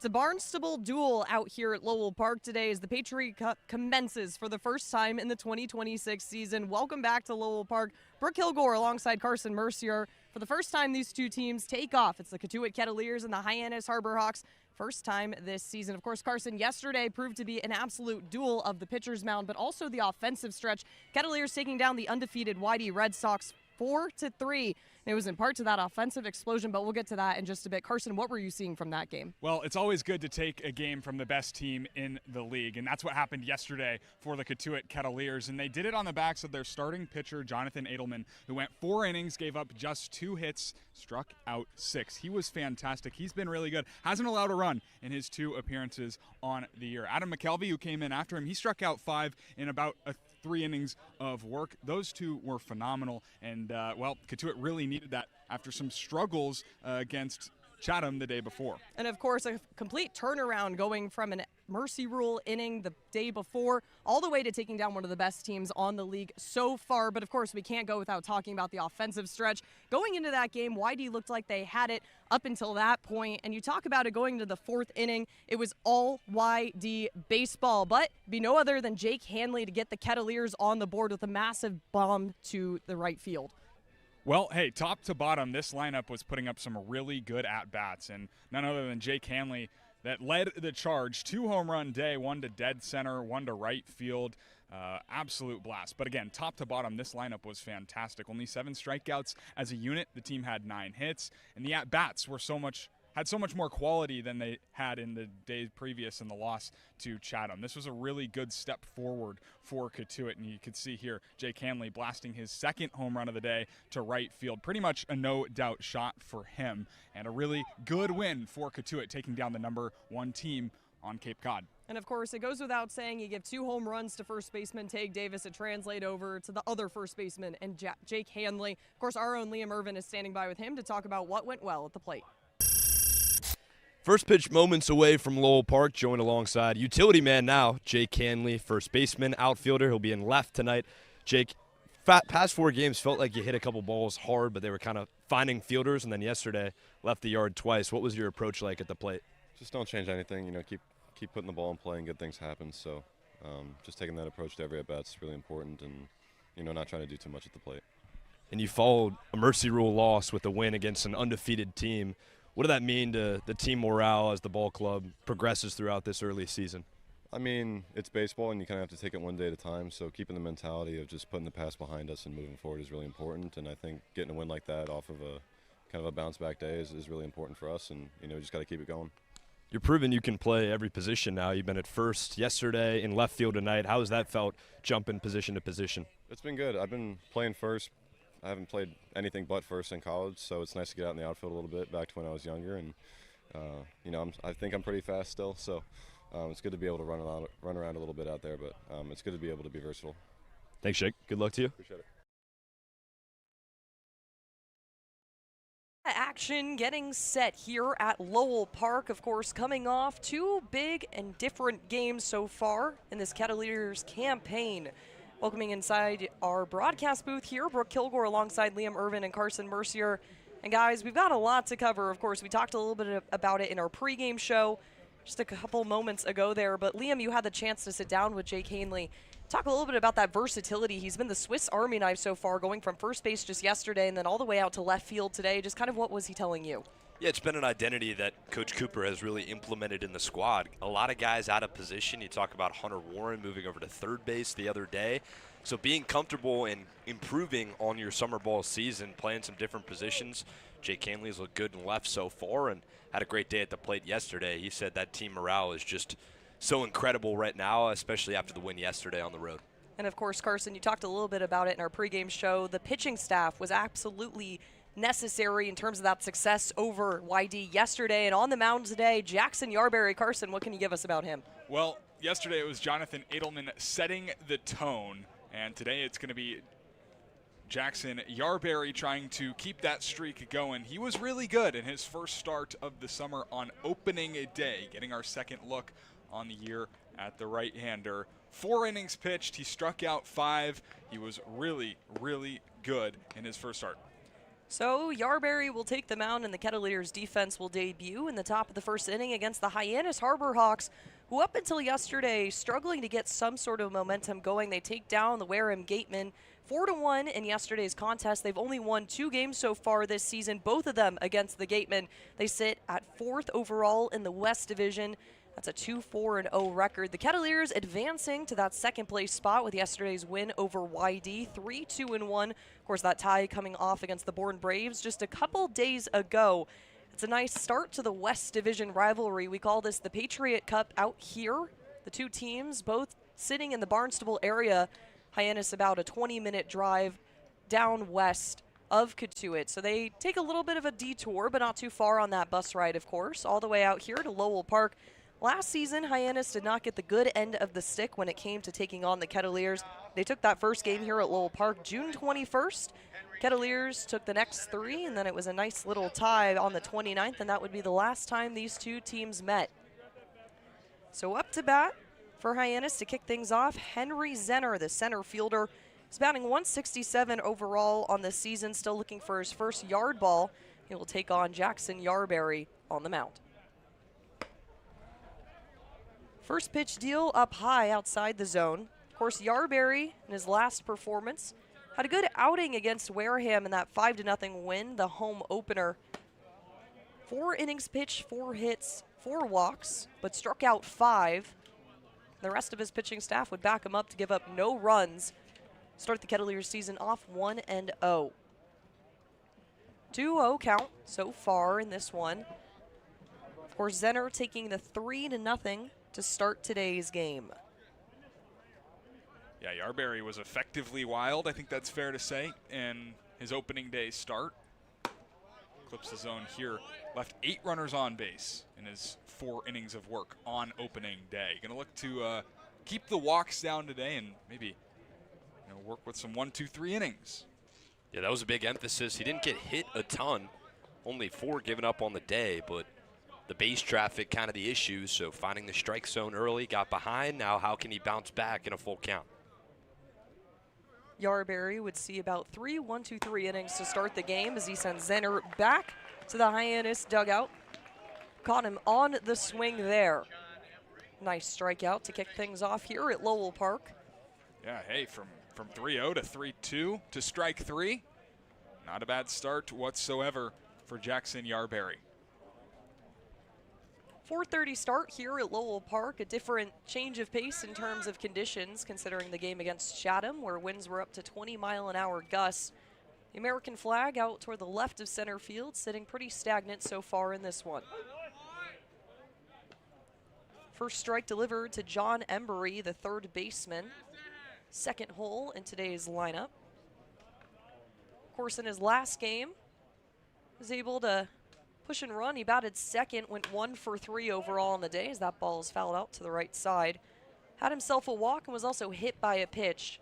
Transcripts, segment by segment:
It's a Barnstable duel out here at Lowell Park today as the Patriot Cup commences for the first time in the 2026 season. Welcome back to Lowell Park. Brooke Killgore alongside Carson Mercier. For the first time, these two teams take off. It's the Cotuit Kettleers and the Hyannis Harbor Hawks. First time this season. Of course, Carson, yesterday proved to be an absolute duel of the pitcher's mound, but also the offensive stretch. Kettleers taking down the undefeated YD Red Sox 4-3. It was in part to that offensive explosion, but we'll get to that in just a bit. Carson, what were you seeing from that game? Well, it's always good to take a game from the best team in the league, and that's what happened yesterday for the Cotuit Kettleers, and they did it on the backs of their starting pitcher, Jonathan Edelman, who went 4 innings, gave up just 2 hits, struck out 6. He was fantastic. He's been really good. Hasn't allowed a run in his 2 appearances on the year. Adam McKelvey, who came in after him, he struck out 5 in about 3 innings of work. Those 2 were phenomenal, and, well, Cotuit really needed that after some struggles against Chatham the day before. And, of course, a complete turnaround going from an mercy rule inning the day before all the way to taking down one of the best teams on the league so far. But, of course, we can't go without talking about the offensive stretch. Going into that game, YD looked like they had it up until that point. And you talk about it going to the 4th inning, it was all YD baseball. But be no other than Jake Hanley to get the Kettleers on the board with a massive bomb to the right field. Well, hey, top to bottom, this lineup was putting up some really good at-bats, and none other than Jake Hanley that led the charge. 2 home run day, 1 to dead center, 1 to right field. Absolute blast. But again, top to bottom, this lineup was fantastic. Only 7 strikeouts as a unit. The team had 9 hits, and the at-bats were had so much more quality than they had in the days previous in the loss to Chatham. This was a really good step forward for Cotuit, and you could see here Jake Hanley blasting his 2nd home run of the day to right field. Pretty much a no-doubt shot for him, and a really good win for Cotuit, taking down the `1 team on Cape Cod. And, of course, it goes without saying you give 2 home runs to first baseman Tage Davis. It translate over to the other first baseman and Jake Hanley. Of course, our own Liam Ervin is standing by with him to talk about what went well at the plate. First pitch moments away from Lowell Park, joined alongside utility man now, Jake Hanley, first baseman, outfielder. He'll be in left tonight. Jake, past 4 games felt like you hit a couple balls hard, but they were kind of finding fielders, and then yesterday left the yard twice. What was your approach like at the plate? Just don't change anything. You know, keep putting the ball in play and good things happen. So just taking that approach to every at-bat is really important, and, you know, not trying to do too much at the plate. And you followed a mercy rule loss with a win against an undefeated team. What did that mean to the team morale as the ball club progresses throughout this early season? I mean, it's baseball, and you kind of have to take it one day at a time. So keeping the mentality of just putting the past behind us and moving forward is really important. And I think getting a win like that off of a kind of a bounce-back day is really important for us. And, you know, just got to keep it going. You're proving you can play every position now. You've been at first yesterday, in left field tonight. How has that felt, jumping position to position? It's been good. I've been playing first. I haven't played anything but first in college, so it's nice to get out in the outfield a little bit back to when I was younger. And, you know, I think I'm pretty fast still, so it's good to be able to run around a little bit out there, but it's good to be able to be versatile. Thanks, Jake. Good luck to you. Appreciate it. Action getting set here at Lowell Park, of course, coming off 2 big and different games so far in this Kettleers campaign. Welcoming inside our broadcast booth here, Brooke Killgore alongside Liam Ervin and Carson Mercier. And guys, we've got a lot to cover. Of course, we talked a little bit about it in our pregame show just a couple moments ago there. But Liam, you had the chance to sit down with Jake Hanley. Talk a little bit about that versatility. He's been the Swiss Army knife so far, going from first base just yesterday and then all the way out to left field today. Just kind of what was he telling you? Yeah, it's been an identity that Coach Cooper has really implemented in the squad. A lot of guys out of position. You talk about Hunter Warren moving over to third base the other day. So being comfortable and improving on your summer ball season, playing some different positions. Jake Hanley's looked good in left so far and had a great day at the plate yesterday. He said that team morale is just so incredible right now, especially after the win yesterday on the road. And, of course, Carson, you talked a little bit about it in our pregame show. The pitching staff was absolutely necessary in terms of that success over YD yesterday. And on the mound today, Jackson Yarberry. Carson, what can you give us about him? Well, yesterday it was Jonathan Edelman setting the tone, and today it's going to be Jackson Yarberry trying to keep that streak going. He was really good in his first start of the summer on opening day, getting our second look on the year at the right-hander. 4 innings pitched. He struck out 5. He was really, really good in his first start. So Yarberry will take the mound, and the Kettleers defense will debut in the top of the first inning against the Hyannis Harbor Hawks, who up until yesterday struggling to get some sort of momentum going. They take down the Wareham Gatemen 4-1 in yesterday's contest. They've only won 2 games so far this season, both of them against the Gatemen. They sit at 4th overall in the West Division. That's a 2-4-0 record. The Kettleers advancing to that second place spot with yesterday's win over YD, 3-2-1. Of course, that tie coming off against the Bourne Braves just a couple days ago. It's a nice start to the West Division rivalry. We call this the Patriot Cup out here. The two teams both sitting in the Barnstable area. Hyannis about a 20-minute drive down west of Cotuit. So they take a little bit of a detour, but not too far on that bus ride, of course, all the way out here to Lowell Park. Last season, Hyannis did not get the good end of the stick when it came to taking on the Kettleers. They took that first game here at Lowell Park June 21st. Kettleers took the next 3, and then it was a nice little tie on the 29th, and that would be the last time these two teams met. So up to bat for Hyannis to kick things off, Henry Zenner, the center fielder. He's batting 167 overall on the season, still looking for his first yard ball. He will take on Jackson Yarberry on the mound. First pitch deal up high outside the zone. Of course, Yarberry in his last performance had a good outing against Wareham in that 5-0 win, the home opener. 4 innings pitched, 4 hits, 4 walks, but struck out 5. The rest of his pitching staff would back him up to give up no runs. Start the Kettleers season off 1-0. 2-0 count so far in this one. Of course, Zenner taking the 3-0 to start today's game. Yeah, Yarberry was effectively wild, I think that's fair to say, in his opening day start. Clips the zone here. Left 8 runners on base in his 4 innings of work on opening day. Going to look to keep the walks down today and maybe work with some 1, 2, 3 innings. Yeah, that was a big emphasis. He didn't get hit a ton, only 4 given up on the day, but the base traffic kind of the issue, so finding the strike zone early, got behind. Now how can he bounce back in a full count? Yarberry would see about 3 1-2-3 innings to start the game as he sends Zenner back to the Hyannis dugout. Caught him on the swing there. Nice strikeout to kick things off here at Lowell Park. Yeah, hey, from 3-0 to 3-2 to strike 3. Not a bad start whatsoever for Jackson Yarberry. 4:30 start here at Lowell Park, a different change of pace in terms of conditions considering the game against Chatham where winds were up to 20-mile-an-hour gusts. The American flag out toward the left of center field, sitting pretty stagnant so far in this one. First strike delivered to John Embry, the third baseman. Second hole in today's lineup. Of course, in his last game, was able to push and run. He batted second, went 1 for 3 overall on the day as that ball is fouled out to the right side. Had himself a walk and was also hit by a pitch.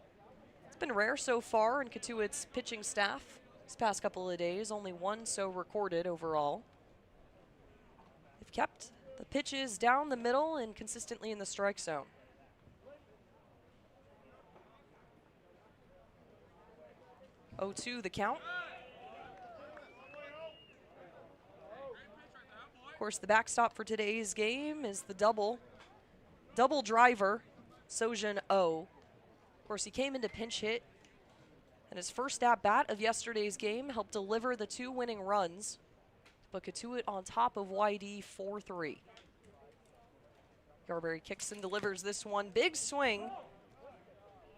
It's been rare so far in Cotuit's pitching staff this past couple of days, only 1 so recorded overall. They've kept the pitches down the middle and consistently in the strike zone. Oh, 2 the count. Of course, the backstop for today's game is the double driver, Sojin O. Of course, he came into pinch hit, and his first at-bat of yesterday's game helped deliver the 2 winning runs, but Cotuit on top of YD 4-3. Yarberry kicks and delivers this one. Big swing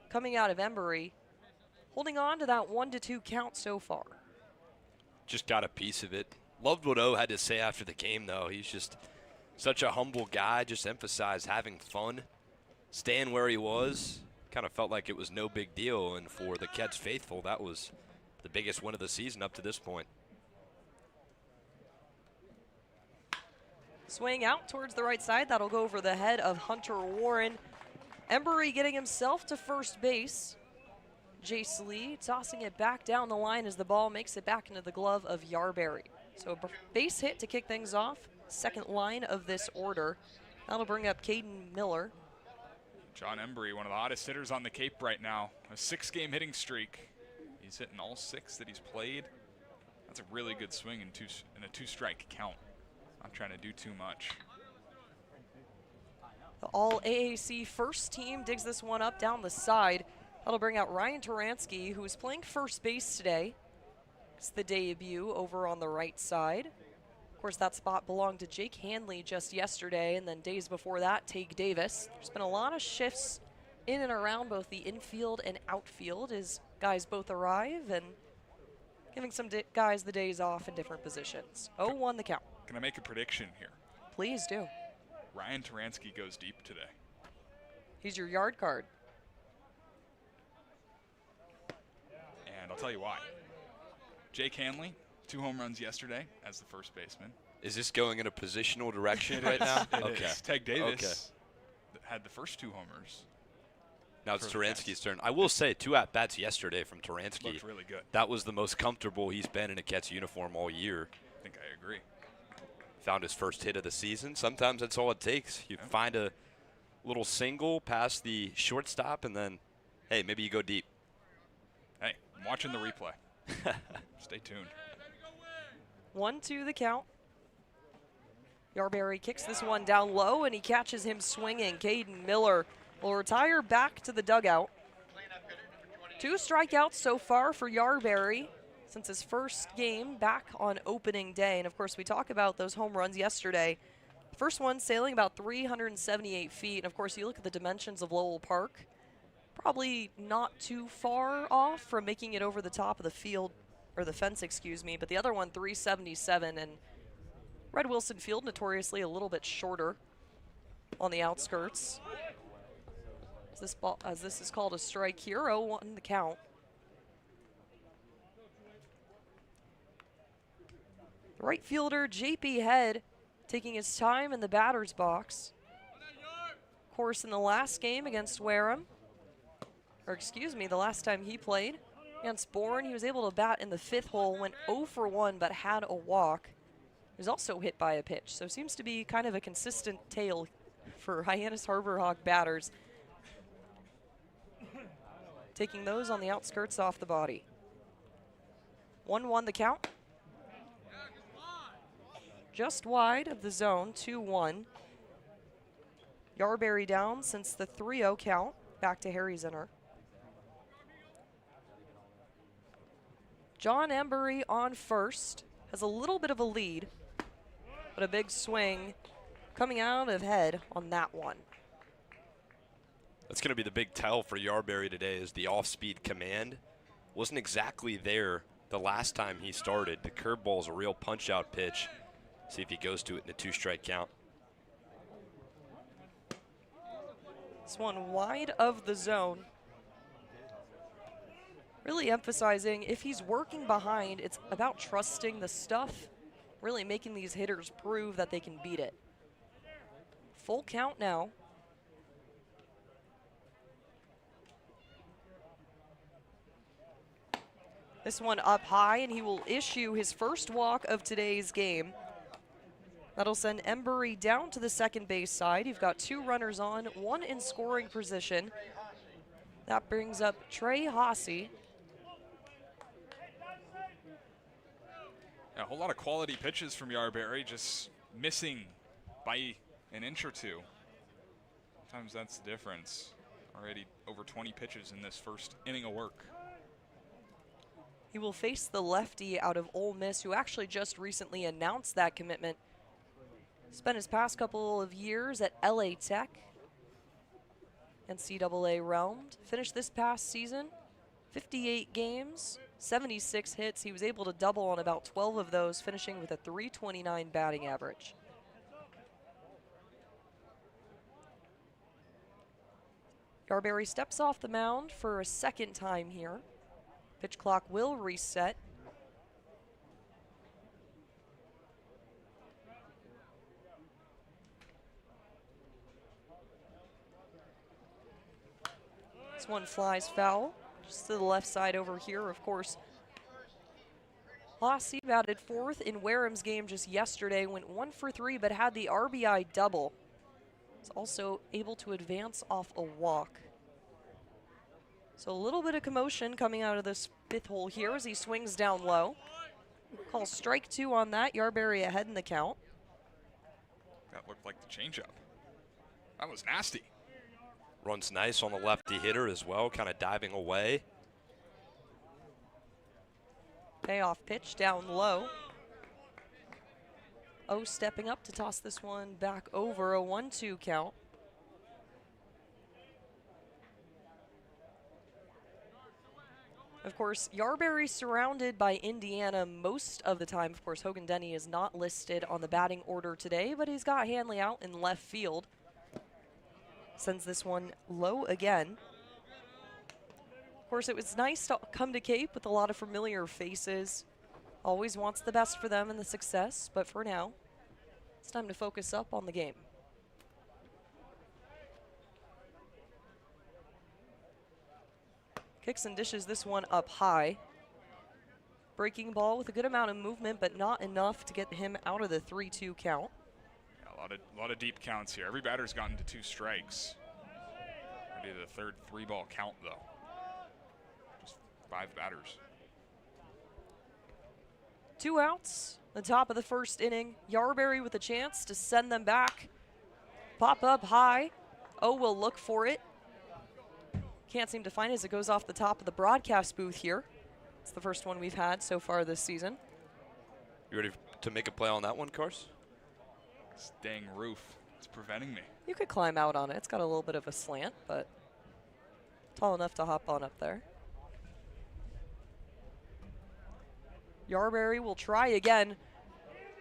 coming out of Embry, holding on to that 1-2 count so far. Just got a piece of it. Loved what O had to say after the game, though. He's just such a humble guy, just emphasized having fun, staying where he was. Kind of felt like it was no big deal, and for the Kets faithful, that was the biggest win of the season up to this point. Swing out towards the right side. That'll go over the head of Hunter Warren. Embry getting himself to first base. Jace Lee tossing it back down the line as the ball makes it back into the glove of Yarberry. So a base hit to kick things off. Second line of this order. That'll bring up Caden Miller. John Embry, one of the hottest hitters on the Cape right now. A 6-game hitting streak. He's hitting all 6 that he's played. That's a really good swing in a two-strike count. Not trying to do too much. The all AAC first team digs this one up down the side. That'll bring out Ryan Taransky, who is playing first base today. It's the debut over on the right side. Of course, that spot belonged to Jake Hanley just yesterday, and then days before that, Tage Davis. There's been a lot of shifts in and around both the infield and outfield as guys both arrive and giving some guys the days off in different positions. 0-1 the count. Can I make a prediction here? Please do. Ryan Taransky goes deep today. He's your yard card. And I'll tell you why. Jake Hanley, 2 home runs yesterday as the first baseman. Is this going in a positional direction right now? Okay. Tage Davis had the first 2 homers. Now it's Taransky's turn. I will say 2 at-bats yesterday from Taransky. Looked really good. That was the most comfortable he's been in a Ketts uniform all year. I think I agree. Found his first hit of the season. Sometimes that's all it takes. You find a little single past the shortstop, and then, hey, maybe you go deep. Hey, I'm watching the replay. Stay tuned. 1-2 the count. Yarberry kicks this one down low, and he catches him swinging. Caden Miller will retire back to the dugout. 2 strikeouts so far for Yarberry since his first game back on opening day. And of course, we talk about those home runs yesterday. First one sailing about 378 feet. And of course, you look at the dimensions of Lowell Park, probably not too far off from making it over the top of the field, or the fence, excuse me. But the other one, 377, and Red Wilson Field, notoriously a little bit shorter on the outskirts. As this is called a strike here, 0-1 the count. The right fielder, JP Head, taking his time in the batter's box. Of course, in the last game against Wareham, or excuse me, the last time he played against Bourne, he was able to bat in the 5th hole, went 0 for 1, but had a walk. He was also hit by a pitch, so seems to be kind of a consistent tale for Hyannis Harbor Hawk batters. Taking those on the outskirts off the body. 1-1 the count. Just wide of the zone, 2-1. Yarberry down since the 3-0 count. Back to Harry Zinner. John Embury on first. Has a little bit of a lead, but a big swing coming out of Head on that one. That's going to be the big tell for Yarberry today, is the off-speed command. Wasn't exactly there the last time he started. The curveball is a real punch-out pitch. See if he goes to it in a 2-strike count. This one wide of the zone. Really emphasizing if he's working behind, it's about trusting the stuff, really making these hitters prove that they can beat it. Full count now. This one up high, and he will issue his first walk of today's game. That'll send Embury down to the second base side. You've got 2 runners on, 1 in scoring position. That brings up Trey Hossey. A whole lot of quality pitches from Yarberry, just missing by an inch or 2. Sometimes that's the difference. Already over 20 pitches in this first inning of work. He will face the lefty out of Ole Miss, who actually just recently announced that commitment. Spent his past couple of years at LA Tech, NCAA realmed. Finished this past season, 58 games, 76 hits. He was able to double on about 12 of those, finishing with a .329 batting average. Yarberry steps off the mound for a second time here. Pitch clock will reset. This one flies foul, just to the left side over here, of course. Hossey batted 4th in Wareham's game just yesterday, went 1 for 3, but had the RBI double. He's also able to advance off a walk. So a little bit of commotion coming out of this 5th hole here as he swings down low. Call strike 2 on that. Yarberry ahead in the count. That looked like the changeup. That was nasty. Runs nice on the lefty hitter as well, kind of diving away. Payoff pitch down low. O stepping up to toss this one back over, a 1-2 count. Of course, Yarberry surrounded by Indiana most of the time. Of course, Hogan Denny is not listed on the batting order today, but he's got Hanley out in left field. Sends this one low again. Of course, it was nice to come to Cape with a lot of familiar faces. Always wants the best for them and the success, but for now, it's time to focus up on the game. Kicks and dishes this one up high. Breaking ball with a good amount of movement, but not enough to get him out of the 3-2 count. Yeah, a lot of deep counts here. Every batter's gotten to 2 strikes. Maybe the third 3-ball count, though. Just 5 batters. 2 outs, the top of the first inning. Yarberry with a chance to send them back. Pop up high. O will look for it. Can't seem to find it as it goes off the top of the broadcast booth here. It's the first one we've had so far this season. You ready to make a play on that one, Carson? This dang roof, it's preventing me. You could climb out on it. It's got a little bit of a slant, but tall enough to hop on up there. Yarberry will try again.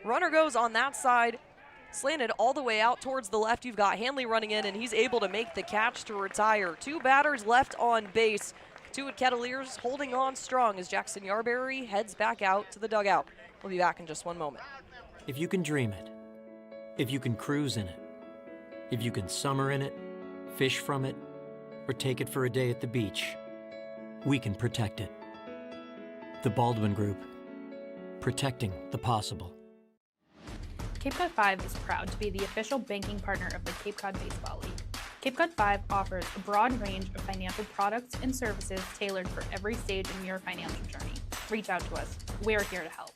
Runner goes on that side. Slanted all the way out towards the left. You've got Hanley running in, and he's able to make the catch to retire. 2 batters left on base. Cotuit Kettleers holding on strong as Jackson Yarberry heads back out to the dugout. We'll be back in just one moment. If you can dream it, if you can cruise in it, if you can summer in it, fish from it, or take it for a day at the beach, we can protect it. The Baldwin Group, protecting the possible. Cape Cod 5 is proud to be the official banking partner of the Cape Cod Baseball League. Cape Cod 5 offers a broad range of financial products and services tailored for every stage in your financial journey. Reach out to us. We're here to help.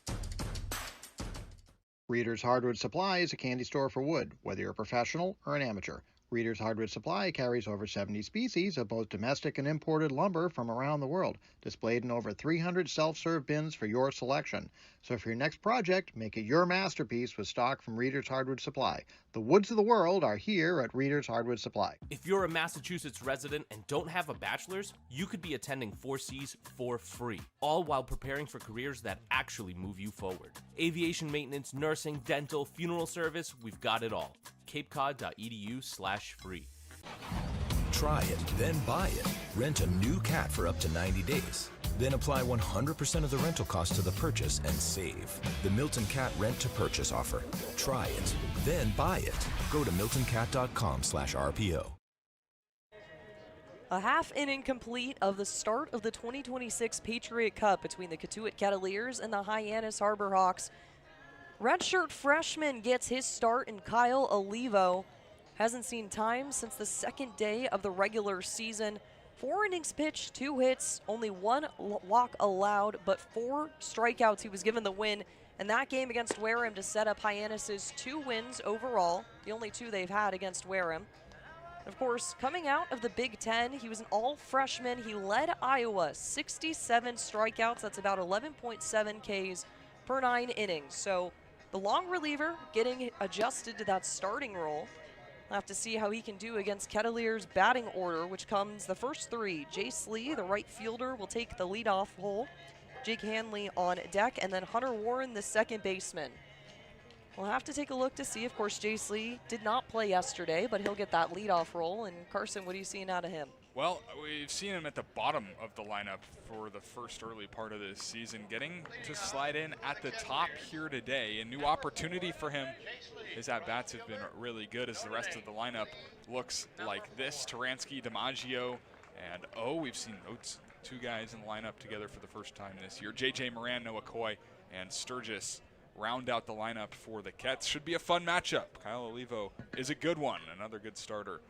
Reader's Hardwood Supply is a candy store for wood, whether you're a professional or an amateur. Reader's Hardwood Supply carries over 70 species of both domestic and imported lumber from around the world, displayed in over 300 self-serve bins for your selection. So for your next project, make it your masterpiece with stock from Reader's Hardwood Supply. The woods of the world are here at Reader's Hardwood Supply. If you're a Massachusetts resident and don't have a bachelor's, you could be attending 4Cs for free, all while preparing for careers that actually move you forward. Aviation maintenance, nursing, dental, funeral service, we've got it all. capecod.edu/free. Try it, then buy it. Rent a new cat for up to 90 days. Then apply 100% of the rental cost to the purchase and save. The Milton Cat Rent to Purchase offer. Try it, then buy it. Go to miltoncat.com/RPO. A half inning complete of the start of the 2026 Patriot Cup between the Cotuit Kettleers and the Hyannis Harbor Hawks. Redshirt freshman gets his start, and Kyle Olivo hasn't seen time since the second day of the regular season. 4 innings pitched, 2 hits, only 1 walk allowed, but 4 strikeouts. He was given the win in that game against Wareham to set up Hyannis' 2 wins overall, the only 2 they've had against Wareham. Of course, coming out of the Big Ten, he was an all-freshman. He led Iowa 67 strikeouts. That's about 11.7 Ks per 9 innings. So the long reliever getting adjusted to that starting role. We'll have to see how he can do against Kettleers' batting order, which comes the first 3. Jace Lee, the right fielder, will take the leadoff hole. Jake Hanley on deck, and then Hunter Warren, the second baseman. We'll have to take a look to see. Of course, Jace Lee did not play yesterday, but he'll get that leadoff role. And Carson, what are you seeing out of him? Well, we've seen him at the bottom of the lineup for the first early part of this season, getting to slide in at the top here today. A new opportunity for him. His at-bats have been really good as the rest of the lineup looks like this. Taransky, DiMaggio, and we've seen those 2 guys in the lineup together for the first time this year. J.J. Moran, Noah Coy, and Sturgis round out the lineup for the Kets. Should be a fun matchup. Kyle Olivo is a good one, another good starter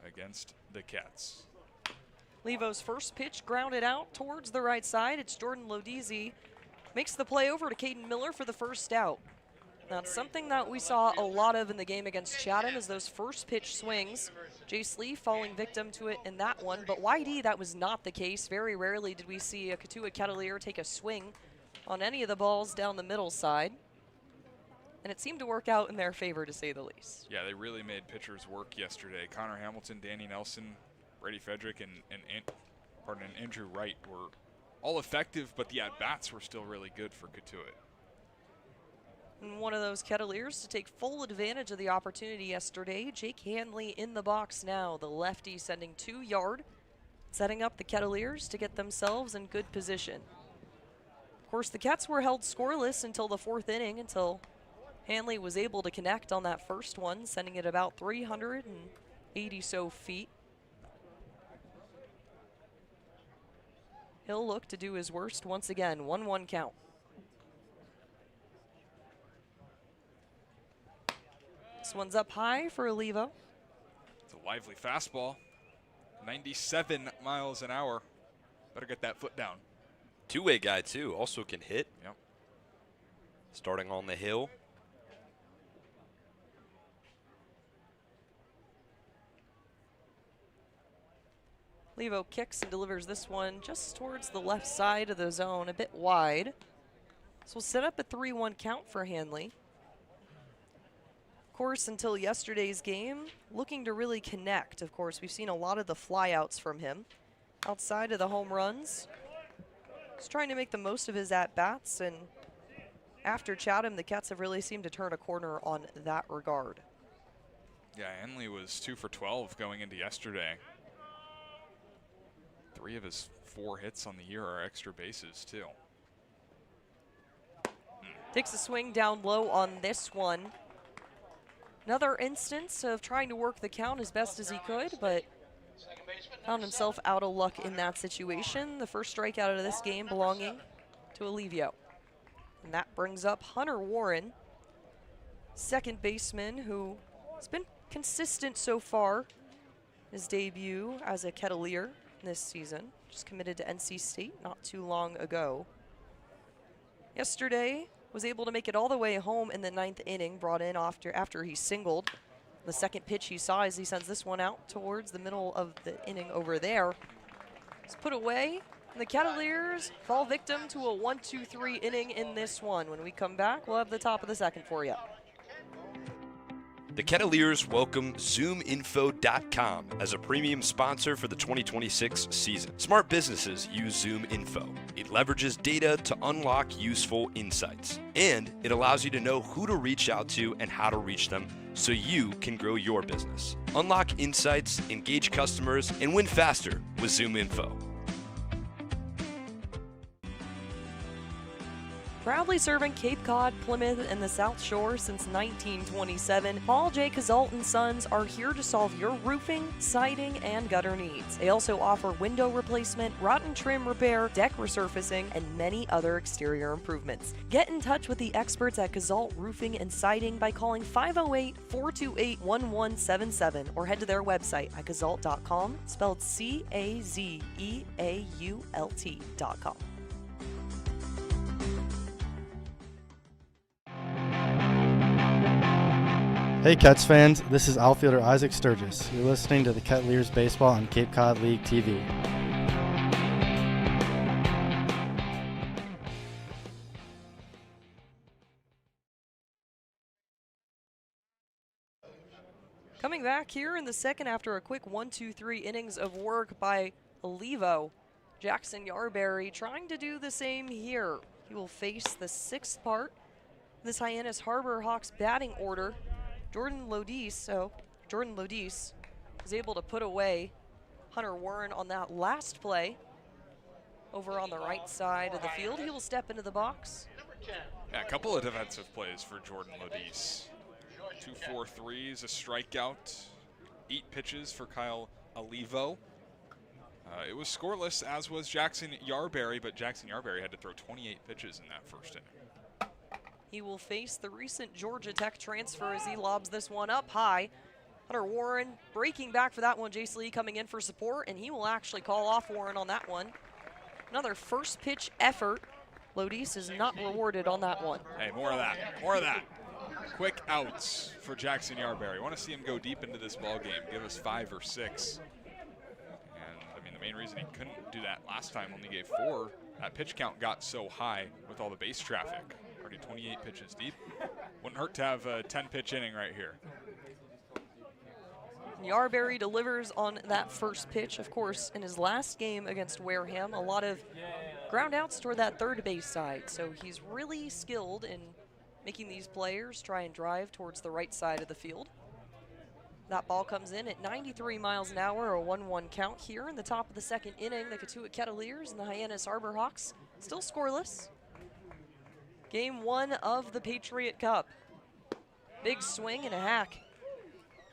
against the Kets. Levo's first pitch grounded out towards the right side. It's Jordan Lodisi makes the play over to Caden Miller for the first out. That's something that we saw a lot of in the game against Chatham, is those first pitch swings. Jace Lee falling victim to it in that one, but YD, that was not the case. Very rarely did we see a Cotuit Kettleer take a swing on any of the balls down the middle side. And it seemed to work out in their favor, to say the least. Yeah, they really made pitchers work yesterday. Connor Hamilton, Danny Nelson, Brady Frederick, and Andrew Wright were all effective, but the at-bats were still really good for Cotuit. And one of those Kettleers to take full advantage of the opportunity yesterday. Jake Hanley in the box now, the lefty sending 2 yard, setting up the Kettleers to get themselves in good position. Of course, the Cats were held scoreless until the 4th inning, until Hanley was able to connect on that first one, sending it about 380 so feet. He'll look to do his worst once again. 1-1 count. This one's up high for Olivo. It's a lively fastball. 97 miles an hour. Better get that foot down. Two-way guy, too. Also can hit. Yep. Starting on the hill. Olivo kicks and delivers this one just towards the left side of the zone, a bit wide. So we'll set up a 3-1 count for Hanley. Of course, until yesterday's game, looking to really connect. Of course, we've seen a lot of the flyouts from him. Outside of the home runs, he's trying to make the most of his at-bats, and after Chatham, the Cats have really seemed to turn a corner on that regard. Yeah, Hanley was 2 for 12 going into yesterday. 3 of his 4 hits on the year are extra bases, too. Takes a swing down low on this one. Another instance of trying to work the count as best as he could, but found himself out of luck in that situation. The first strikeout of this game belonging to Olivio. And that brings up Hunter Warren, second baseman, who has been consistent so far. His debut as a Kettleer this season, just committed to NC State not too long ago. Yesterday, was able to make it all the way home in the 9th inning, brought in after he singled. The second pitch he saw as he sends this one out towards the middle of the inning over there. It's put away, and the Kettleers fall victim to a 1-2-3 inning in this one. When we come back, we'll have the top of the second for you. The Kettleers welcome ZoomInfo.com as a premium sponsor for the 2026 season. Smart businesses use ZoomInfo. It leverages data to unlock useful insights, and it allows you to know who to reach out to and how to reach them so you can grow your business. Unlock insights, engage customers, and win faster with ZoomInfo. Proudly serving Cape Cod, Plymouth, and the South Shore since 1927, Paul J. Cazalt & Sons are here to solve your roofing, siding, and gutter needs. They also offer window replacement, rotten trim repair, deck resurfacing, and many other exterior improvements. Get in touch with the experts at Cazalt Roofing and Siding by calling 508-428-1177 or head to their website at cazalt.com, spelled CAZEAULT.com. Hey Cats fans, this is outfielder Isaac Sturgis. You're listening to the Kettleers Baseball on Cape Cod League TV. Coming back here in the second after a quick 1-2-3 innings of work by Olivo. Jackson Yarberry trying to do the same here. He will face the 6th part of this Hyannis Harbor Hawks batting order. Jordan Lodis was able to put away Hunter Warren on that last play. Over on the right side of the field, he will step into the box. Yeah, a couple of defensive plays for Jordan Lodis. 2 4-3s, a strikeout, 8 pitches for Kyle Olivo. It was scoreless, as was Jackson Yarberry, but Jackson Yarberry had to throw 28 pitches in that first inning. He will face the recent Georgia Tech transfer as he lobs this one up high. Hunter Warren breaking back for that one. Jace Lee coming in for support, and he will actually call off Warren on that one. Another first pitch effort Lodis is not rewarded on that one. Hey, more of that. More of that. Quick outs for Jackson Yarberry. Want to see him go deep into this ball game. Give us 5 or 6. And I mean, the main reason he couldn't do that last time, only gave 4. That pitch count got so high with all the base traffic. Already 28 pitches deep. Wouldn't hurt to have a 10-pitch inning right here. Yarberry delivers on that first pitch. Of course, in his last game against Wareham, a lot of ground outs toward that third base side. So he's really skilled in making these players try and drive towards the right side of the field. That ball comes in at 93 miles an hour, a 1-1 count here in the top of the second inning. The Cotuit Kettleers and the Hyannis Arbor Hawks still scoreless. Game 1 of the Patriot Cup. Big swing and a hack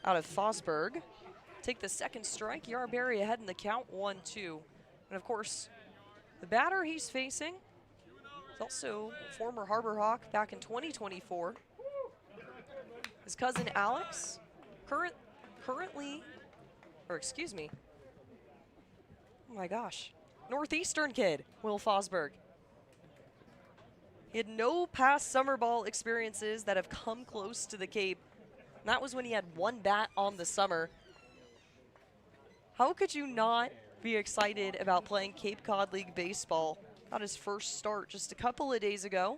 out of Fosberg. Take the second strike. Yarberry ahead in the count, 1-2. And of course, the batter he's facing is also former Harbor Hawk back in 2024. His cousin Alex, currently, or excuse me, oh my gosh, Northeastern kid, Will Fosberg. He had no past summer ball experiences that have come close to the Cape. And that was when he had 1 bat on the summer. How could you not be excited about playing Cape Cod League baseball? Got his first start just a couple of days ago,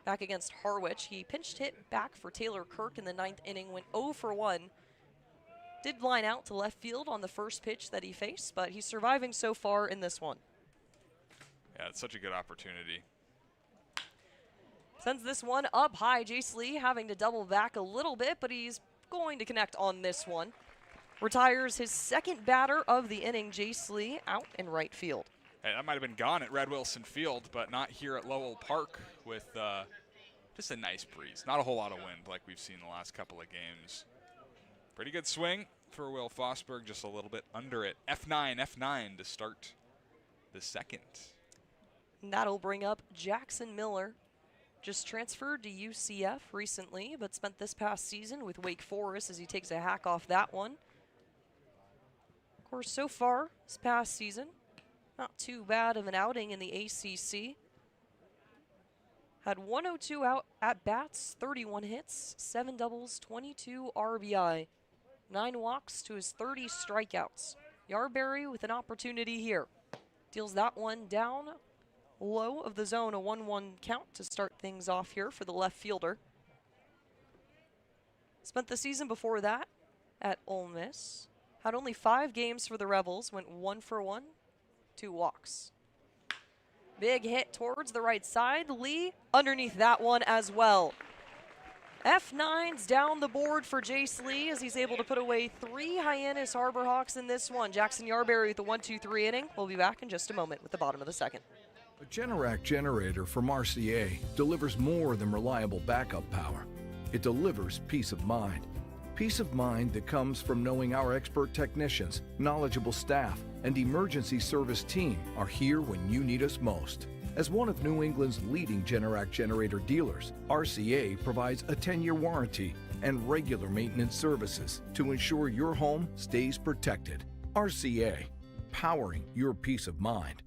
back against Harwich. He pinched hit back for Taylor Kirk in the 9th inning, went 0 for 1. Did line out to left field on the first pitch that he faced, but he's surviving so far in this one. Yeah, it's such a good opportunity. Sends this one up high. Jace Lee having to double back a little bit, but he's going to connect on this one. Retires his second batter of the inning, Jace Lee, out in right field. Hey, that might have been gone at Red Wilson Field, but not here at Lowell Park with just a nice breeze. Not a whole lot of wind like we've seen the last couple of games. Pretty good swing for Will Fosberg, just a little bit under it. F9 to start the second. And that'll bring up Jackson Miller. Just transferred to UCF recently, but spent this past season with Wake Forest as he takes a hack off that one. Of course, so far this past season, not too bad of an outing in the ACC. Had 102 out at bats, 31 hits, 7 doubles, 22 RBI, 9 walks to his 30 strikeouts. Yarberry with an opportunity here. Deals that one down low of the zone, a 1-1 count to start things off here for the left fielder. Spent the season before that at Ole Miss. Had only 5 games for the Rebels, went 1 for 1, 2 walks. Big hit towards the right side. Lee underneath that one as well. F9's down the board for Jace Lee as he's able to put away 3 Hyannis Harbor Hawks in this one. Jackson Yarberry with the 1-2-3 inning. We'll be back in just a moment with the bottom of the second. A Generac generator from Mercier delivers more than reliable backup power. It delivers peace of mind. Peace of mind that comes from knowing our expert technicians, knowledgeable staff, and emergency service team are here when you need us most. As one of New England's leading Generac generator dealers, RCA provides a 10-year warranty and regular maintenance services to ensure your home stays protected. RCA, powering your peace of mind.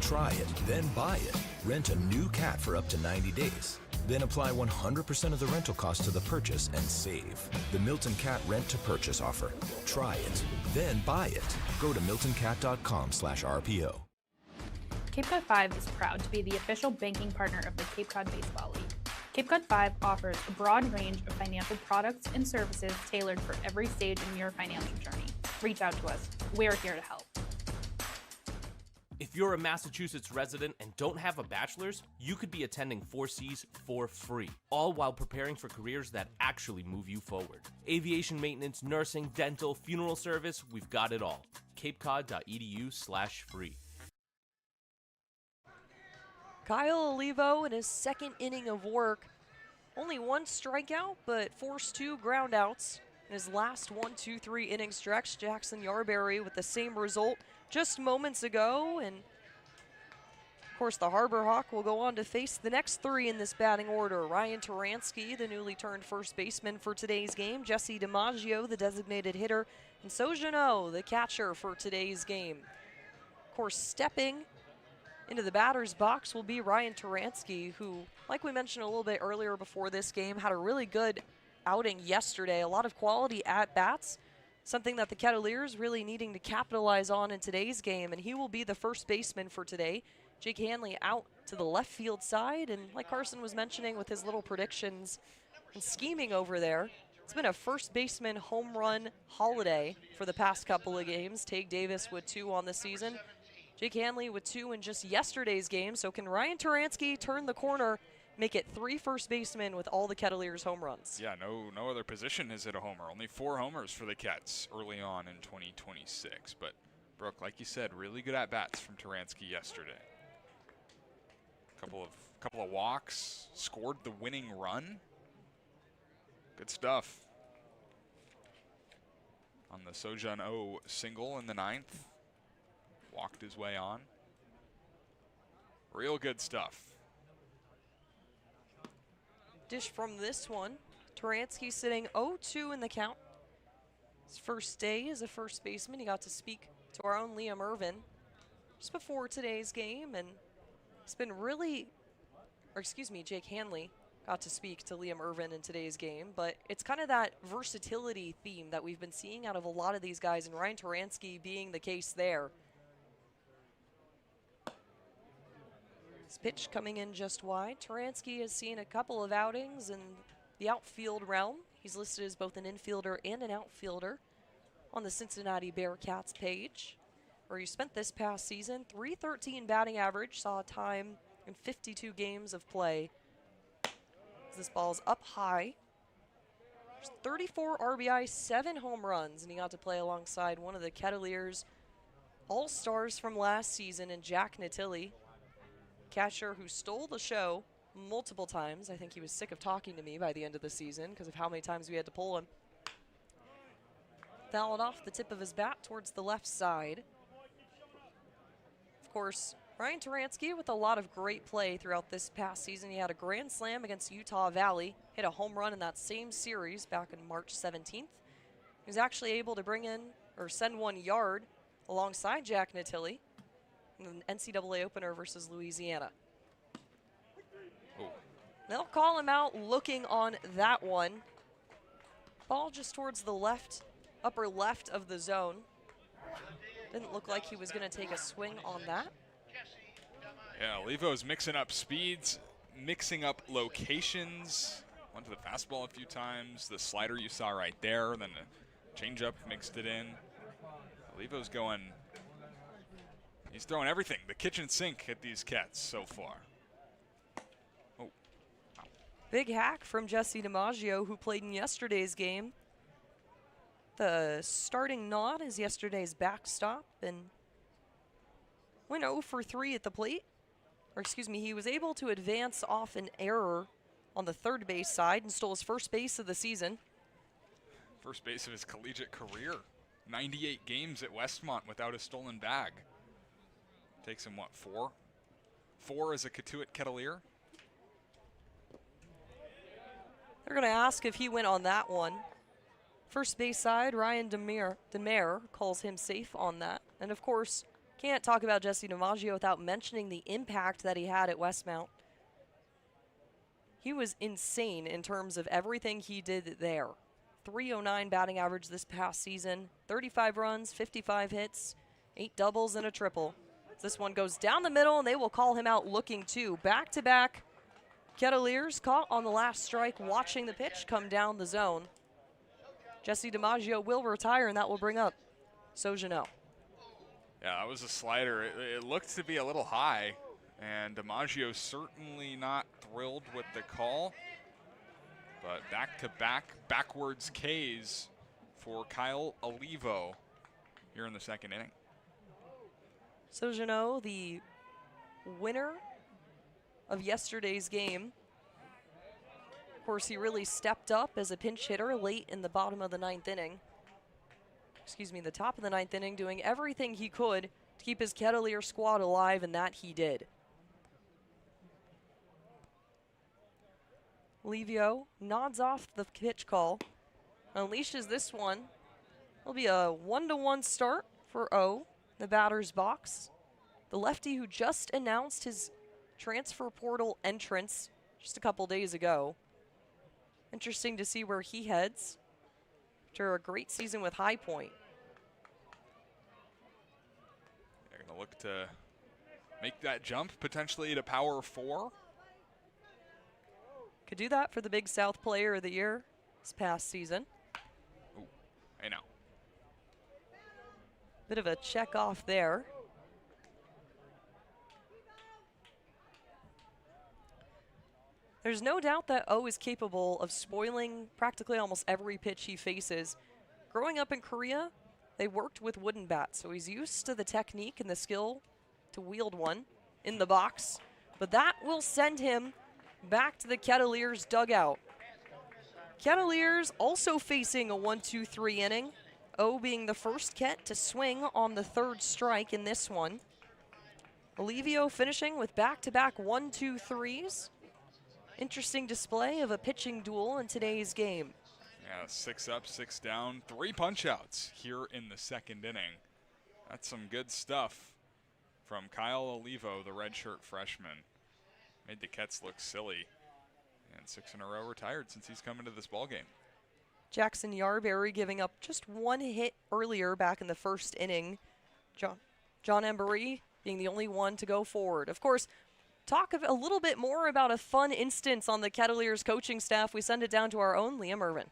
Try it, then buy it. Rent a new cat for up to 90 days. Then apply 100% of the rental cost to the purchase and save. The Milton Cat Rent to Purchase offer. Try it, then buy it. Go to miltoncat.com/RPO. Cape Cod 5 is proud to be the official banking partner of the Cape Cod Baseball League. Cape Cod 5 offers a broad range of financial products and services tailored for every stage in your financial journey. Reach out to us. We're here to help. If you're a Massachusetts resident and don't have a bachelor's, you could be attending 4Cs for free, all while preparing for careers that actually move you forward. Aviation maintenance, nursing, dental, funeral service, we've got it all. capecod.edu/free. Kyle Olivo in his second inning of work. Only 1 strikeout, but forced 2 groundouts in his last 1-2-3 inning stretch. Jackson Yarberry with the same result just moments ago, and of course the Harbor Hawk will go on to face the next 3 in this batting order. Ryan Taransky, the newly turned first baseman for today's game, Jesse DiMaggio, the designated hitter, and Sojano, the catcher for today's game. Of course, stepping into the batter's box will be Ryan Taransky, who, like we mentioned a little bit earlier before this game, had a really good outing yesterday. A lot of quality at-bats, something that the Kettleers really needing to capitalize on in today's game, and he will be the first baseman for today. Jake Hanley out to the left field side, and like Carson was mentioning with his little predictions and scheming over there, it's been a first baseman home run holiday for the past couple of games. Tage Davis with 2 on the season. Jake Hanley with 2 in just yesterday's game. So can Ryan Taransky turn the corner, make it 3 first basemen with all the Kettleers home runs? Yeah, no other position has hit a homer. Only 4 homers for the Kets early on in 2026. But Brooke, like you said, really good at bats from Taransky yesterday. Couple of walks, scored the winning run. Good stuff. On the Sojun O single in the 9th. Walked his way on. Real good stuff. Dish from this one. Taransky sitting 0-2 in the count. His first day as a first baseman. He got to speak to our own Liam Ervin just before today's game, and it's been really, Jake Hanley got to speak to Liam Ervin in today's game, but it's kind of that versatility theme that we've been seeing out of a lot of these guys, and Ryan Taransky being the case there. This pitch coming in just wide. Taransky has seen a couple of outings in the outfield realm. He's listed as both an infielder and an outfielder on the Cincinnati Bearcats page, where he spent this past season. .313 batting average, saw time in 52 games of play. This ball's up high. There's 34 RBI, 7 home runs, and he got to play alongside one of the Kettleers all-stars from last season in Jack Natilli, catcher who stole the show multiple times. I think he was sick of talking to me by the end of the season because of how many times we had to pull him. Fouled off the tip of his bat towards the left side. Of course, Ryan Taransky with a lot of great play throughout this past season. He had a grand slam against Utah Valley, hit a home run in that same series back on March 17th. He was actually able to bring in or send 1 yard alongside Jack Natilli in the NCAA opener versus Louisiana. Ooh. They'll call him out looking on that one. Ball just towards the left, upper left of the zone. Didn't look like he was going to take a swing on that. Yeah, Levo's mixing up speeds, mixing up locations. Went to the fastball a few times. The slider you saw right there, then the changeup mixed it in. Levo's going, he's throwing everything, the kitchen sink at these Kets so far. Oh. Big hack from Jesse DiMaggio, who played in yesterday's game. The starting nod is yesterday's backstop, and went 0 for 3 at the plate. Or excuse me, he was able to advance off an error on the third base side and stole his first base of the season. First base of his collegiate career. 98 games at Westmont without a stolen bag. Takes him, what, 4? 4 as a Cotuit Kettleer. They're going to ask if he went on that one. First base side, Ryan Demare calls him safe on that. And of course, can't talk about Jesse DiMaggio without mentioning the impact that he had at Westmount. He was insane in terms of everything he did there. .309 batting average this past season, 35 runs, 55 hits, 8 doubles and a triple. This one goes down the middle, and they will call him out looking too. Back-to-back Kettleers caught on the last strike, watching the pitch come down the zone. Jesse DiMaggio will retire, and that will bring up Sojun. Yeah, that was a slider. It looked to be a little high, and DiMaggio certainly not thrilled with the call. But back-to-back backwards Ks for Kyle Olivo here in the second inning. Sojun, the winner of yesterday's game. Of course, he really stepped up as a pinch hitter late in the bottom of the 9th inning. The top of the 9th inning, doing everything he could to keep his Kettleer squad alive, and that he did. Levio nods off the pitch call, unleashes this one. It'll be a 1-1 start for O, the batter's box. the lefty who just announced his transfer portal entrance just a couple days ago. Interesting to see where he heads after a great season with High Point. They're going to look to make that jump potentially to Power 4. Could do that for the Big South Player of the Year this past season. Ooh, hey now. Bit of a check off there. There's no doubt that O is capable of spoiling practically almost every pitch he faces. Growing up in Korea, they worked with wooden bats, so he's used to the technique and the skill to wield one in the box. But that will send him back to the Kettleers dugout. Kettleers also facing a 1-2-3 inning. O being the first Ket to swing on the third strike in this one. Olivio finishing with back-to-back 1-2-3s. Interesting display of a pitching duel in today's game. Yeah, 6 up, 6 down, 3 punch-outs here in the second inning. That's some good stuff from Kyle Olivo, the redshirt freshman. Made the Kets look silly. And 6 in a row retired since he's come into this ballgame. Jackson Yarberry giving up just 1 hit earlier back in the first inning. John Embry being the only one to go forward. Of course, talk a little bit more about a fun instance on the Kettleers coaching staff. We send it down to our own Liam Ervin.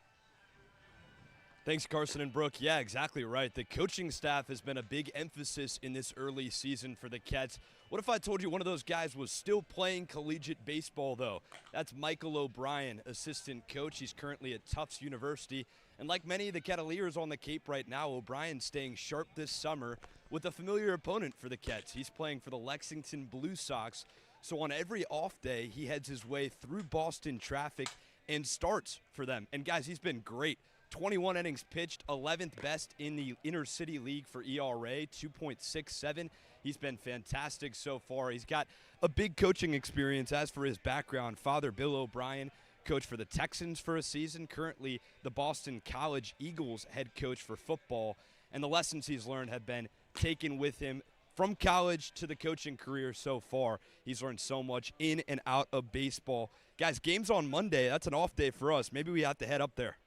Thanks, Carson and Brooke. Yeah, exactly right. The coaching staff has been a big emphasis in this early season for the Kets. What if I told you one of those guys was still playing collegiate baseball, though? That's Michael O'Brien, assistant coach. He's currently at Tufts University. And like many of the Kettleers on the Cape right now, O'Brien's staying sharp this summer with a familiar opponent for the Kets. He's playing for the Lexington Blue Sox. So on every off day, he heads his way through Boston traffic and starts for them. And guys, he's been great. 21 innings pitched, 11th best in the Inter-City League for ERA, 2.67. He's been fantastic so far. He's got a big coaching experience. As for his background, father Bill O'Brien coached for the Texans for a season, currently the Boston College Eagles head coach for football, and the lessons he's learned have been taken with him from college to the coaching career so far. He's learned so much in and out of baseball. Guys, game's on Monday. That's an off day for us. Maybe we have to head up there.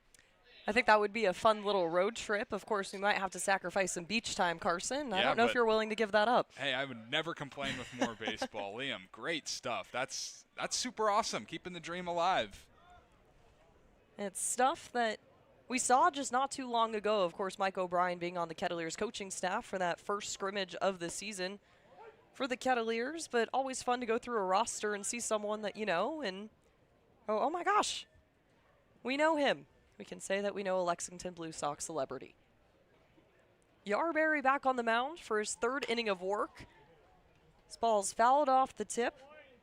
I think that would be a fun little road trip. Of course, we might have to sacrifice some beach time, Carson. I don't know if you're willing to give that up. Hey, I would never complain with more baseball. Liam, great stuff. That's super awesome, keeping the dream alive. It's stuff that we saw just not too long ago. Of course, Mike O'Brien being on the Kettleers coaching staff for that first scrimmage of the season for the Kettleers, but always fun to go through a roster and see someone that you know and, oh my gosh, we know him. We can say that we know a Lexington Blue Sox celebrity. Yarberry back on the mound for his third inning of work. This ball's fouled off the tip.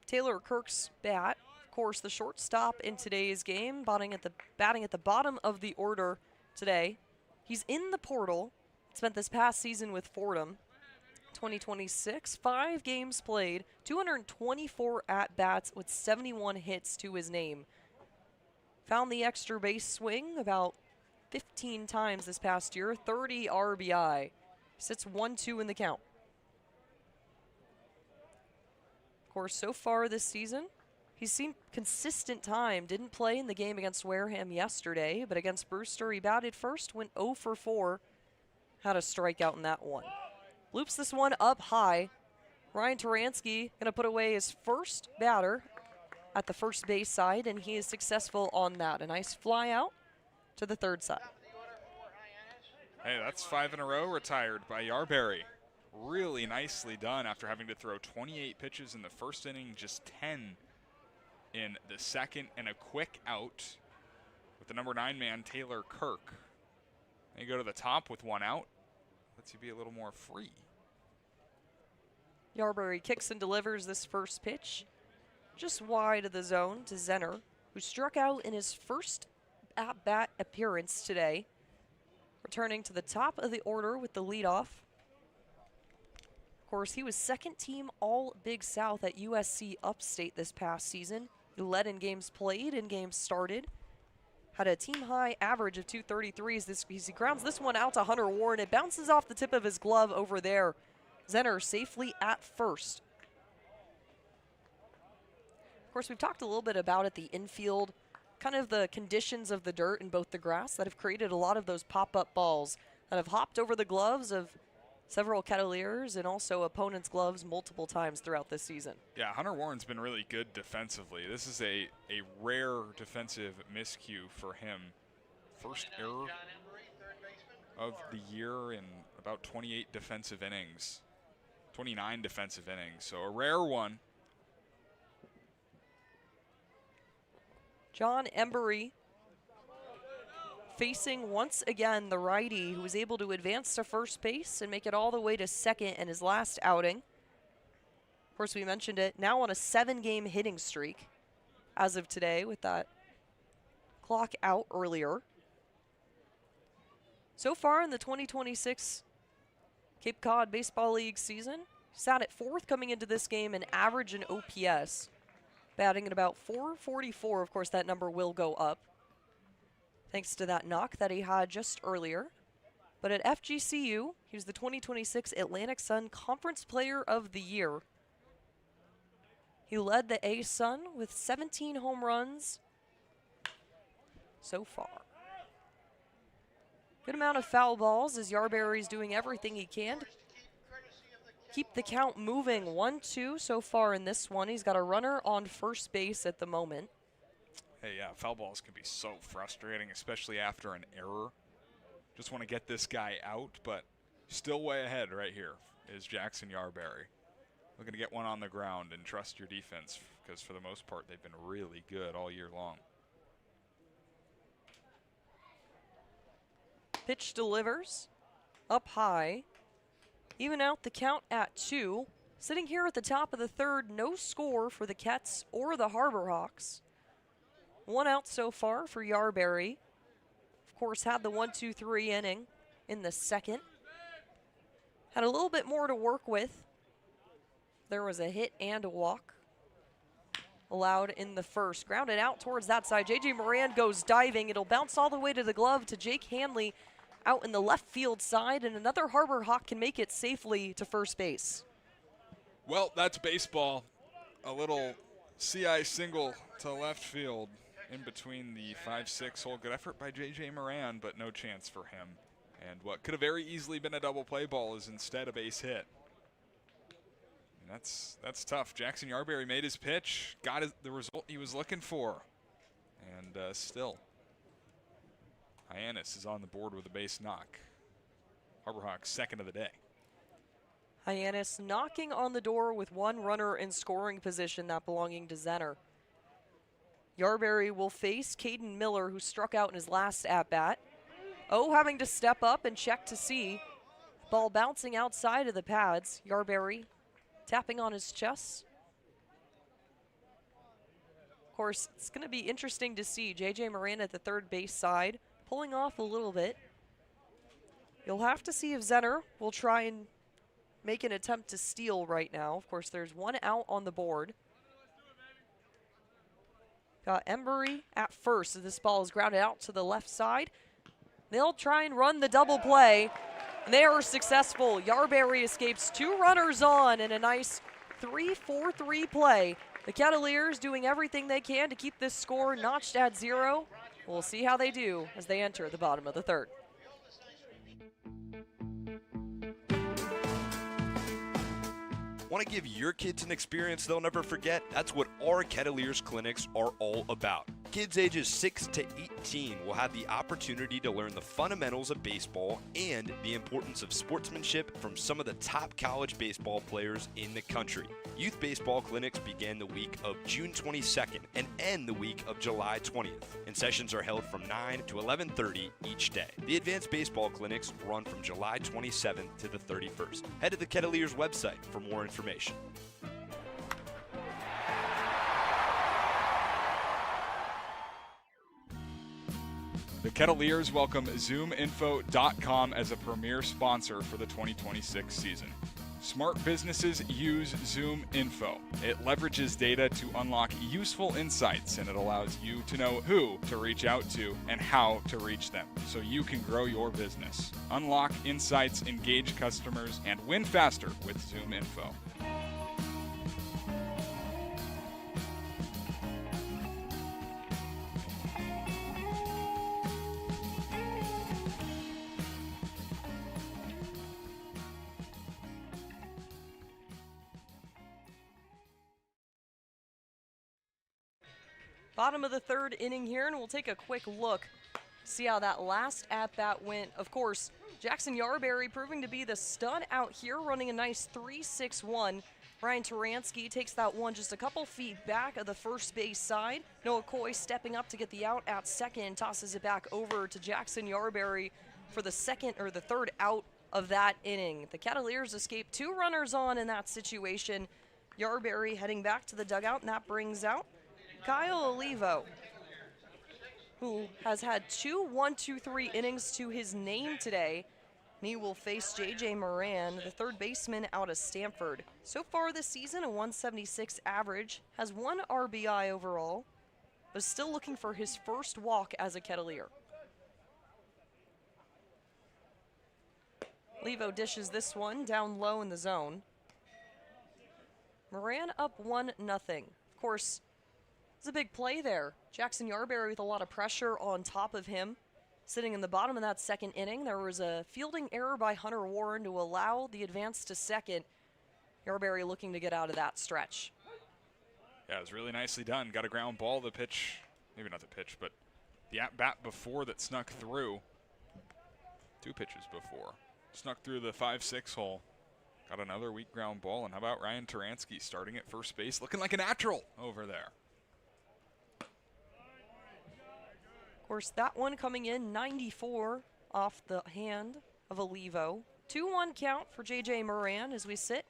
Taylor Kirk's bat. Of course, the shortstop in today's game, batting at the bottom of the order today. He's in the portal. Spent this past season with Fordham. 2026, 5 games played, 224 at-bats with 71 hits to his name. Found the extra base swing about 15 times this past year, 30 RBI. Sits 1-2 in the count. Of course, so far this season, he's seen consistent time. Didn't play in the game against Wareham yesterday, but against Brewster, he batted first, went 0 for 4. Had a strikeout in that one. Loops this one up high. Ryan Taransky going to put away his first batter at the first base side, and he is successful on that. A nice fly out to the third side. Hey, that's 5 in a row retired by Yarberry. Really nicely done after having to throw 28 pitches in the first inning, just 10 in the second, and a quick out with the number 9 man, Taylor Kirk. They go to the top with 1 out. Lets you be a little more free. Yarberry kicks and delivers this first pitch just wide of the zone to Zenner, who struck out in his first at-bat appearance today. Returning to the top of the order with the leadoff. Of course, he was second team All-Big South at USC Upstate this past season. He led in games played and games started. Had a team-high average of 233s. He grounds this one out to Hunter Warren. It bounces off the tip of his glove over there. Zenner safely at first. Of course, we've talked a little bit about it, the infield, kind of the conditions of the dirt and both the grass that have created a lot of those pop-up balls that have hopped over the gloves of several Kettleers and also opponents' gloves multiple times throughout this season. Yeah, Hunter Warren's been really good defensively. This is a rare defensive miscue for him. First error of the year in about 28 defensive innings. 29 defensive innings, so a rare one. John Embury facing once again the righty who was able to advance to first base and make it all the way to second in his last outing. Of course, we mentioned it, now on a 7-game hitting streak as of today with that clock out earlier. So far in the 2026 Cape Cod Baseball League season, sat at 4th coming into this game in average and OPS. Batting at about .444, of course that number will go up, thanks to that knock that he had just earlier. But at FGCU, he was the 2026 Atlantic Sun Conference Player of the Year. He led the A-Sun with 17 home runs so far. Good amount of foul balls as Yarberry's doing everything he can to keep the count moving. 1-2 so far in this one. He's got a runner on first base at the moment. Hey, yeah, foul balls can be so frustrating, especially after an error. Just want to get this guy out, but still way ahead right here is Jackson Yarberry. Looking to get one on the ground and trust your defense, because for the most part they've been really good all year long. Pitch delivers up high. Even out the count at 2. Sitting here at the top of the third, no score for the Kets or the Harbor Hawks. 1 out so far for Yarberry. Of course, had the 1-2-3 inning in the second. Had a little bit more to work with. There was a hit and a walk allowed in the first. Grounded out towards that side. J.J. Moran goes diving. It'll bounce all the way to the glove to Jake Hanley out in the left field side, and another Harbor Hawk can make it safely to first base. Well, that's baseball. A little CI single to left field in between the 5-6 hole. Good effort by J.J. Moran, but no chance for him. And what could have very easily been a double play ball is instead a base hit. And that's tough. Jackson Yarberry made his pitch, got the result he was looking for, and still Hyannis is on the board with a base knock. Harbor Hawks second of the day. Hyannis knocking on the door with 1 runner in scoring position, that belonging to Zenner. Yarberry will face Caden Miller, who struck out in his last at-bat. Having to step up and check to see. Ball bouncing outside of the pads. Yarberry tapping on his chest. Of course, it's going to be interesting to see J.J. Moran at the third base side, pulling off a little bit. You'll have to see if Zenner will try and make an attempt to steal right now. Of course, there's 1 out on the board. Got Embury at first, so this ball is grounded out to the left side. They'll try and run the double play, and they are successful. Yarberry escapes 2 runners on in a nice 3-4-3 play. The Kettleers doing everything they can to keep this score notched at 0. We'll see how they do as they enter the bottom of the third. Want to give your kids an experience they'll never forget? That's what our Kettleers clinics are all about. Kids ages 6 to 18 will have the opportunity to learn the fundamentals of baseball and the importance of sportsmanship from some of the top college baseball players in the country. Youth baseball clinics begin the week of June 22nd and end the week of July 20th, and sessions are held from 9 to 11:30 each day. The advanced baseball clinics run from July 27th to the 31st. Head to the Kettleers website for more information. The Kettleers welcome ZoomInfo.com as a premier sponsor for the 2026 season. Smart businesses use Zoom Info. It leverages data to unlock useful insights, and it allows you to know who to reach out to and how to reach them so you can grow your business. Unlock insights, engage customers, and win faster with Zoom Info. Bottom of the third inning here, and we'll take a quick look, see how that last at-bat went. Of course, Jackson Yarberry proving to be the stud out here, running a nice 3-6-1. Ryan Taransky takes that one just a couple feet back of the first base side. Noah Coy stepping up to get the out at second, tosses it back over to Jackson Yarberry for the third out of that inning. The Kettleers escape 2 runners on in that situation. Yarberry heading back to the dugout, and that brings out Kyle Olivo, who has had 2 1-2-3 innings to his name today. And he will face J.J. Moran, the third baseman out of Stanford. So far this season, a 176 average, has 1 RBI overall, but still looking for his first walk as a Kettleer. Olivo dishes this one down low in the zone. Moran up 1-0. Of course, it's a big play there. Jackson Yarberry with a lot of pressure on top of him. Sitting in the bottom of that second inning, there was a fielding error by Hunter Warren to allow the advance to second. Yarberry looking to get out of that stretch. Yeah, it was really nicely done. Got a ground ball, the pitch, maybe not the pitch, but the at-bat before that snuck through. 2 pitches before. Snuck through the 5-6 hole. Got another weak ground ball, and how about Ryan Taransky starting at first base, looking like a natural over there. Of course, that one coming in 94 off the hand of Olivo. 2-1 count for J.J. Moran as we sit.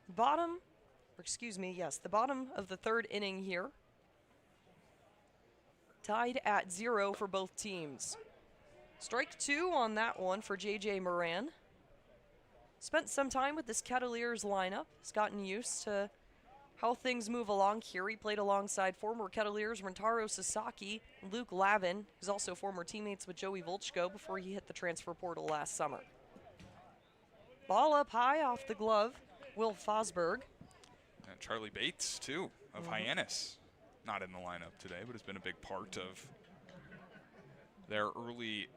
The bottom of the third inning here. Tied at 0 for both teams. Strike 2 on that one for J.J. Moran. Spent some time with this Kettleers lineup. Has gotten used to how things move along here. He played alongside former Kettleers Rentaro Sasaki, Luke Lavin, who's also former teammates with Joey Volchko before he hit the transfer portal last summer. Ball up high off the glove, Will Fosberg. And Charlie Bates, too, of Hyannis. Not in the lineup today, but has been a big part of their early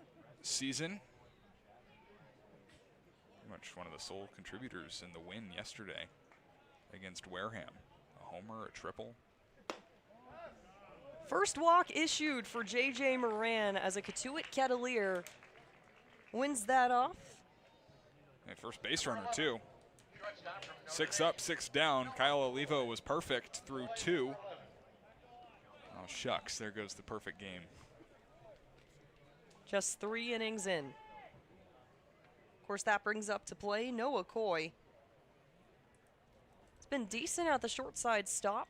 season. Pretty much one of the sole contributors in the win yesterday against Wareham. A homer, a triple. First walk issued for J.J. Moran as a Cotuit Kettleer wins that off. And first base runner, too. 6 up, 6 down. Kyle Olivo was perfect through 2. Oh, shucks, there goes the perfect game. Just 3 innings in. Of course, that brings up to play Noah Coy. It's been decent at the short side stop,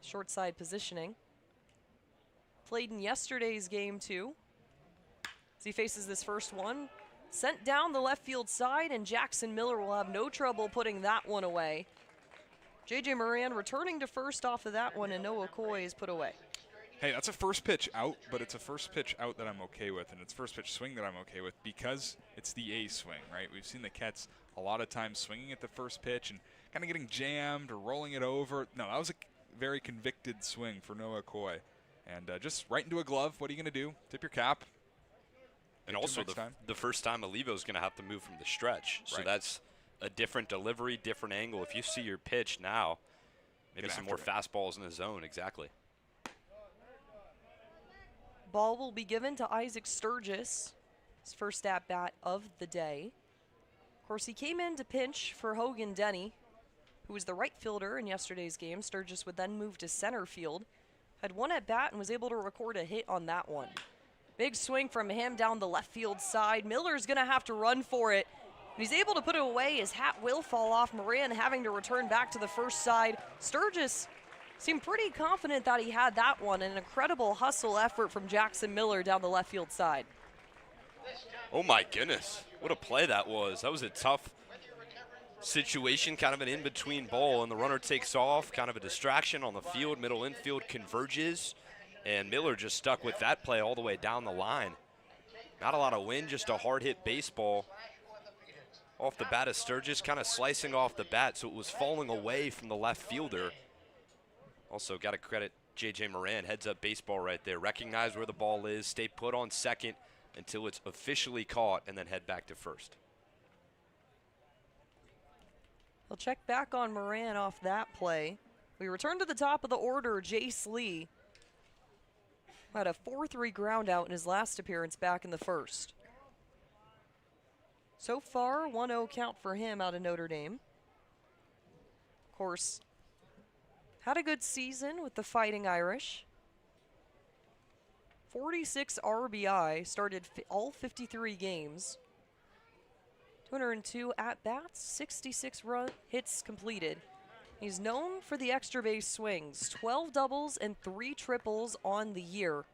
short side positioning. Played in yesterday's game, too. As he faces this first one, sent down the left field side, and Jackson Miller will have no trouble putting that one away. J.J. Moran returning to first off of that one, and Noah Coy is put away. Hey, that's a first pitch out, but it's a first pitch out that I'm okay with, and it's first pitch swing that I'm okay with because it's the A swing, right? We've seen the Kets a lot of times swinging at the first pitch and kind of getting jammed or rolling it over. No, that was a very convicted swing for Noah Coy. And just right into a glove. What are you going to do? Tip your cap. And also the first time Olivo's going to have to move from the stretch. So that's a different delivery, different angle. If you see your pitch now, maybe some more fastballs in the zone. Exactly. Ball will be given to Isaac Sturgis, his first at-bat of the day. Of course, he came in to pinch for Hogan Denny, who was the right fielder in yesterday's game. Sturgis would then move to center field. Had one at-bat and was able to record a hit on that one. Big swing from him down the left field side. Miller's going to have to run for it. And he's able to put it away. His hat will fall off. Moran having to return back to the first side. Sturgis seemed pretty confident that he had that one. An incredible hustle effort from Jackson Miller down the left field side. Oh my goodness, what a play that was. That was a tough situation, kind of an in-between ball, and the runner takes off, kind of a distraction on the field. Middle infield converges, and Miller just stuck with that play all the way down the line. Not a lot of wind, just a hard-hit baseball off the bat of Sturgis, kind of slicing off the bat, so it was falling away from the left fielder. Also got to credit J.J. Moran, heads-up baseball right there. Recognize where the ball is, stay put on second until it's officially caught, and then head back to first. We'll check back on Moran off that play. We return to the top of the order. Jace Lee had a 4-3 ground out in his last appearance back in the first. So far, 1-0 count for him out of Notre Dame. Of course, had a good season with the Fighting Irish. 46 RBI, started all 53 games. 202 at-bats, 66 hits completed. He's known for the extra base swings, 12 doubles and 3 triples on the year.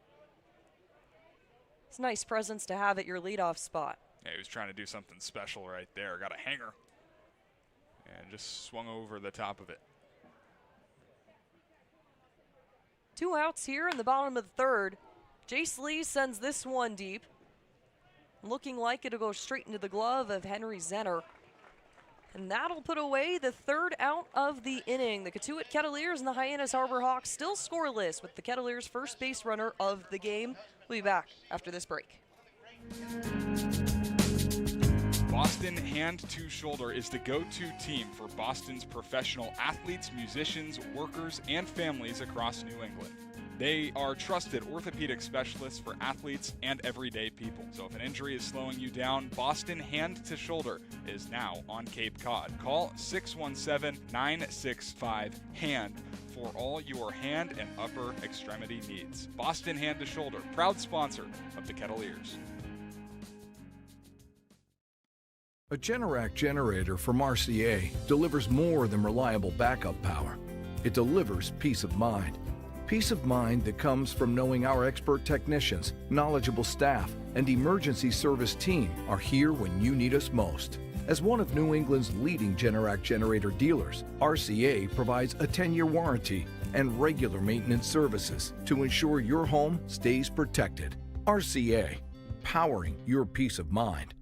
It's a nice presence to have at your leadoff spot. Yeah, he was trying to do something special right there. Got a hanger and just swung over the top of it. 2 outs here in the bottom of the third. Jace Lee sends this one deep. Looking like it'll go straight into the glove of Henry Zenner. And that'll put away the 3rd out of the inning. The Cotuit Kettleers and the Hyannis Harbor Hawks still scoreless with the Kettleers' first base runner of the game. We'll be back after this break. Boston Hand to Shoulder is the go-to team for Boston's professional athletes, musicians, workers, and families across New England. They are trusted orthopedic specialists for athletes and everyday people. So if an injury is slowing you down, Boston Hand to Shoulder is now on Cape Cod. Call 617-965-HAND for all your hand and upper extremity needs. Boston Hand to Shoulder, proud sponsor of the Kettleers. A Generac generator from Mercier delivers more than reliable backup power. It delivers peace of mind. Peace of mind that comes from knowing our expert technicians, knowledgeable staff, and emergency service team are here when you need us most. As one of New England's leading Generac generator dealers, RCA provides a 10-year warranty and regular maintenance services to ensure your home stays protected. RCA, powering your peace of mind.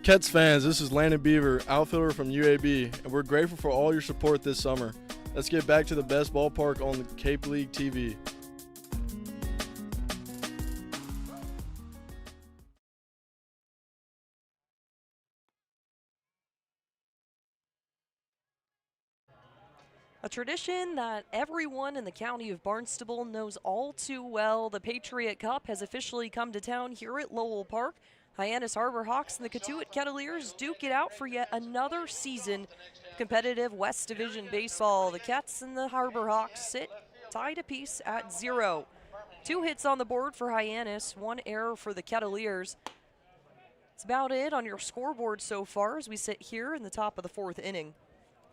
Kets fans, this is Landon Beaver, outfielder from UAB, and we're grateful for all your support this summer. Let's get back to the best ballpark on the Cape League TV. A tradition that everyone in the county of Barnstable knows all too well. The Patriot Cup has officially come to town here at Lowell Park. Hyannis Harbor Hawks and the Cotuit Kettleers duke it out for yet another season of competitive West Division baseball. The Cats and the Harbor Hawks sit tied apiece at 0. 2 hits on the board for Hyannis, 1 error for the Kettleers. That's about it on your scoreboard so far as we sit here in the top of the 4th inning.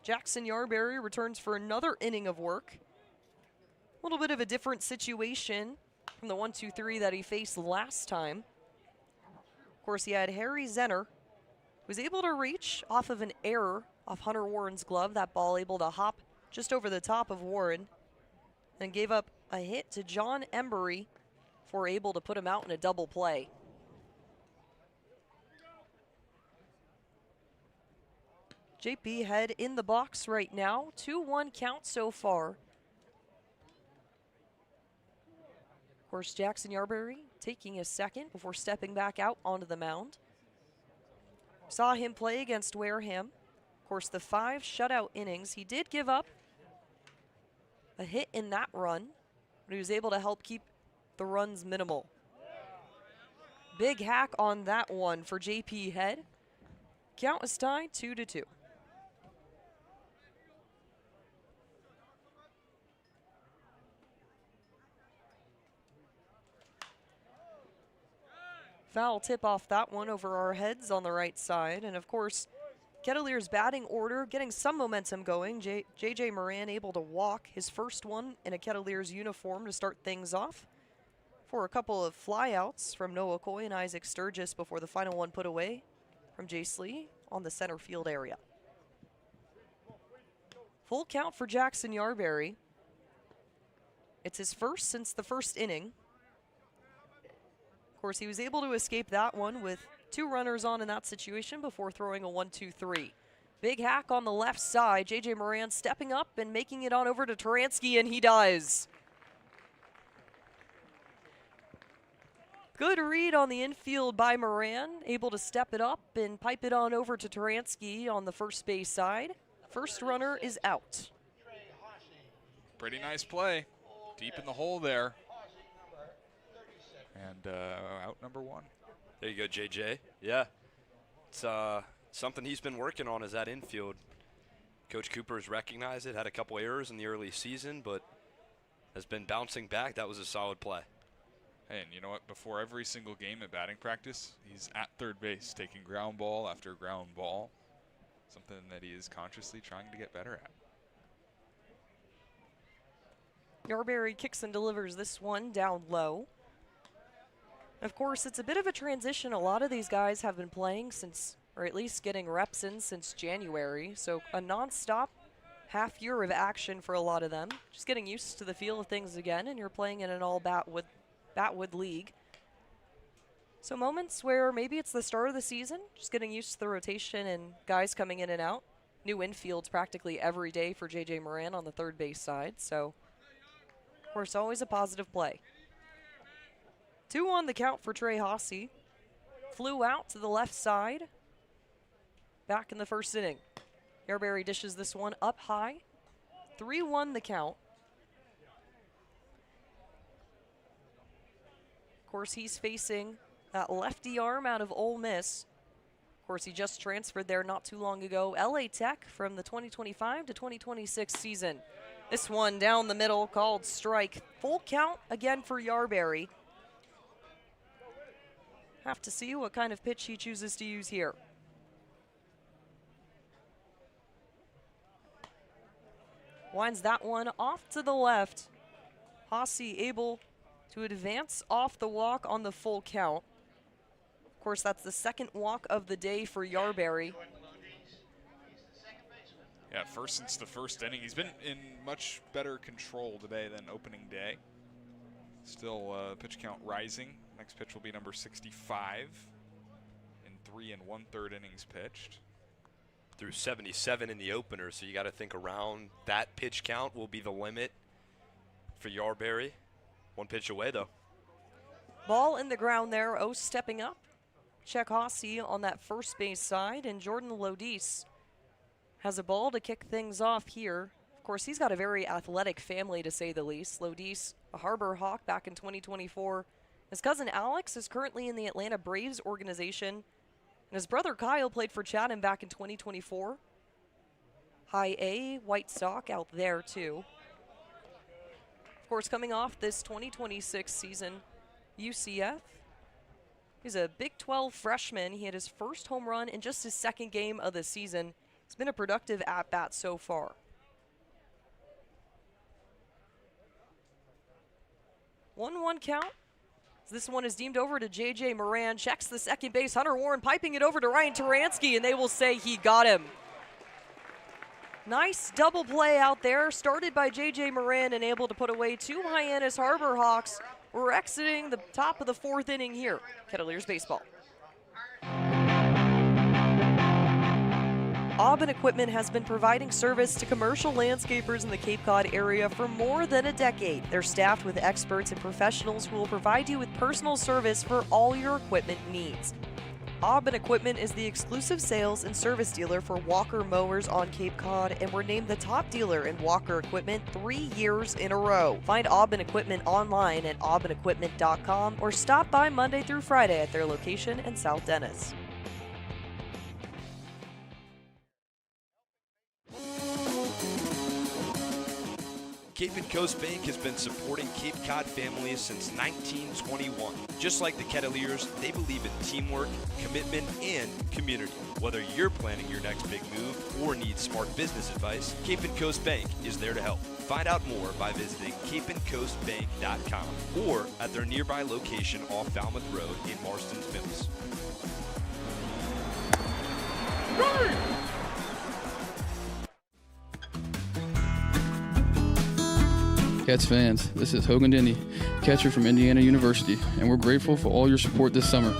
Jackson Yarberry returns for another inning of work. A little bit of a different situation from the 1-2-3 that he faced last time. Of course, he had Harry Zenner, who was able to reach off of an error off Hunter Warren's glove. That ball able to hop just over the top of Warren and gave up a hit to John Embury before able to put him out in a double play. JP Head in the box right now. 2-1 count so far. Of course, Jackson Yarberry taking a second before stepping back out onto the mound. Saw him play against Wareham. Of course, the 5 shutout innings. He did give up a hit in that run, but he was able to help keep the runs minimal. Big hack on that one for JP Head. Count is tied 2-2. Foul tip off that one over our heads on the right side. And of course, Kettleers batting order getting some momentum going. J.J. Moran able to walk his first one in a Kettleers uniform to start things off. for a couple of flyouts from Noah Coy and Isaac Sturgis before the final one put away from Jace Lee on the center field area. Full count for Jackson Yarberry. It's his first since the first inning. Of course, he was able to escape that one with 2 runners on in that situation before throwing a 1-2-3. Big hack on the left side. J.J. Moran stepping up and making it on over to Taransky, and he does. Good read on the infield by Moran, able to step it up and pipe it on over to Taransky on the first base side. First runner is out. Pretty nice play. Deep in the hole there. And out number 1. There you go, JJ. Yeah. It's something he's been working on is that infield. Coach Cooper has recognized it, had a couple errors in the early season, but has been bouncing back. That was a solid play. Hey, and you know what? Before every single game at batting practice, he's at third base taking ground ball after ground ball. Something that he is consciously trying to get better at. Yarberry kicks and delivers this one down low. Of course, it's a bit of a transition. A lot of these guys have been playing since, or at least getting reps in since January. So a non-stop half year of action for a lot of them. Just getting used to the feel of things again, and you're playing in an all Batwood league. So moments where maybe it's the start of the season, just getting used to the rotation and guys coming in and out. New infields practically every day for J.J. Moran on the third base side. So, of course, always a positive play. 2 on the count for Trey Hossey. Flew out to the left side. Back in the first inning. Yarberry dishes this one up high. 3-1 the count. Of course, he's facing that lefty arm out of Ole Miss. Of course, he just transferred there not too long ago. LA Tech from the 2025 to 2026 season. This one down the middle called strike. Full count again for Yarberry. Have to see what kind of pitch he chooses to use here. Winds that one off to the left. Hossey able to advance off the walk on the full count. Of course, that's the second walk of the day for Yarberry. Yeah, first since the first inning. He's been in much better control today than opening day. Still pitch count rising. Next pitch will be number 65 in 3 1/3 innings pitched. Threw 77 in the opener, so you got to think around that pitch count will be the limit for Yarberry. 1 pitch away, though. Ball in the ground there. O stepping up. Check Hossey on that first base side, and Jordan Lodis has a ball to kick things off here. Of course, he's got a very athletic family, to say the least. Lodis, a Harbor Hawk back in 2024. His cousin Alex is currently in the Atlanta Braves organization, and his brother Kyle played for Chatham back in 2024. High A, White Sox out there, too. Of course, coming off this 2026 season, UCF. He's a Big 12 freshman. He had his first home run in just his second game of the season. It's been a productive at-bat so far. 1-1 count. This one is deemed over to J.J. Moran. Checks the second base. Hunter Warren piping it over to Ryan Taransky, and they will say he got him. Nice double play out there, started by J.J. Moran and able to put away 2 Hyannis Harbor Hawks. We're exiting the top of the 4th inning here. Kettleers baseball. Aubin Equipment has been providing service to commercial landscapers in the Cape Cod area for more than a decade. They're staffed with experts and professionals who will provide you with personal service for all your equipment needs. Aubin Equipment is the exclusive sales and service dealer for Walker mowers on Cape Cod, and we're named the top dealer in Walker equipment 3 years in a row. Find Aubin Equipment online at aubinequipment.com or stop by Monday through Friday at their location in South Dennis. Cape and Coast Bank has been supporting Cape Cod families since 1921. Just like the Kettleers, they believe in teamwork, commitment, and community. Whether you're planning your next big move or need smart business advice, Cape and Coast Bank is there to help. Find out more by visiting capeandcoastbank.com or at their nearby location off Falmouth Road in Marston's Mills. Cats fans, this is Hogan Denny, catcher from Indiana University, and we're grateful for all your support this summer.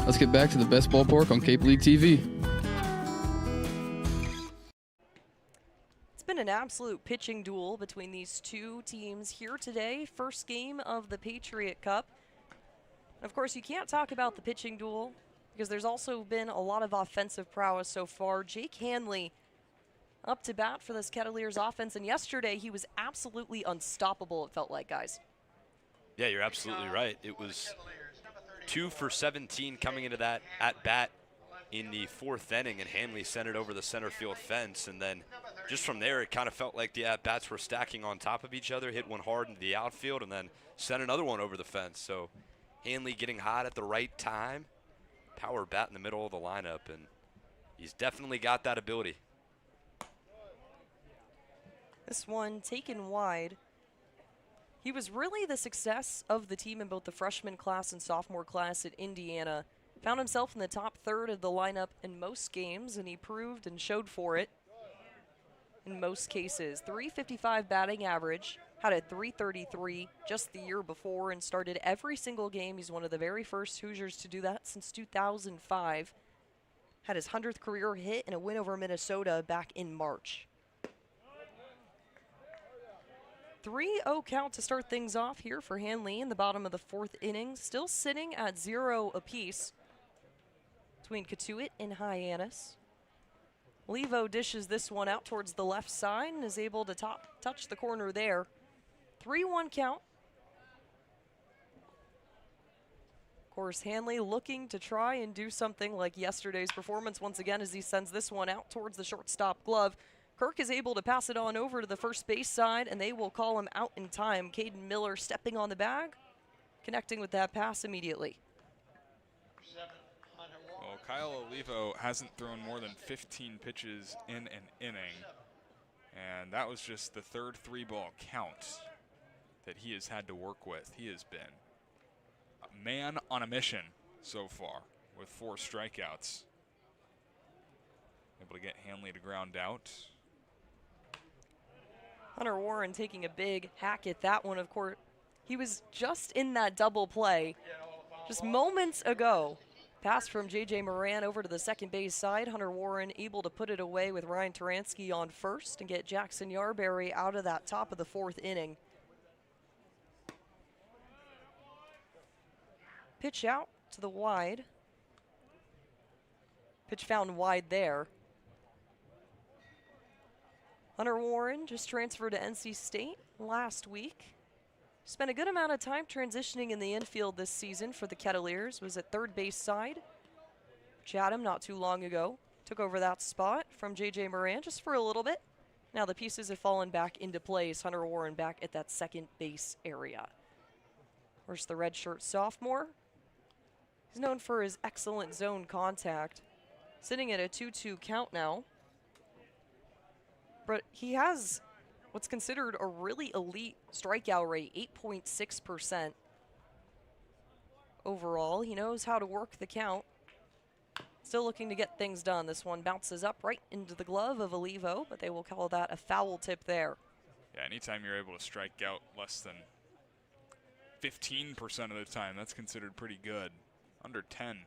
Let's get back to the best ballpark on Cape League TV. It's been an absolute pitching duel between these two teams here today. First game of the Patriot Cup. Of course, you can't talk about the pitching duel because there's also been a lot of offensive prowess so far. Jake Hanley up to bat for this Kettleers offense, and yesterday he was absolutely unstoppable, it felt like, guys. Yeah, you're absolutely right. It was 2 for 17 coming into that at-bat in the 4th inning, and Hanley sent it over the center field fence, and then just from there it kind of felt like the at-bats were stacking on top of each other, hit one hard into the outfield, and then sent another one over the fence. So Hanley getting hot at the right time, power bat in the middle of the lineup, and he's definitely got that ability. This one taken wide. He was really the success of the team in both the freshman class and sophomore class at Indiana. Found himself in the top third of the lineup in most games, and he proved and showed for it in most cases. .355 batting average, had a .333 just the year before, and started every single game. He's one of the very first Hoosiers to do that since 2005. Had his 100th career hit in a win over Minnesota back in March. 3-0 count to start things off here for Hanley in the bottom of the 4th inning. Still sitting at 0 apiece between Cotuit and Hyannis. Levo dishes this one out towards the left side and is able to touch the corner there. 3-1 count. Of course, Hanley looking to try and do something like yesterday's performance once again as he sends this one out towards the shortstop glove. Kirk is able to pass it on over to the first base side, and they will call him out in time. Caden Miller stepping on the bag, connecting with that pass immediately. Well, Kyle Olivo hasn't thrown more than 15 pitches in an inning, and that was just the third 3-ball count that he has had to work with. He has been a man on a mission so far with 4 strikeouts. Able to get Hanley to ground out. Hunter Warren taking a big hack at that one, of course. He was just in that double play just moments ago. Pass from J.J. Moran over to the second base side. Hunter Warren able to put it away with Ryan Taransky on first and get Jackson Yarberry out of that top of the 4th inning. Pitch out to the wide. Pitch found wide there. Hunter Warren just transferred to NC State last week. Spent a good amount of time transitioning in the infield this season for the Kettleers. Was at third base side. Chatham not too long ago took over that spot from J.J. Moran just for a little bit. Now the pieces have fallen back into place. Hunter Warren back at that second base area. Where's the redshirt sophomore? He's known for his excellent zone contact. Sitting at a 2-2 count now. But he has what's considered a really elite strikeout rate, 8.6% overall. He knows how to work the count. Still looking to get things done. This one bounces up right into the glove of Olivo, but they will call that a foul tip there. Yeah, anytime you're able to strike out less than 15% of the time, that's considered pretty good. Under 10,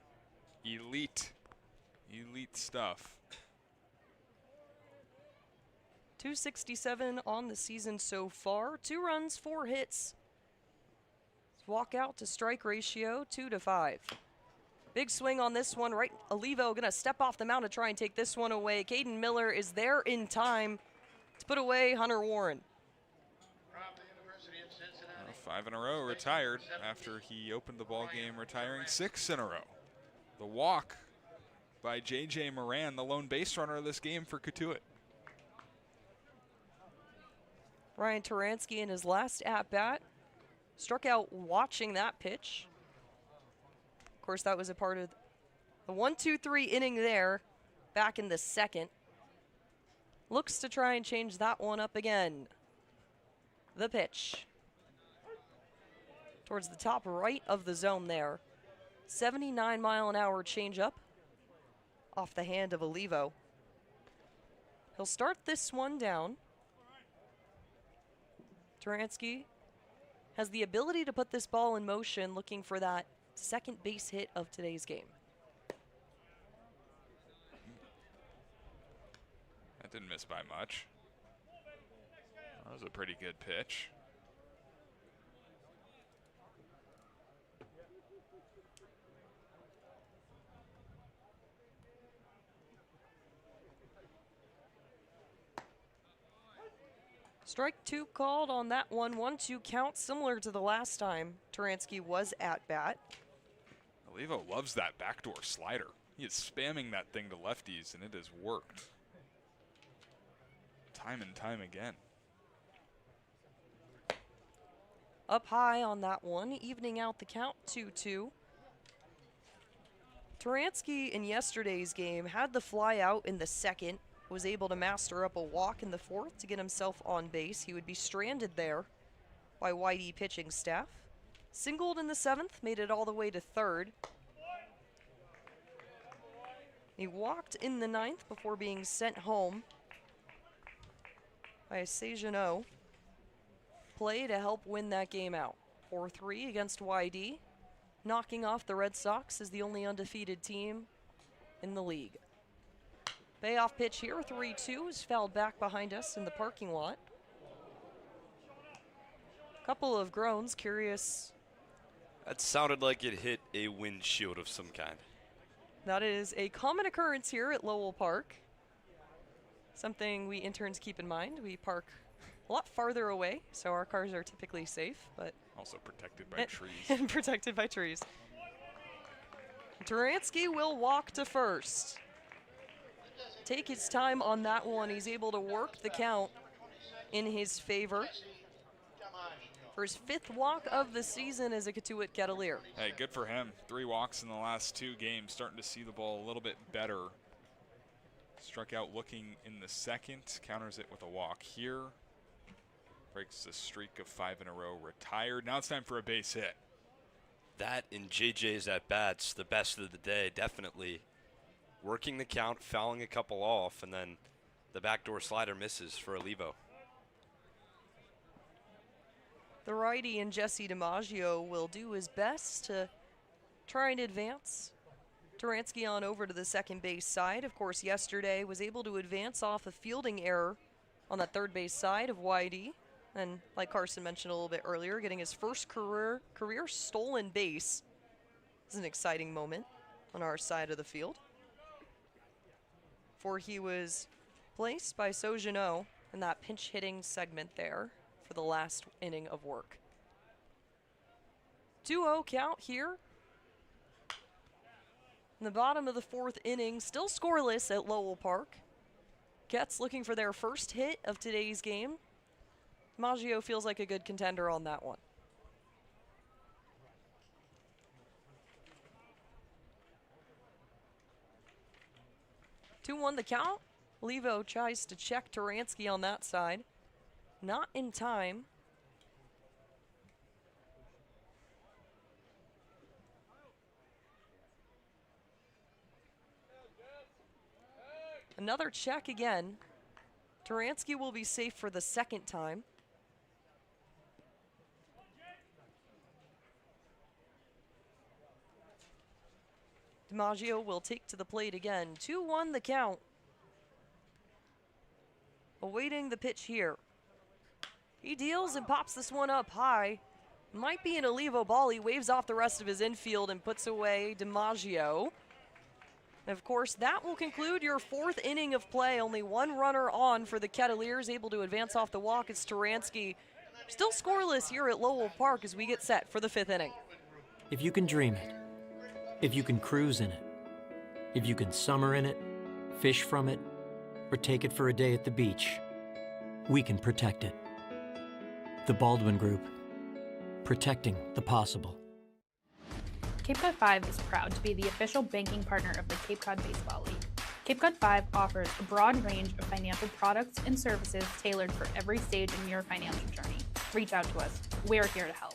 elite stuff. 267 on the season so far. 2 runs, 4 hits. Walk out to strike ratio 2-5. Big swing on this one, right? Olivo gonna step off the mound to try and take this one away. Caden Miller is there in time to put away Hunter Warren. 5 in a row retired after he opened the ball game, retiring 6 in a row. The walk by J.J. Moran, the lone base runner of this game for Cotuit. Ryan Taransky in his last at-bat struck out watching that pitch. Of course, that was a part of the 1-2-3 inning there back in the second. Looks to try and change that one up again. The pitch. Towards the top right of the zone there. 79-mile-an-hour changeup off the hand of Olivo. He'll start this one down. Taransky has the ability to put this ball in motion, looking for that second base hit of today's game. That didn't miss by much. That was a pretty good pitch. Strike two called on that one. 1-2 count, similar to the last time Taransky was at bat. Olivo loves that backdoor slider. He is spamming that thing to lefties, and it has worked. Time and time again. Up high on that one, evening out the count, 2-2. Taransky in yesterday's game had the fly out in the second, was able to master up a walk in the fourth to get himself on base. He would be stranded there by Whitey pitching staff. Singled in the seventh, made it all the way to third. He walked in the ninth before being sent home by a Sejanot play to help win that game out. 4-3 against YD, knocking off the Red Sox as the only undefeated team in the league. Payoff pitch here, 3-2, is fouled back behind us in the parking lot. Couple of groans, curious. That sounded like it hit a windshield of some kind. That is a common occurrence here at Lowell Park. Something we interns keep in mind. We park a lot farther away, so our cars are typically safe, but also protected by trees. And protected by trees. Taransky will walk to first. Take his time on that one. He's able to work the count in his favor for his fifth walk of the season as a Cotuit Kettleer. Hey, good for him. 3 walks in the last 2 games, starting to see the ball a little bit better. Struck out looking in the second, counters it with a walk here. Breaks the streak of 5 in a row, retired. Now it's time for a base hit. That in JJ's at-bats, the best of the day, definitely. Working the count, fouling a couple off, and then the backdoor slider misses for Olivo. The righty and Jesse DiMaggio will do his best to try and advance. Taransky on over to the second base side. Of course, yesterday was able to advance off a fielding error on that third base side of YD. And like Carson mentioned a little bit earlier, getting his first career stolen base is an exciting moment on our side of the field. For he was placed by Sejanot in that pinch hitting segment there for the last inning of work. 2-0 count here. In the bottom of the fourth inning, still scoreless at Lowell Park. Ketts looking for their first hit of today's game. Maggio feels like a good contender on that one. Two-1 the count. Olivo tries to check Taransky on that side. Not in time. Another check again. Taransky will be safe for the second time. DiMaggio will take to the plate again. 2-1 the count. Awaiting the pitch here. He deals and pops this one up high. Might be an Olivo ball. He waves off the rest of his infield and puts away DiMaggio. And of course, that will conclude your fourth inning of play. Only one runner on for the Kettleers, able to advance off the walk. It's Taransky. Still scoreless here at Lowell Park as we get set for the fifth inning. If you can dream it, if you can cruise in it, if you can summer in it, fish from it, or take it for a day at the beach, we can protect it. The Baldwin Group. Protecting the possible. Cape Cod 5 is proud to be the official banking partner of the Cape Cod Baseball League. Cape Cod 5 offers a broad range of financial products and services tailored for every stage in your financial journey. Reach out to us. We're here to help.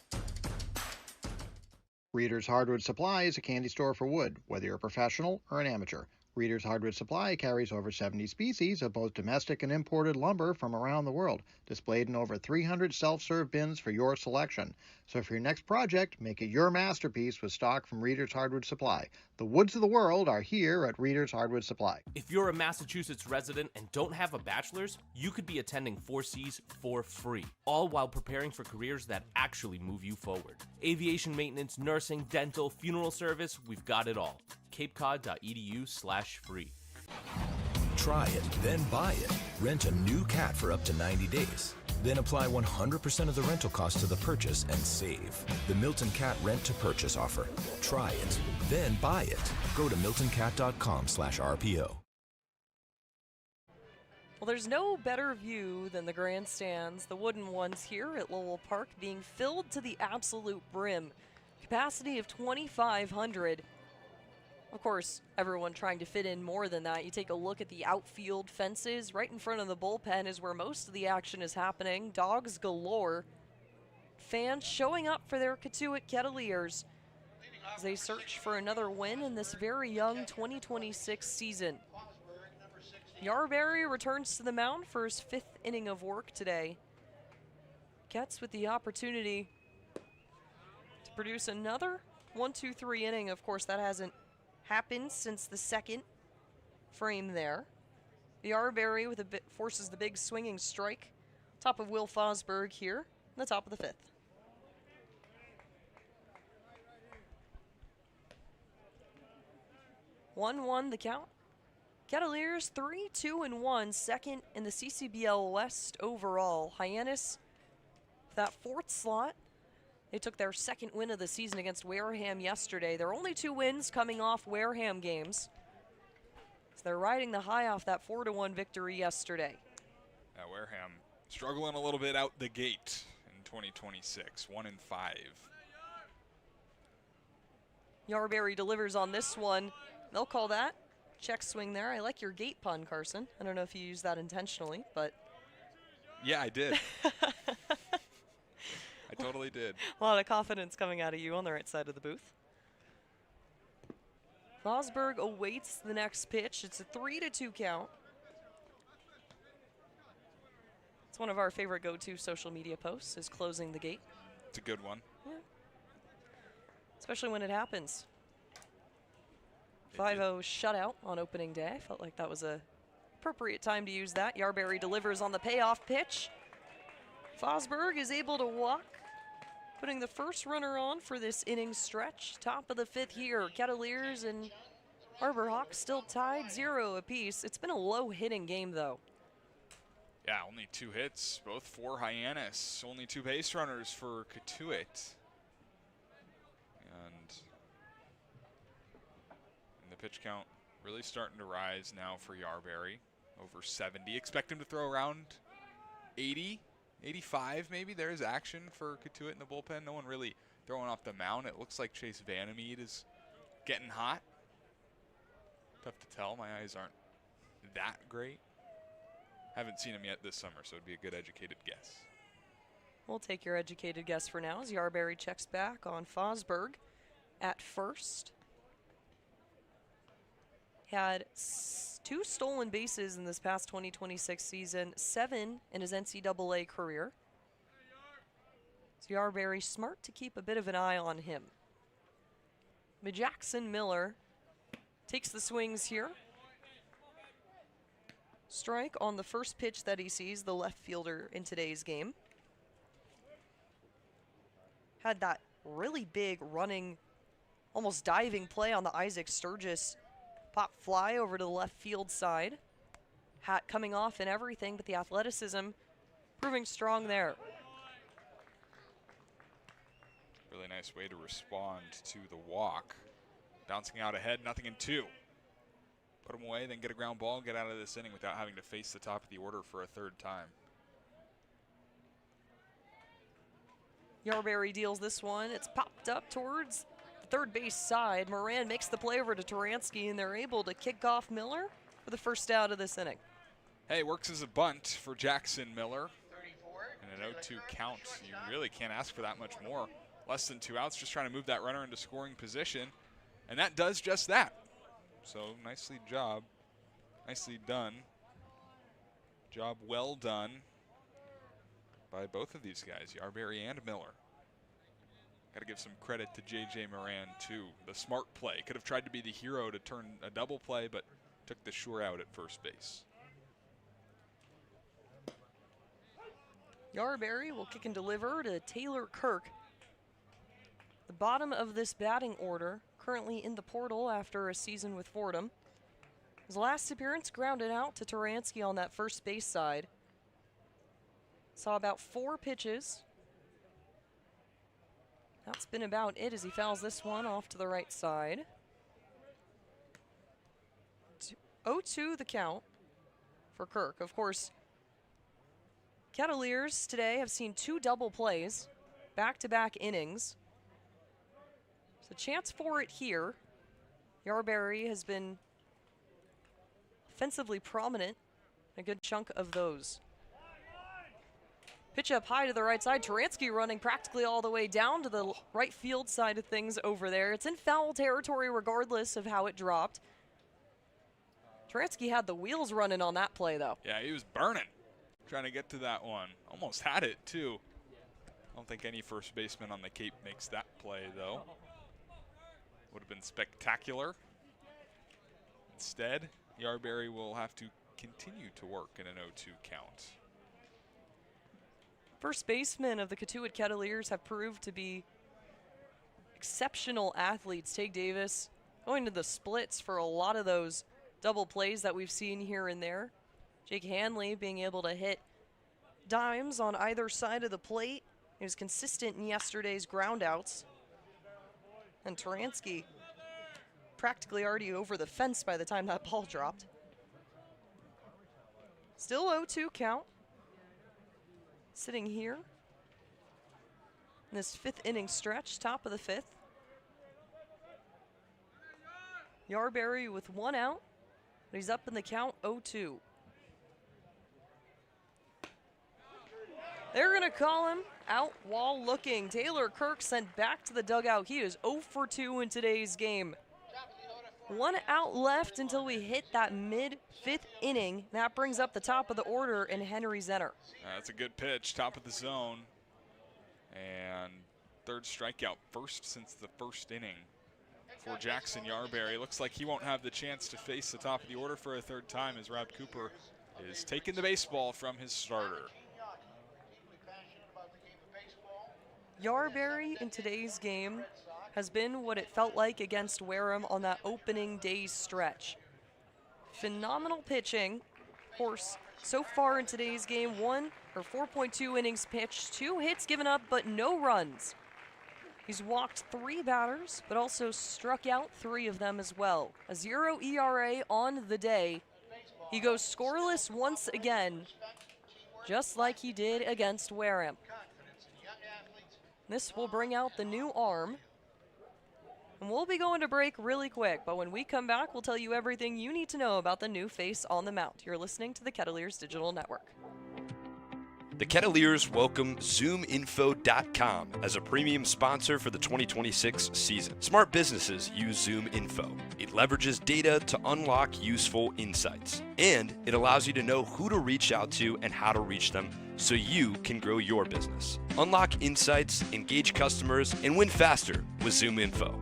Reader's Hardwood Supply is a candy store for wood, whether you're a professional or an amateur. Reader's Hardwood Supply carries over 70 species of both domestic and imported lumber from around the world, displayed in over 300 self-serve bins for your selection. So for your next project, make it your masterpiece with stock from Reader's Hardwood Supply. The woods of the world are here at Reader's Hardwood Supply. If you're a Massachusetts resident and don't have a bachelor's, you could be attending 4Cs for free, all while preparing for careers that actually move you forward. Aviation maintenance, nursing, dental, funeral service, we've got it all. capecod.edu/free. Try it, then buy it. Rent a new cat for up to 90 days. Then apply 100% of the rental cost to the purchase and save. The Milton Cat Rent to Purchase offer. Try it, then buy it. Go to miltoncat.com/RPO. Well, there's no better view than the grandstands, the wooden ones here at Lowell Park, being filled to the absolute brim. Capacity of 2,500. Of course, everyone trying to fit in more than that. You take a look at the outfield fences. Right in front of the bullpen is where most of the action is happening. Dogs galore. Fans showing up for their Cotuit Kettleers as they search for another win in this very young 2026 season. Yarberry returns to the mound for his 5th inning of work today. Gets with the opportunity to produce another 1-2-3 inning. Of course, that hasn't happened since the second frame there. Yarberry with forces the big swinging strike. Top of Will Fosberg here in the top of the 5th. One the count. Kettleers 3-2-1, second in the CCBL West overall. Hyannis, that 4th slot. They took their 2nd win of the season against Wareham yesterday. Their only 2 wins coming off Wareham games. So they're riding the high off that 4-1 victory yesterday. Wareham struggling a little bit out the gate in 2026, 1-5. Yarberry delivers on this one. They'll call that check swing there. I like your gate pun, Carson. I don't know if you used that intentionally, but. Yeah, I did. I totally did. A lot of confidence coming out of you on the right side of the booth. Fosberg awaits the next pitch. It's a 3-2 count. It's one of our favorite go-to social media posts, is closing the gate. It's a good one. Yeah. Especially when it happens. 5-0 shutout on opening day. I felt like that was a appropriate time to use that. Yarberry delivers on the payoff pitch. Fosberg is able to walk, putting the first runner on for this inning stretch. Top of the 5th here. Kettleers and Harbor Hawks still tied 0 apiece. It's been a low-hitting game, though. Yeah, only 2 hits, both for Hyannis. Only 2 base runners for Cotuit. And the pitch count really starting to rise now for Yarberry. Over 70. Expect him to throw around 80, 85 maybe. There's action for Cotuit in the bullpen. No one really throwing off the mound. It looks like Chase Vandermeed is getting hot. Tough to tell. My eyes aren't that great. Haven't seen him yet this summer, so it'd be a good educated guess. We'll take your educated guess for now as Yarberry checks back on Fosberg at first. Had 2 stolen bases in this past 2026 season, 7 in his NCAA career. So Yarberry smart to keep a bit of an eye on him. But Jackson Miller takes the swings here. Strike on the first pitch that he sees, the left fielder in today's game. Had that really big running, almost diving play on the Isaac Sturgis pop fly over to the left field side. Hat coming off and everything, but the athleticism proving strong there. Really nice way to respond to the walk. Bouncing out ahead, nothing in 2. Put him away, then get a ground ball and get out of this inning without having to face the top of the order for a 3rd time. Yarberry deals this one. It's popped up towards the third base side. Moran makes the play over to Taransky, and they're able to kick off Miller for the first out of this inning. Hey, works as a bunt for Jackson Miller. And an 0-2 count. You really can't ask for that much more. Less than 2 outs, just trying to move that runner into scoring position. And that does just that. So nicely done. Job well done by both of these guys, Yarberry and Miller. Got to give some credit to J.J. Moran, too. The smart play. Could have tried to be the hero to turn a double play, but took the sure out at first base. Yarberry will kick and deliver to Taylor Kirk. The bottom of this batting order, currently in the portal after a season with Fordham. His last appearance grounded out to Taransky on that first base side. Saw about 4 pitches. That's been about it as he fouls this one off to the right side. 0-2 the count for Kirk. Of course, Kettleers today have seen 2 double plays, back-to-back innings. So chance for it here. Yarberry has been offensively prominent, a good chunk of those. Pitch up high to the right side. Taransky running practically all the way down to the right field side of things over there. It's in foul territory regardless of how it dropped. Taransky had the wheels running on that play, though. Yeah, he was burning, trying to get to that one. Almost had it, too. I don't think any first baseman on the Cape makes that play, though. Would have been spectacular. Instead, Yarberry will have to continue to work in an 0-2 count. First basemen of the Cotuit Kettleers have proved to be exceptional athletes. Tate Davis going to the splits for a lot of those double plays that we've seen here and there. Jake Hanley being able to hit dimes on either side of the plate. He was consistent in yesterday's groundouts. And Taransky practically already over the fence by the time that ball dropped. Still 0-2 count. Sitting here in this 5th inning stretch, top of the 5th. Yarberry with 1 out, but he's up in the count 0-2. They're going to call him out while looking. Taylor Kirk sent back to the dugout. He is 0 for 2 in today's game. 1 out left until we hit that mid-5th inning. That brings up the top of the order in Henry Zenner. That's a good pitch, top of the zone. And 3rd strikeout, first since the 1st inning for Jackson Yarberry. Looks like he won't have the chance to face the top of the order for a 3rd time as Rob Cooper is taking the baseball from his starter. Yarberry in today's game has been what it felt like against Wareham on that opening day stretch. Phenomenal pitching. Of course, so far in today's game, 4.2 innings pitched, 2 hits given up, but no runs. He's walked 3 batters, but also struck out 3 of them as well. A 0 ERA on the day. He goes scoreless once again, just like he did against Wareham. This will bring out the new arm. And we'll be going to break really quick, but when we come back, we'll tell you everything you need to know about the new face on the mound. You're listening to the Kettleers Digital Network. The Kettleers welcome ZoomInfo.com as a premium sponsor for the 2026 season. Smart businesses use ZoomInfo. It leverages data to unlock useful insights, and it allows you to know who to reach out to and how to reach them so you can grow your business. Unlock insights, engage customers, and win faster with ZoomInfo.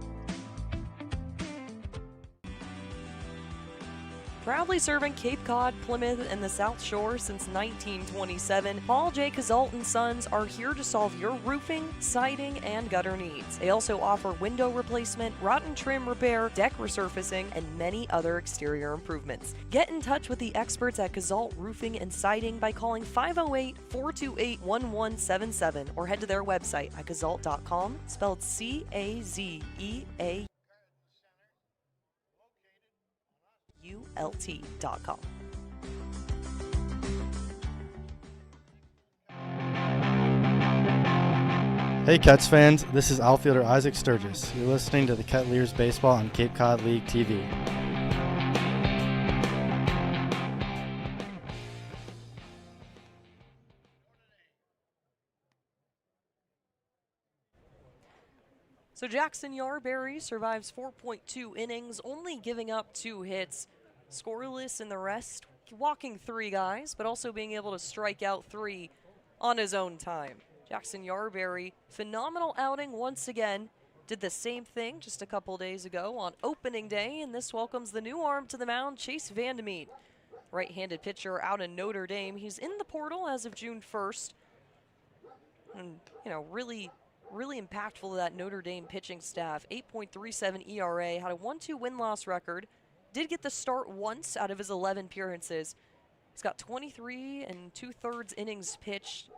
Proudly serving Cape Cod, Plymouth, and the South Shore since 1927, Paul J. Kazalt & Sons are here to solve your roofing, siding, and gutter needs. They also offer window replacement, rotten trim repair, deck resurfacing, and many other exterior improvements. Get in touch with the experts at Kazalt Roofing and Siding by calling 508-428-1177 or head to their website at kazalt.com, spelled C-A-Z-E-A. ULT.com. Hey Cats fans, this is outfielder Isaac Sturgis. You're listening to the Kettleers Baseball on Cape Cod League TV. So Jackson Yarberry survives 4.2 innings, only giving up 2 hits, scoreless in the rest, walking 3 guys, but also being able to strike out 3 on his own time. Jackson Yarberry, phenomenal outing once again. Did the same thing just a couple days ago on opening day, and this welcomes the new arm to the mound, Chase Vandemeed. Right-handed pitcher out in Notre Dame. He's in the portal as of June 1st. And, you know, really impactful to that Notre Dame pitching staff. 8.37 ERA, had a 1-2 win-loss record. Did get the start once out of his 11 appearances. He's got 23 2/3 innings pitched,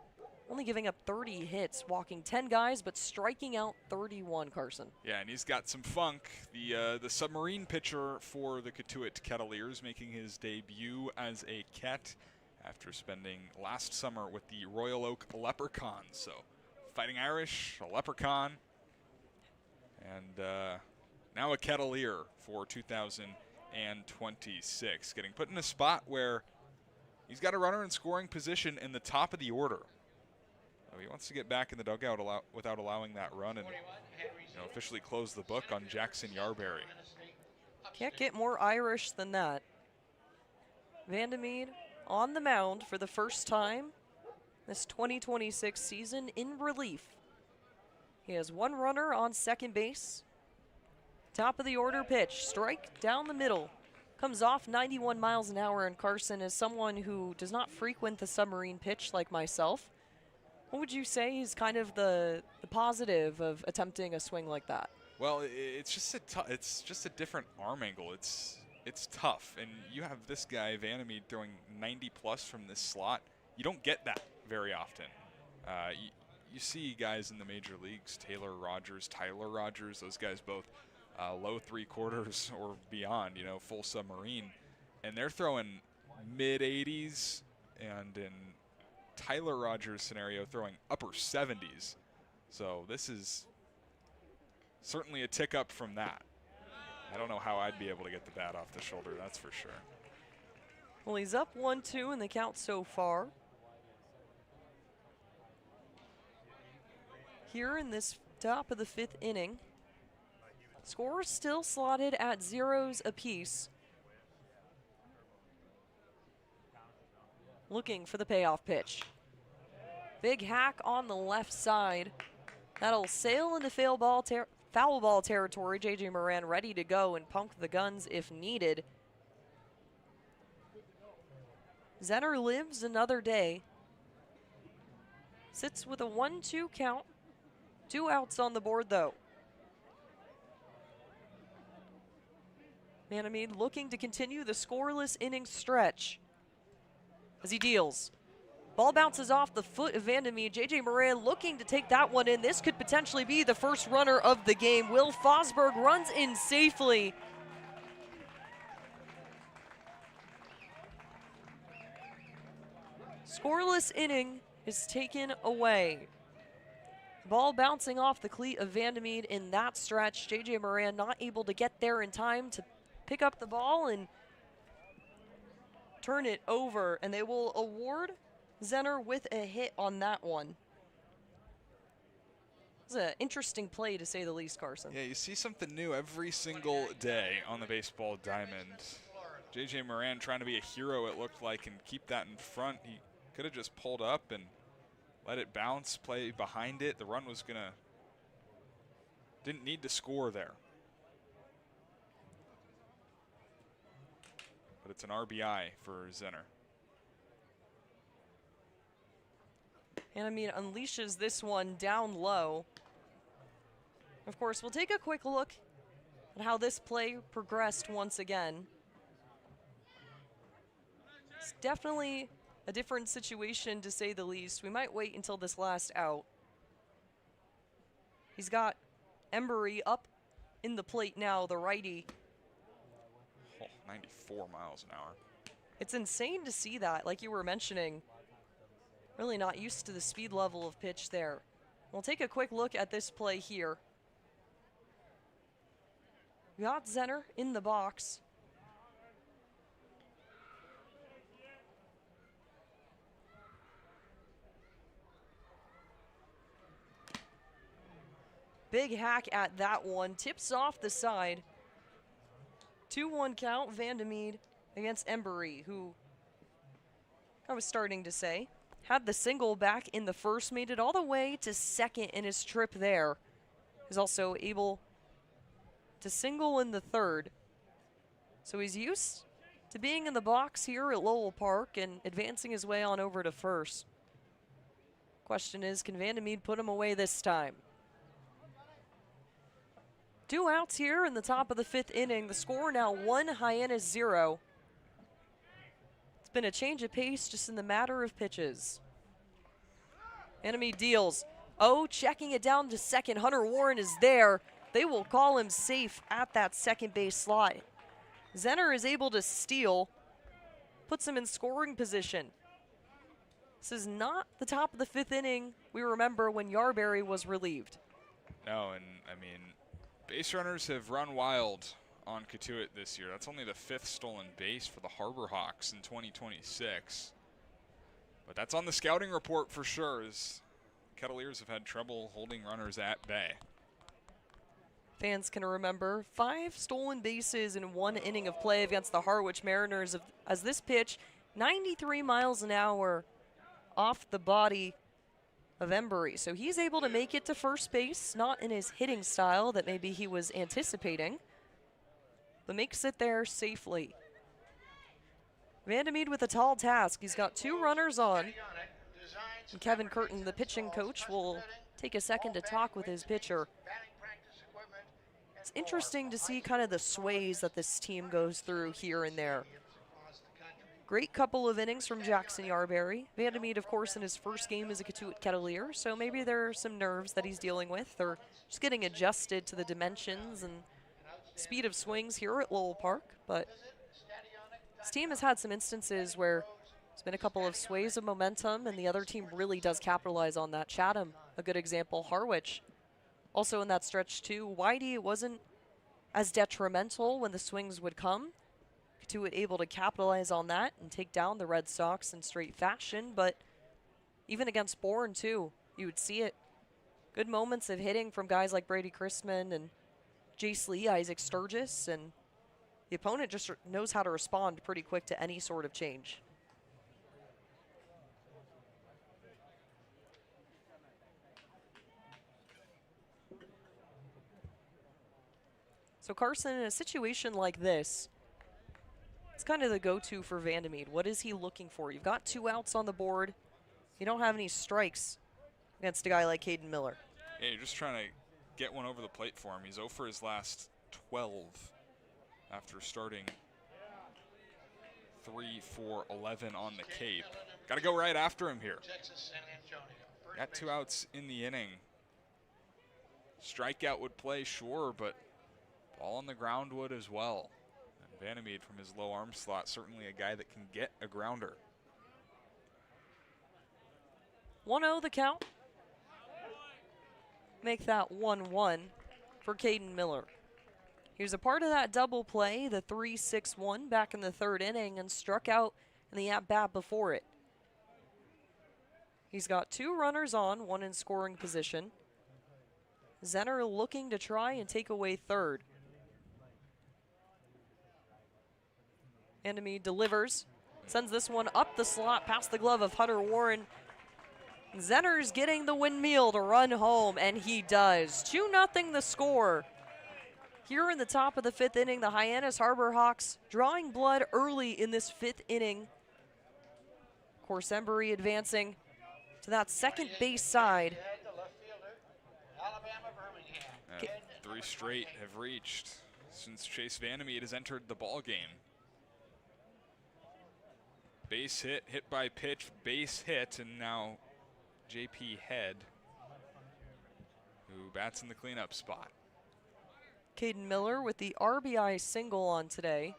only giving up 30 hits, walking 10 guys, but striking out 31, Carson. Yeah, and he's got some funk. The submarine pitcher for the Cotuit Kettleers making his debut as a Ket after spending last summer with the Royal Oak Leprechauns. So Fighting Irish, a Leprechaun, and now a Kettleer for 2026. Getting put in a spot where he's got a runner in scoring position in the top of the order. So he wants to get back in the dugout without allowing that run and officially close the book on Jackson Yarberry. Can't get more Irish than that. Vandemeed on the mound for the first time this 2026 season in relief. He has 1 runner on second base. Top of the order pitch, strike down the middle. Comes off 91 miles an hour, and Carson is someone who does not frequent the submarine pitch like myself. What would you say is kind of the positive of attempting a swing like that? Well, it's just a different arm angle. It's tough, and you have this guy Vandemeed throwing 90 plus from this slot. You don't get that very often. You see guys in the major leagues, Tyler Rogers, those guys both low 3/4 or beyond, full submarine, and they're throwing mid-80s, and in Tyler Rogers' scenario, throwing upper 70s. So this is certainly a tick up from that. I don't know how I'd be able to get the bat off the shoulder, that's for sure. Well, he's up 1-2 in the count so far. Here in this top of the 5th inning, scores still slotted at 0s apiece. Looking for the payoff pitch. Big hack on the left side. That'll sail into foul ball territory. J.J. Moran ready to go and punk the guns if needed. Zenner lives another day. Sits with a 1-2 count. 2 outs on the board, though. Vandemeed looking to continue the scoreless inning stretch as he deals. Ball bounces off the foot of Vandemeed. J.J. Moran looking to take that one in. This could potentially be the first runner of the game. Will Fosberg runs in safely. Scoreless inning is taken away. Ball bouncing off the cleat of Vandemeed in that stretch. J.J. Moran not able to get there in time to pick up the ball and turn it over, and they will award Zenner with a hit on that one. It's an interesting play, to say the least, Carson. Yeah, you see something new every single day on the baseball diamond. J.J. Moran trying to be a hero, it looked like, and keep that in front. He could have just pulled up and let it bounce, play behind it. The run was didn't need to score there. But it's an RBI for Zenner. Vandemeed unleashes this one down low. Of course, we'll take a quick look at how this play progressed once again. It's definitely a different situation, to say the least. We might wait until this last out. He's got Embry up in the plate now, the righty. 94 miles an hour. It's insane to see that, like you were mentioning. Really not used to the speed level of pitch there. We'll take a quick look at this play here. We got Zenner in the box. Big hack at that one. Tips off the side. 2-1 count, Vandermeed against Embry, who I was starting to say had the single back in the first, made it all the way to second in his trip there. He's also able to single in the third. So he's used to being in the box here at Lowell Park and advancing his way on over to first. Question is, can Vandermeed put him away this time? 2 outs here in the top of the 5th inning. The score now 1, Hyannis 0. It's been a change of pace just in the matter of pitches. Vandermeed deals. Oh, checking it down to second. Hunter Warren is there. They will call him safe at that second base slot. Zenner is able to steal, puts him in scoring position. This is not the top of the 5th inning we remember when Yarberry was relieved. No, and I mean, base runners have run wild on Cotuit this year. That's only the 5th stolen base for the Harbor Hawks in 2026. But that's on the scouting report for sure, as Kettleers have had trouble holding runners at bay. Fans can remember 5 stolen bases in 1 inning of play against the Harwich Mariners as this pitch, 93 miles an hour off the body of Embry. So he's able to make it to first base, not in his hitting style that maybe he was anticipating, but makes it there safely. Vandermeed with a tall task. He's got 2 runners on. And Kevin Curtin, the pitching coach, will take a second to talk with his pitcher. It's interesting to see kind of the sways that this team goes through here and there. Great couple of innings from Jackson Yarberry. Vandermeed, of course, in his first game as a Cotuit Kettleer, so maybe there are some nerves that he's dealing with or just getting adjusted to the dimensions and speed of swings here at Lowell Park. But this team has had some instances where there's been a couple of sways of momentum and the other team really does capitalize on that. Chatham, a good example. Harwich, also in that stretch too. Whitey, it wasn't as detrimental when the swings would come. Cotuit able to capitalize on that and take down the Red Sox in straight fashion, but even against Bourne too, you would see it. Good moments of hitting from guys like Brady Chrisman and Jace Lee, Isaac Sturgis, and the opponent just knows how to respond pretty quick to any sort of change. So Carson, in a situation like this, it's kind of the go-to for Vandermeed. What is he looking for? You've got 2 outs on the board. You don't have any strikes against a guy like Caden Miller. Yeah, you're just trying to get one over the plate for him. He's 0 for his last 12 after starting 3 for 11 on the Cape. Got to go right after him here. Got 2 outs in the inning. Strikeout would play, sure, but ball on the ground would as well. And Vandermeed from his low arm slot, certainly a guy that can get a grounder. 1-0 the count. Make that 1-1 for Caden Miller. He was a part of that double play, the 3-6-1 back in the 3rd inning, and struck out in the at-bat before it. He's got 2 runners on, 1 in scoring position. Zenner looking to try and take away third. Vandermeed delivers, sends this one up the slot past the glove of Hunter Warren. Zenner's getting the windmill to run home, and he does. 2-0 the score. Here in the top of the 5th inning, the Hyannis Harbor Hawks drawing blood early in this 5th inning. Of course, Embry advancing to that second base side. 3 straight have reached since Chase Vandermeed has entered the ball game. Base hit, hit by pitch, base hit, and now JP Head, who bats in the cleanup spot. Caden Miller with the RBI single on today.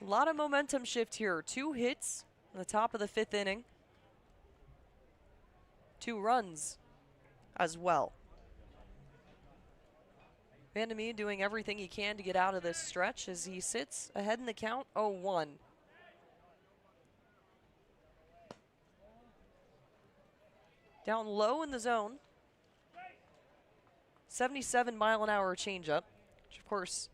A lot of momentum shift here. 2 hits in the top of the 5th inning. 2 runs as well. Vandermeer doing everything he can to get out of this stretch as he sits ahead in the count 0-1. Down low in the zone. 77-mile-an-hour changeup, which of course,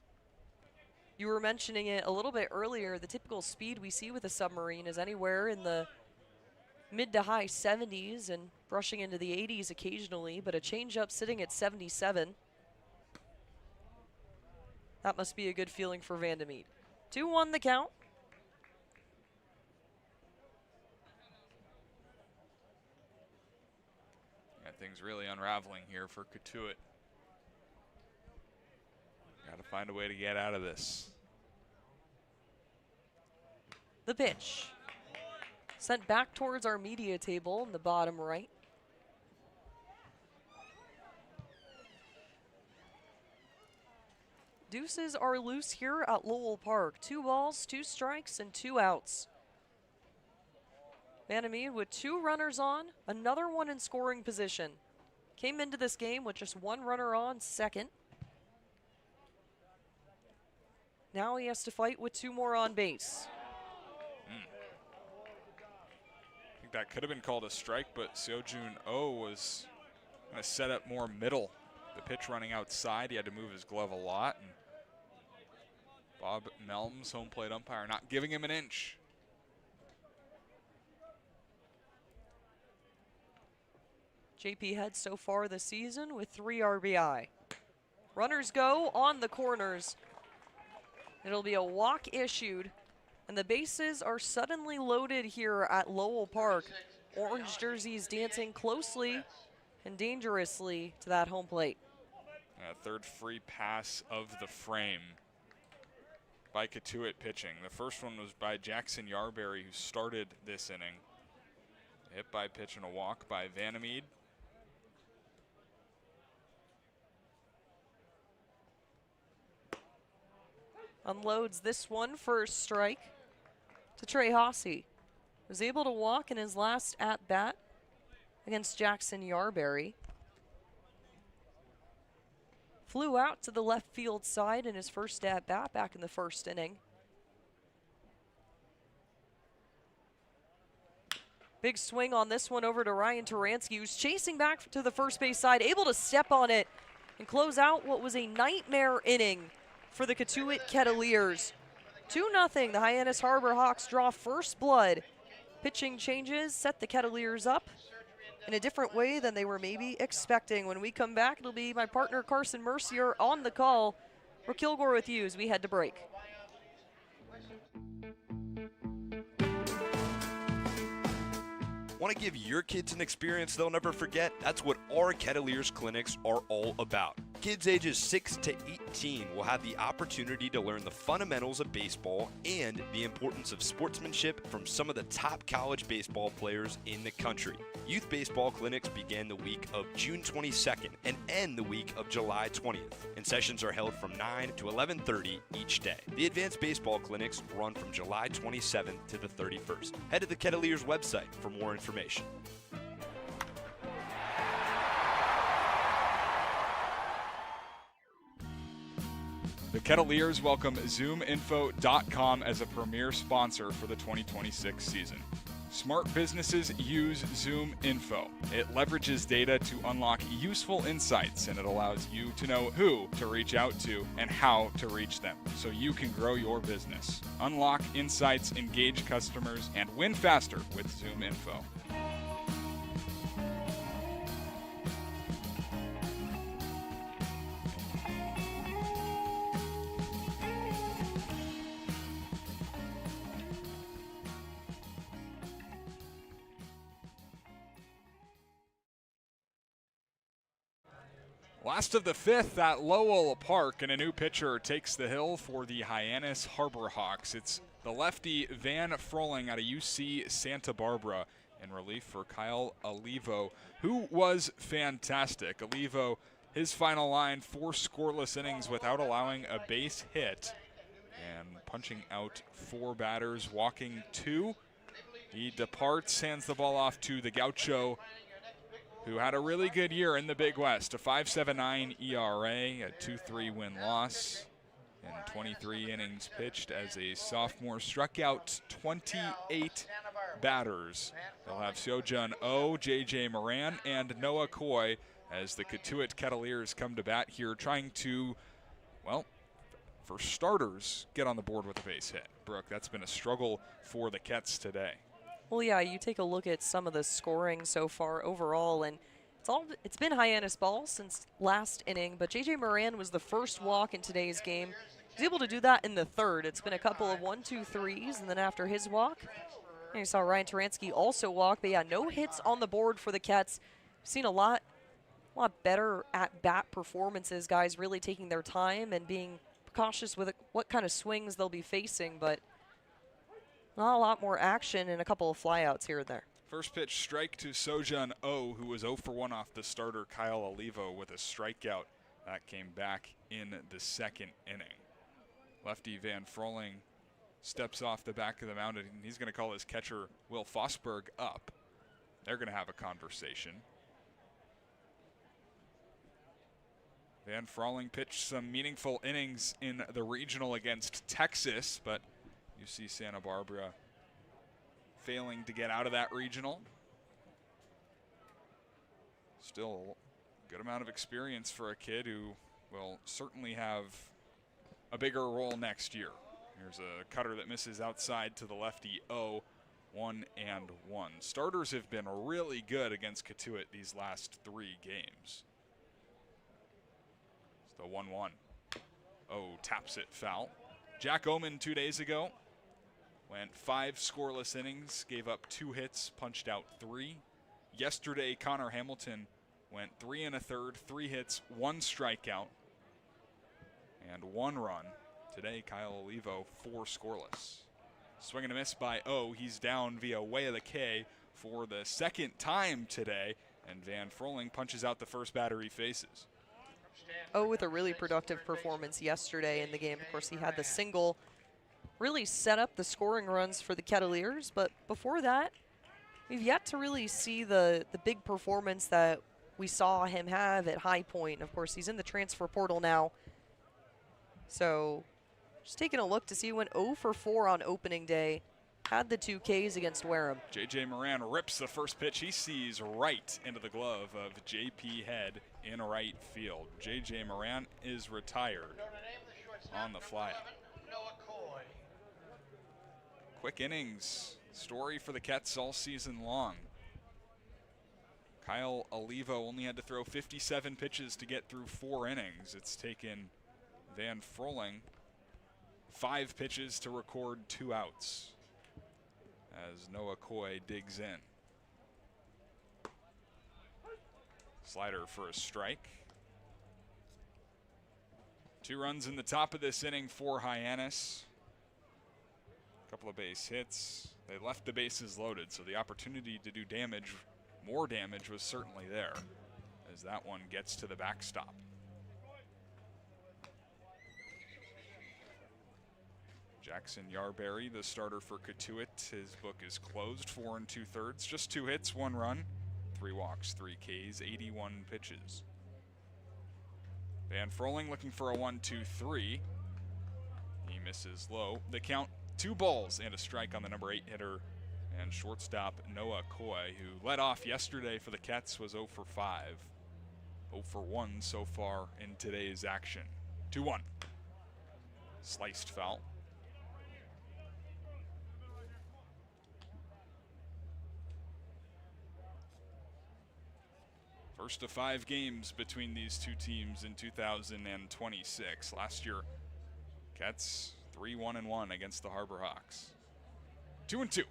you were mentioning it a little bit earlier. The typical speed we see with a submarine is anywhere in the mid to high 70s and brushing into the 80s occasionally, but a changeup sitting at 77. That must be a good feeling for Vandermeer. 2-1 the count. Yeah, things really unraveling here for Cotuit. Got to find a way to get out of this. The pitch. Sent back towards our media table in the bottom right. Deuces are loose here at Lowell Park. 2 balls, 2 strikes, and 2 outs. Vandermeer with 2 runners on, another one in scoring position. Came into this game with just 1 runner on second. Now he has to fight with 2 more on base. I think that could have been called a strike, but Seojun Oh was going to set up more middle. The pitch running outside, he had to move his glove a lot. And Bob Melms, home plate umpire, not giving him an inch. JP heads so far this season with 3 RBI. Runners go on the corners. It'll be a walk issued, and the bases are suddenly loaded here at Lowell Park. Orange jerseys dancing closely and dangerously to that home plate. Third free pass of the frame by Cotuit pitching. The first one was by Jackson Yarberry, who started this inning. Hit by pitch and a walk by Vandermeer. Unloads this one for a strike to Trey Hossey. Was able to walk in his last at-bat against Jackson Yarberry. Flew out to the left field side in his first at-bat back in the first inning. Big swing on this one over to Ryan Taransky, who's chasing back to the first base side, able to step on it and close out what was a nightmare inning for the Cotuit Kettleers. 2-0, the Hyannis Harbor Hawks draw first blood. Pitching changes set the Kettleers up in a different way than they were maybe expecting. When we come back, it'll be my partner Carson Mercier on the call. We're Killgore with you as we head to break. Want to give your kids an experience they'll never forget? That's what our Kettleers clinics are all about. Kids ages 6 to 18 will have the opportunity to learn the fundamentals of baseball and the importance of sportsmanship from some of the top college baseball players in the country. Youth baseball clinics begin the week of June 22nd and end the week of July 20th, and sessions are held from 9 to 11:30 each day. The advanced baseball clinics run from July 27th to the 31st. Head to the Kettleers website for more information. The Kettleers welcome ZoomInfo.com as a premier sponsor for the 2026 season. Smart businesses use ZoomInfo. It leverages data to unlock useful insights, and it allows you to know who to reach out to and how to reach them so you can grow your business. Unlock insights, engage customers, and win faster with ZoomInfo. Last of the fifth at Lowell Park, and a new pitcher takes the hill for the Hyannis Harbor Hawks. It's the lefty Van Froling out of UC Santa Barbara in relief for Kyle Olivo, who was fantastic. Olivo, his final line, 4 scoreless innings without allowing a base hit and punching out 4 batters, walking 2. He departs, hands the ball off to the Gaucho who had a really good year in the Big West, a 5.79 ERA, a 2.3 win-loss, and 23 innings pitched as a sophomore, struck out 28 batters. They'll have Seojun Oh, J.J. Moran, and Noah Coy as the Cotuit Kettleers come to bat here, trying to, well, for starters, get on the board with a base hit. Brooke, that's been a struggle for the Kets today. Well, yeah, you take a look at some of the scoring so far overall, and it's been Hyannis ball since last inning, but J.J. Moran was the first walk in today's game. He was able to do that in the third. It's been a couple of 1-2-3s, and then after his walk, and you saw Ryan Taransky also walk, but yeah, no hits on the board for the Kets. We've seen a lot better at-bat performances, guys really taking their time and being cautious with what kind of swings they'll be facing, but not a lot more action and a couple of flyouts here and there. First pitch strike to Seojun Oh, who was 0 for 1 off the starter Kyle Olivo with a strikeout. That came back in the second inning. Lefty Van Froling steps off the back of the mound, and he's going to call his catcher Will Fosberg up. They're going to have a conversation. Van Froling pitched some meaningful innings in the regional against Texas, but UC Santa Barbara failing to get out of that regional. Still a good amount of experience for a kid who will certainly have a bigger role next year. Here's a cutter that misses outside to the lefty. 1-1. Starters have been really good against Cotuit these last 3 games. It's the 1-1. Taps it foul. Jack Oman 2 days ago went 5 scoreless innings, gave up 2 hits, punched out 3. Yesterday, Connor Hamilton went 3 1/3, 3 hits, 1 strikeout, and 1 run. Today, Kyle Olivo, 4 scoreless. Swing and a miss by he's down via way of the K for the second time today, and Van Froling punches out the first batter he faces. With a really productive performance yesterday in the game. Of course, he had the single, really set up the scoring runs for the Kettleers, but before that, we've yet to really see the big performance that we saw him have at High Point. Of course, he's in the transfer portal now. So just taking a look to see, he went 0 for 4 on opening day, had the 2 Ks against Wareham. J.J. Moran rips the first pitch he sees right into the glove of J.P. Head in right field. J.J. Moran is retired on the flyout. Quick innings story for the Kets all season long. Kyle Olivo only had to throw 57 pitches to get through 4 innings. It's taken Van Froling 5 pitches to record 2 outs as Noah Coy digs in. Slider for a strike. 2 runs in the top of this inning for Hyannis. A couple of base hits. They left the bases loaded, so the opportunity to do damage, more damage, was certainly there as that one gets to the backstop. Jackson Yarberry, the starter for Cotuit, his book is closed, 4 2/3, just 2 hits, 1 run, 3 walks, 3 Ks, 81 pitches. Van Froling looking for a 1-2-3. He misses low. The count, 2 balls and a strike on the number 8 hitter and shortstop Noah Coy, who led off yesterday for the Kets, was 0 for 5. 0 for 1 so far in today's action. 2-1. Sliced foul. First of 5 games between these 2 teams in 2026. Last year, Kets 3-1-1 against the Harbor Hawks. 2-2.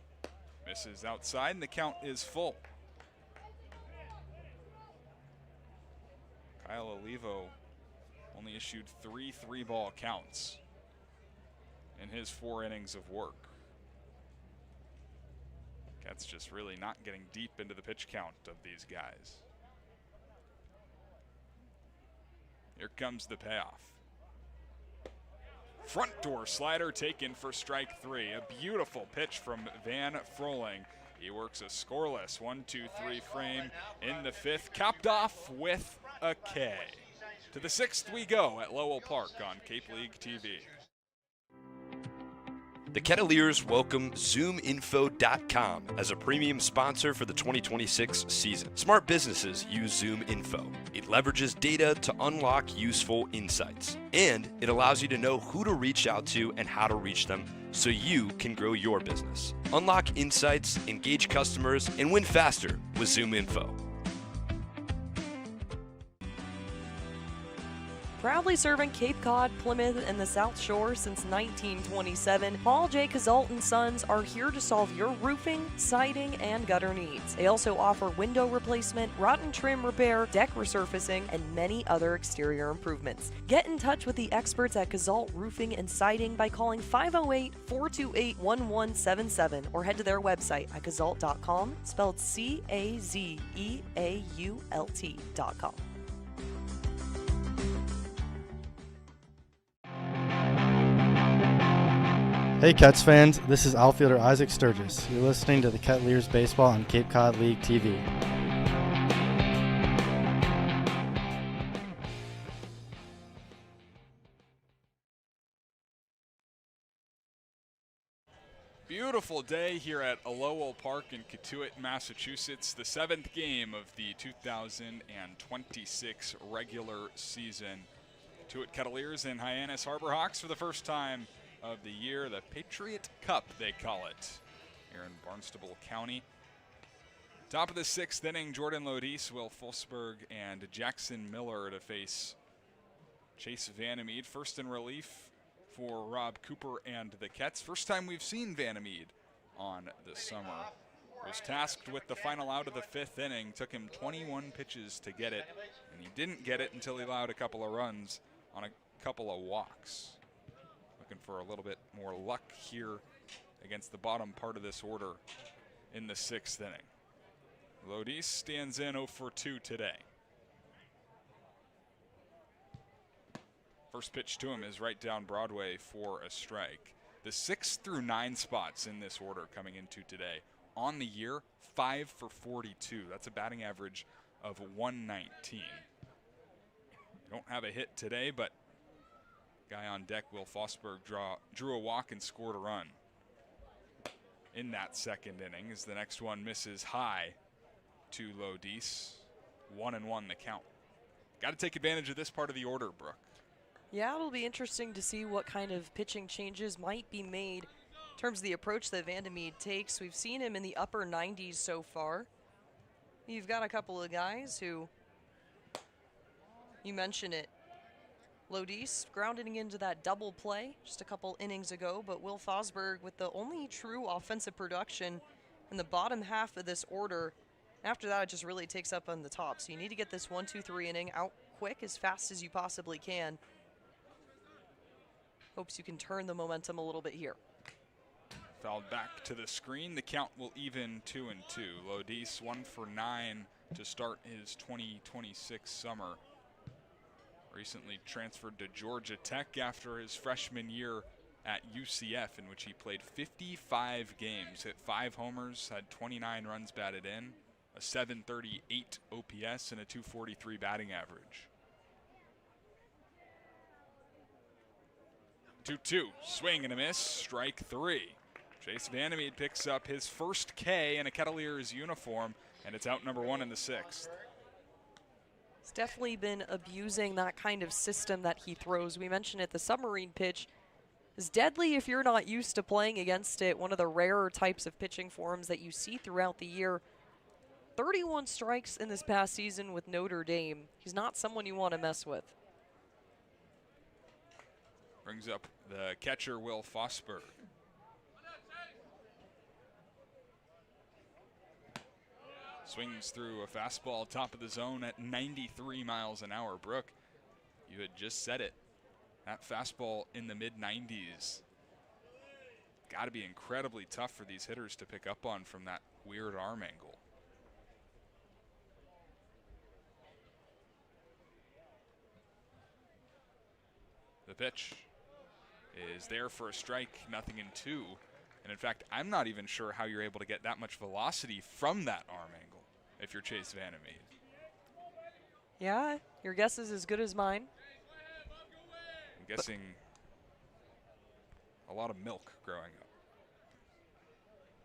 Misses outside, and the count is full. Kyle Olivo only issued 3 3-ball counts in his 4 innings of work. Kets just really not getting deep into the pitch count of these guys. Here comes the payoff. Front door slider taken for strike 3. A beautiful pitch from Van Froling. He works a scoreless 1-2-3 frame in the fifth, capped off with a K. To the sixth we go at Lowell Park on Cape League TV. The Kettleers welcome ZoomInfo.com as a premium sponsor for the 2026 season. Smart businesses use ZoomInfo. It leverages data to unlock useful insights, and it allows you to know who to reach out to and how to reach them so you can grow your business. Unlock insights, engage customers, and win faster with ZoomInfo. Proudly serving Cape Cod, Plymouth, and the South Shore since 1927, Paul J. Cazalt & Sons are here to solve your roofing, siding, and gutter needs. They also offer window replacement, rotten trim repair, deck resurfacing, and many other exterior improvements. Get in touch with the experts at Cazalt Roofing and Siding by calling 508-428-1177 or head to their website at cazalt.com, spelled CAZEAULT.com. Hey Cats fans, this is outfielder Isaac Sturgis. You're listening to the Kettleers Baseball on Cape Cod League TV. Beautiful day here at Lowell Park in Cotuit, Massachusetts. The seventh game of the 2026 regular season. Cotuit Kettleers and Hyannis Harbor Hawks for the first time of the year, the Patriot Cup, they call it, here in Barnstable County. Top of the sixth inning, Jordan Lodis, Will Fulsberg, and Jackson Miller to face Chase Vandermeed. First in relief for Rob Cooper and the Kets. First time we've seen Vandermeed on the summer. Was tasked with the final out of the fifth inning. Took him 21 pitches to get it, and he didn't get it until he allowed a couple of runs on a couple of walks. Looking for a little bit more luck here against the bottom part of this order in the sixth inning. Lodis stands in 0 for 2 today. First pitch to him is right down Broadway for a strike. The 6 through 9 spots in this order coming into today. On the year, 5 for 42. That's a batting average of 119. Don't have a hit today, but guy on deck, Will Fulsberg, drew a walk and scored a run in that second inning as the next one misses high to Lodis. 1-1 the count. Got to take advantage of this part of the order, Brooke. Yeah, it'll be interesting to see what kind of pitching changes might be made in terms of the approach that Vandermeed takes. We've seen him in the upper 90s so far. You've got a couple of guys who, you mentioned it, Lodis grounding into that double play just a couple innings ago, but Will Fosberg with the only true offensive production in the bottom half of this order. After that, it just really takes up on the top. So you need to get this 1-2-3 inning out quick as fast as you possibly can. Hopes you can turn the momentum a little bit here. Fouled back to the screen. The count will even 2-2. Lodis 1 for 9 to start his 2026 summer. Recently transferred to Georgia Tech after his freshman year at UCF, in which he played 55 games, hit 5 homers, had 29 runs batted in, a 738 OPS, and a 243 batting average. 2-2, swing and a miss, strike 3. Chase Vandermeed picks up his first K in a Kettleers uniform, and it's out number 1 in the sixth. He's definitely been abusing that kind of system that he throws. We mentioned it, the submarine pitch is deadly if you're not used to playing against it. One of the rarer types of pitching forms that you see throughout the year. 31 strikes in this past season with Notre Dame. He's not someone you want to mess with. Brings up the catcher, Will Fosberg. Swings through a fastball top of the zone at 93 miles an hour. Brooke, you had just said it. That fastball in the mid-90s. Got to be incredibly tough for these hitters to pick up on from that weird arm angle. The pitch is there for a strike, 0-2. And in fact, I'm not even sure how you're able to get that much velocity from that arm angle if you're Chase Vandermeed. Yeah, your guess is as good as mine. I'm guessing a lot of milk growing up.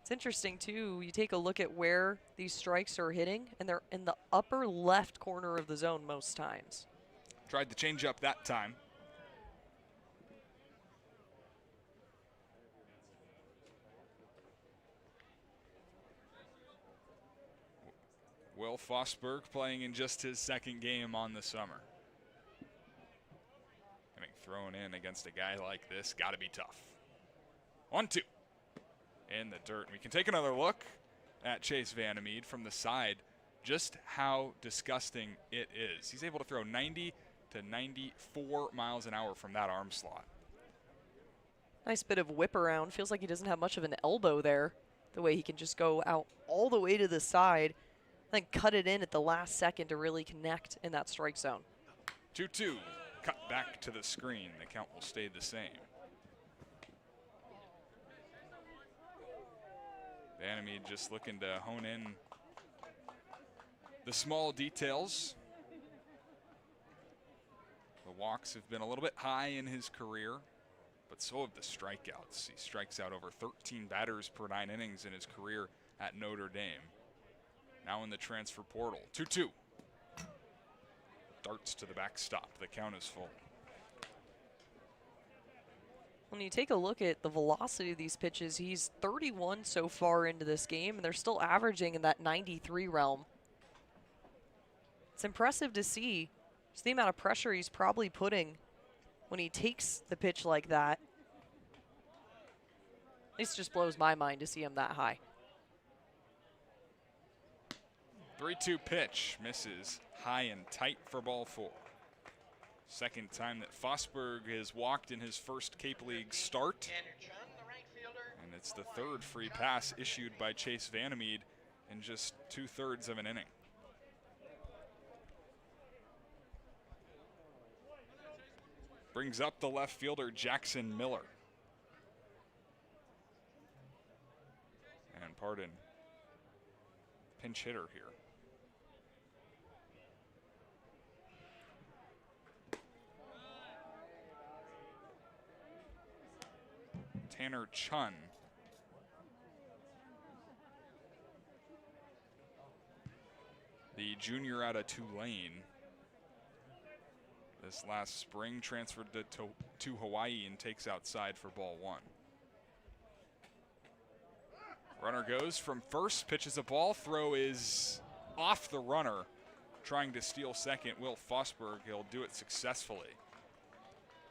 It's interesting, too. You take a look at where these strikes are hitting, and they're in the upper left corner of the zone most times. Tried to change up that time. Will Fosberg playing in just his second game on the summer. Getting thrown in against a guy like this, got to be tough. 1-2 in the dirt. We can take another look at Chase Vandermeed from the side, just how disgusting it is. He's able to throw 90 to 94 miles an hour from that arm slot. Nice bit of whip around. Feels like he doesn't have much of an elbow there, the way he can just go out all the way to the side, then cut it in at the last second to really connect in that strike zone. 2-2, cut back to the screen. The count will stay the same. Vandermeed just looking to hone in the small details. The walks have been a little bit high in his career, but so have the strikeouts. He strikes out over 13 batters per 9 innings in his career at Notre Dame. Now in the transfer portal. 2-2. Darts to the backstop. The count is full. When you take a look at the velocity of these pitches, he's 31 so far into this game, and they're still averaging in that 93 realm. It's impressive to see just the amount of pressure he's probably putting when he takes the pitch like that. At least just blows my mind to see him that high. 3-2 pitch misses high and tight for ball 4. Second time that Fosberg has walked in his first Cape League start. And it's the third free pass issued by Chase Vandermeed in just 2/3 of an inning. Brings up the left fielder, Jackson Miller. And pardon, pinch hitter here. Tanner Chun. The junior out of Tulane. This last spring transferred to Hawaii and takes outside for ball 1. Runner goes from first, pitches a ball, throw is off the runner. Trying to steal second, Will Fosberg. He'll do it successfully.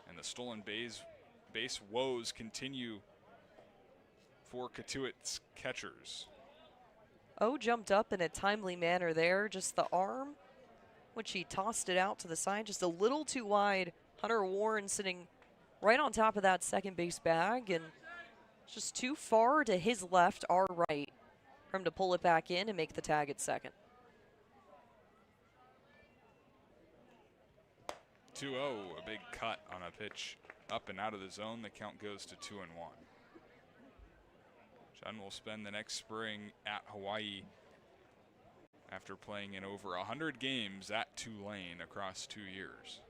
And the stolen base woes continue for Cotuit Kettleers. Oh, jumped up in a timely manner there. Just the arm, which he tossed it out to the side, just a little too wide. Hunter Warren sitting right on top of that second base bag, and just too far to his left, our right, for him to pull it back in and make the tag at second. 2-0, a big cut on a pitch up and out of the zone. The count goes to 2-1. Chun will spend the next spring at Hawaii after playing in over 100 games at Tulane across 2 years.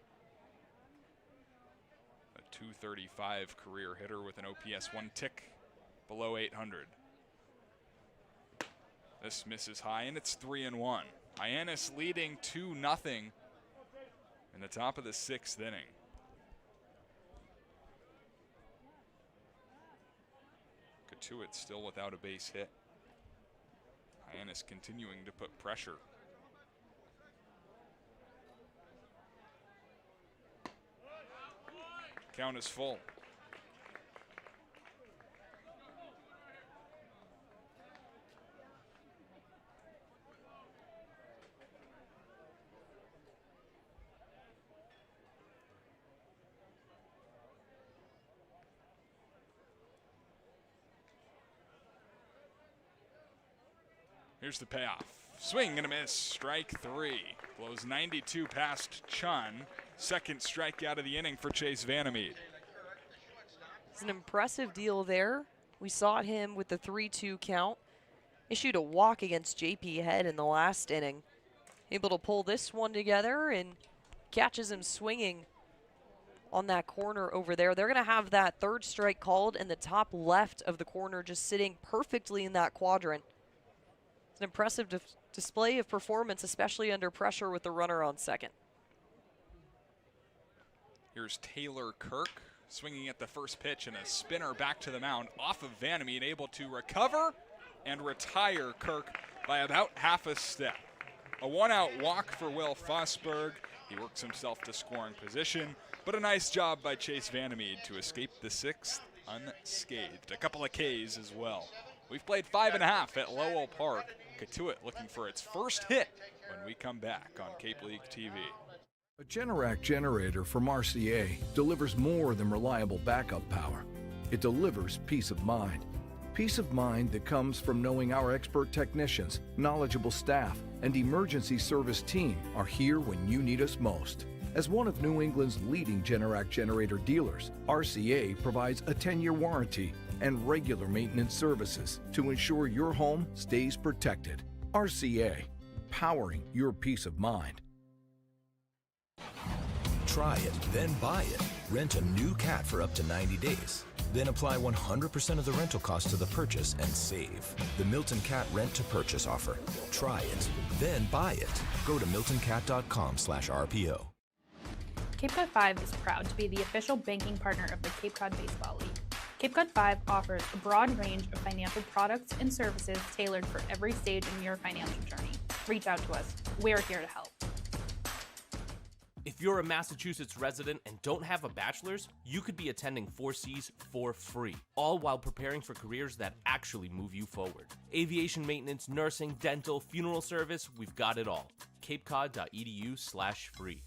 A .235 career hitter with an OPS 1 tick below 800. This misses high, and it's 3-1. Hyannis leading 2-0 in the top of the 6th inning. Cotuit still without a base hit. Hyannis continuing to put pressure. Count is full. Here's the payoff. Swing and a miss. Strike 3. Blows 92 past Chun. Second strikeout of the inning for Chase Vandermeed. It's an impressive deal there. We saw him with the 3-2 count. Issued a walk against JP Head in the last inning. Able to pull this one together and catches him swinging on that corner over there. They're going to have that third strike called in the top left of the corner, just sitting perfectly in that quadrant. It's an impressive display of performance, especially under pressure with the runner on second. Here's Taylor Kirk swinging at the first pitch and a spinner back to the mound off of Vandermeer, able to recover and retire Kirk by about half a step. A one-out walk for Will Fosberg. He works himself to scoring position, but a nice job by Chase Vandermeer to escape the sixth unscathed. A couple of Ks as well. We've played 5.5 at Lowell Park. Cotuit looking for its first hit when we come back on Cape League TV. A Generac generator from Mercier delivers more than reliable backup power. It delivers peace of mind. Peace of mind that comes from knowing our expert technicians, knowledgeable staff, and emergency service team are here when you need us most. As one of New England's leading Generac generator dealers, RCA provides a 10-year warranty and regular maintenance services to ensure your home stays protected. RCA, powering your peace of mind. Try it, then buy it. Rent a new cat for up to 90 days. Then apply 100% of the rental cost to the purchase and save. The Milton Cat Rent to Purchase offer. Try it, then buy it. Go to miltoncat.com/RPO. Cape Cod 5 is proud to be the official banking partner of the Cape Cod Baseball League. Cape Cod 5 offers a broad range of financial products and services tailored for every stage in your financial journey. Reach out to us. We're here to help. If you're a Massachusetts resident and don't have a bachelor's, you could be attending 4Cs for free, all while preparing for careers that actually move you forward. Aviation maintenance, nursing, dental, funeral service, we've got it all. capecod.edu/free.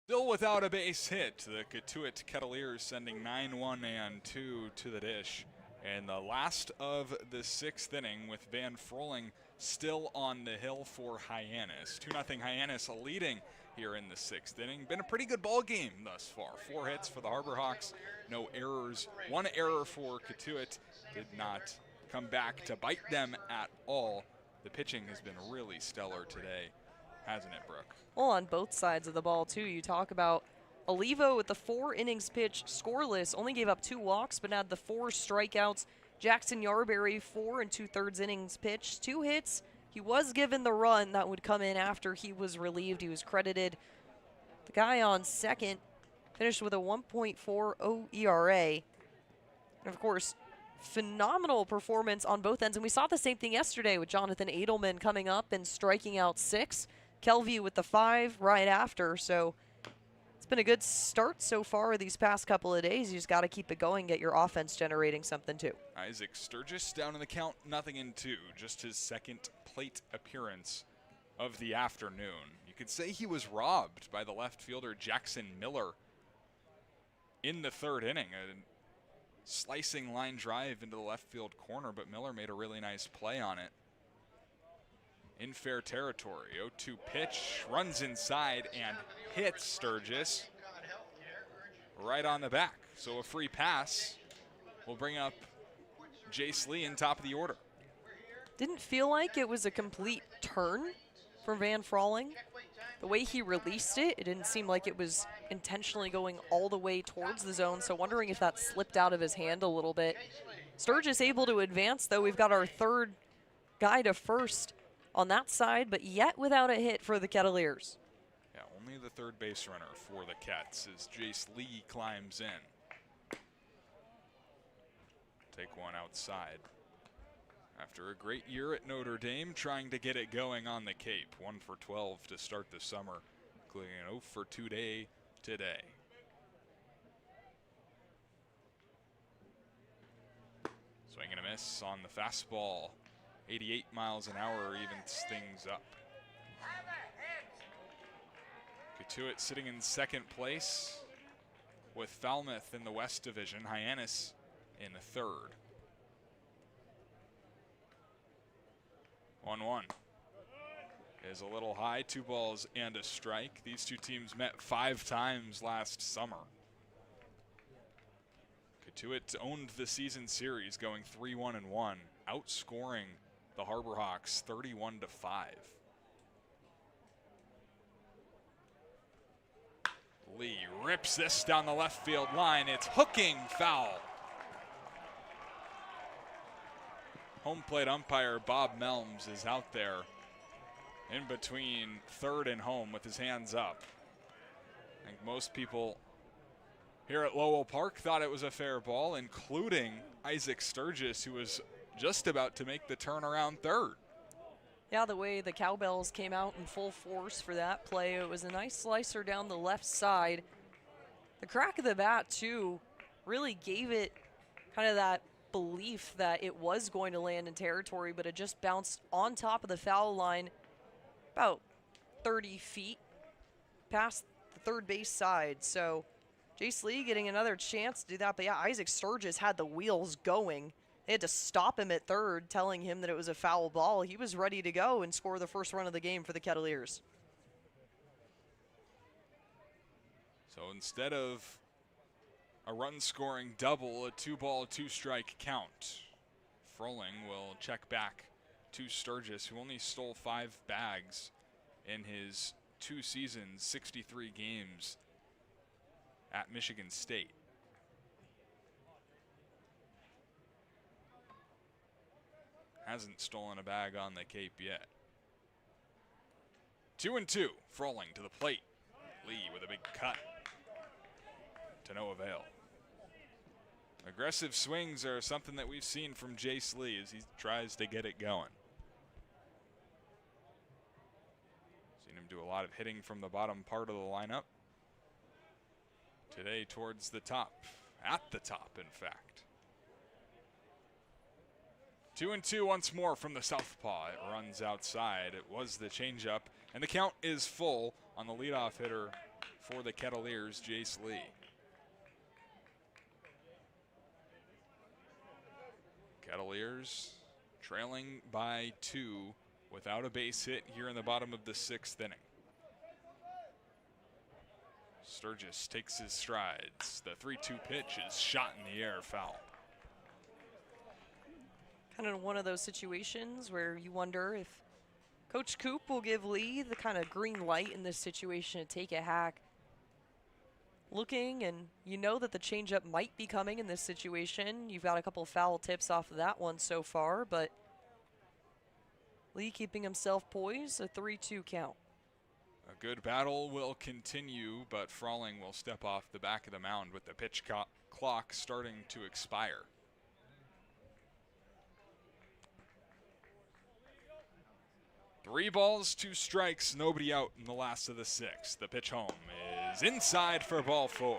Still without a base hit, the Cotuit Kettleers sending 9-1 and 2 to the dish. And the last of the sixth inning with Van Froling still on the hill for Hyannis. 2-0 Hyannis leading here in the sixth inning. Been a pretty good ball game thus far. 4 hits for the Harbor Hawks, no errors. 1 error for Cotuit. Did not come back to bite them at all. The pitching has been really stellar today, hasn't it, Brooke? Well, on both sides of the ball, too. You talk about Olivo with the 4 innings pitched scoreless, only gave up 2 walks, but had the 4 strikeouts. Jackson Yarberry, 4 2/3 innings pitched, 2 hits. He was given the run that would come in after he was relieved. He was credited. The guy on second finished with a 1.40 ERA. And of course, phenomenal performance on both ends. And we saw the same thing yesterday with Jonathan Edelman coming up and striking out 6. Kelvey with the 5 right after. So it's been a good start so far these past couple of days. You just got to keep it going, get your offense generating something too. Isaac Sturgis down in the count, 0-2. Just his second plate appearance of the afternoon. You could say he was robbed by the left fielder Jackson Miller in the third inning. A slicing line drive into the left field corner, but Miller made a really nice play on it. In fair territory, 0-2 pitch, runs inside and hits Sturgis right on the back. So a free pass will bring up Jace Lee in top of the order. Didn't feel like it was a complete turn for Van Froling. The way he released it, it didn't seem like it was intentionally going all the way towards the zone, so wondering if that slipped out of his hand a little bit. Sturgis able to advance, though. We've got our third guy to first on that side, but yet without a hit for the Kettleers. Yeah, only the third base runner for the Cats as Jace Lee climbs in. Take one outside. After a great year at Notre Dame, trying to get it going on the Cape. 1 for 12 to start the summer, including an 0 for 2 day today. Swing and a miss on the fastball. 88 miles an hour evens things up. Cotuit sitting in second place with Falmouth in the West Division, Hyannis in the third. 1-1 is a little high, 2 balls and a strike. These two teams met 5 times last summer. Cotuit owned the season series, going 3-1-1, outscoring the Harbor Hawks 31-5. Lee rips this down the left field line. It's hooking foul. Home plate umpire Bob Melms is out there in between third and home with his hands up. I think most people here at Lowell Park thought it was a fair ball, including Isaac Sturgis, who was just about to make the turnaround third. Yeah, the way the Cowbells came out in full force for that play, it was a nice slicer down the left side. The crack of the bat, too, really gave it kind of that belief that it was going to land in territory, but it just bounced on top of the foul line about 30 feet past the third base side. So Jace Lee getting another chance to do that. But yeah, Isaac Sturgis had the wheels going. They had to stop him at third, telling him that it was a foul ball. He was ready to go and score the first run of the game for the Kettleers. So instead of a run-scoring double, a 2-ball, 2-strike count. Froling will check back to Sturgis, who only stole 5 bags in his 2 seasons, 63 games at Michigan State. Hasn't stolen a bag on the Cape yet. 2-2, Froling to the plate. Lee with a big cut. To no avail. Aggressive swings are something that we've seen from Jace Lee as he tries to get it going. Seen him do a lot of hitting from the bottom part of the lineup. Today towards the top, at the top in fact. 2-2 once more from the southpaw. It runs outside. It was the changeup, and the count is full on the leadoff hitter for the Kettleers, Jace Lee. Kettleers trailing by 2 without a base hit here in the bottom of the 6th inning. Sturgis takes his strides. The 3-2 pitch is shot in the air, foul. Kind of one of those situations where you wonder if Coach Coop will give Lee the kind of green light in this situation to take a hack. Looking, and you know that the changeup might be coming in this situation. You've got a couple foul tips off of that one so far, but Lee keeping himself poised, a 3-2 count. A good battle will continue, but Froling will step off the back of the mound with the pitch clock starting to expire. Three balls, 2 strikes, nobody out in the last of the 6th. The pitch home is inside for ball 4.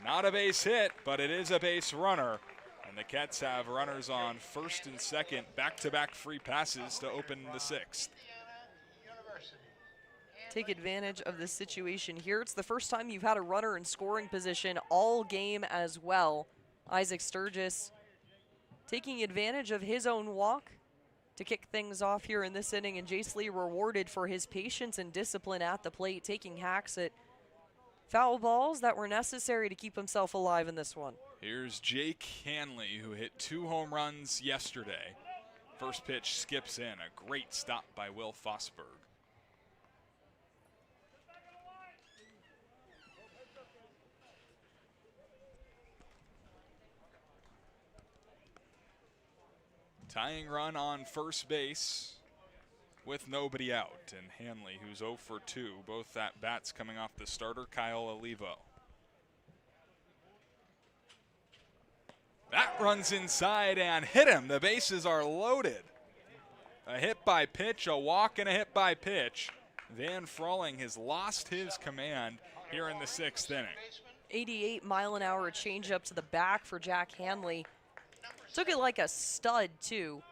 Not a base hit, but it is a base runner. And the Cats have runners on first and second, back-to-back free passes to open the 6th. Take advantage of this situation here. It's the first time you've had a runner in scoring position all game as well. Isaac Sturgis taking advantage of his own walk to kick things off here in this inning, and Jace Lee rewarded for his patience and discipline at the plate, taking hacks at foul balls that were necessary to keep himself alive in this one. Here's Jake Hanley, who hit 2 home runs yesterday. First pitch skips in, a great stop by Will Fosberg. Tying run on first base with nobody out. And Hanley, who's 0 for 2, both at bats coming off the starter, Kyle Olivo. That runs inside and hit him. The bases are loaded. A hit by pitch, a walk, and a hit by pitch. Van Froling has lost his command here in the 6th inning. 88-mile-an-hour changeup to the back for Jack Hanley. Took it like a stud, too.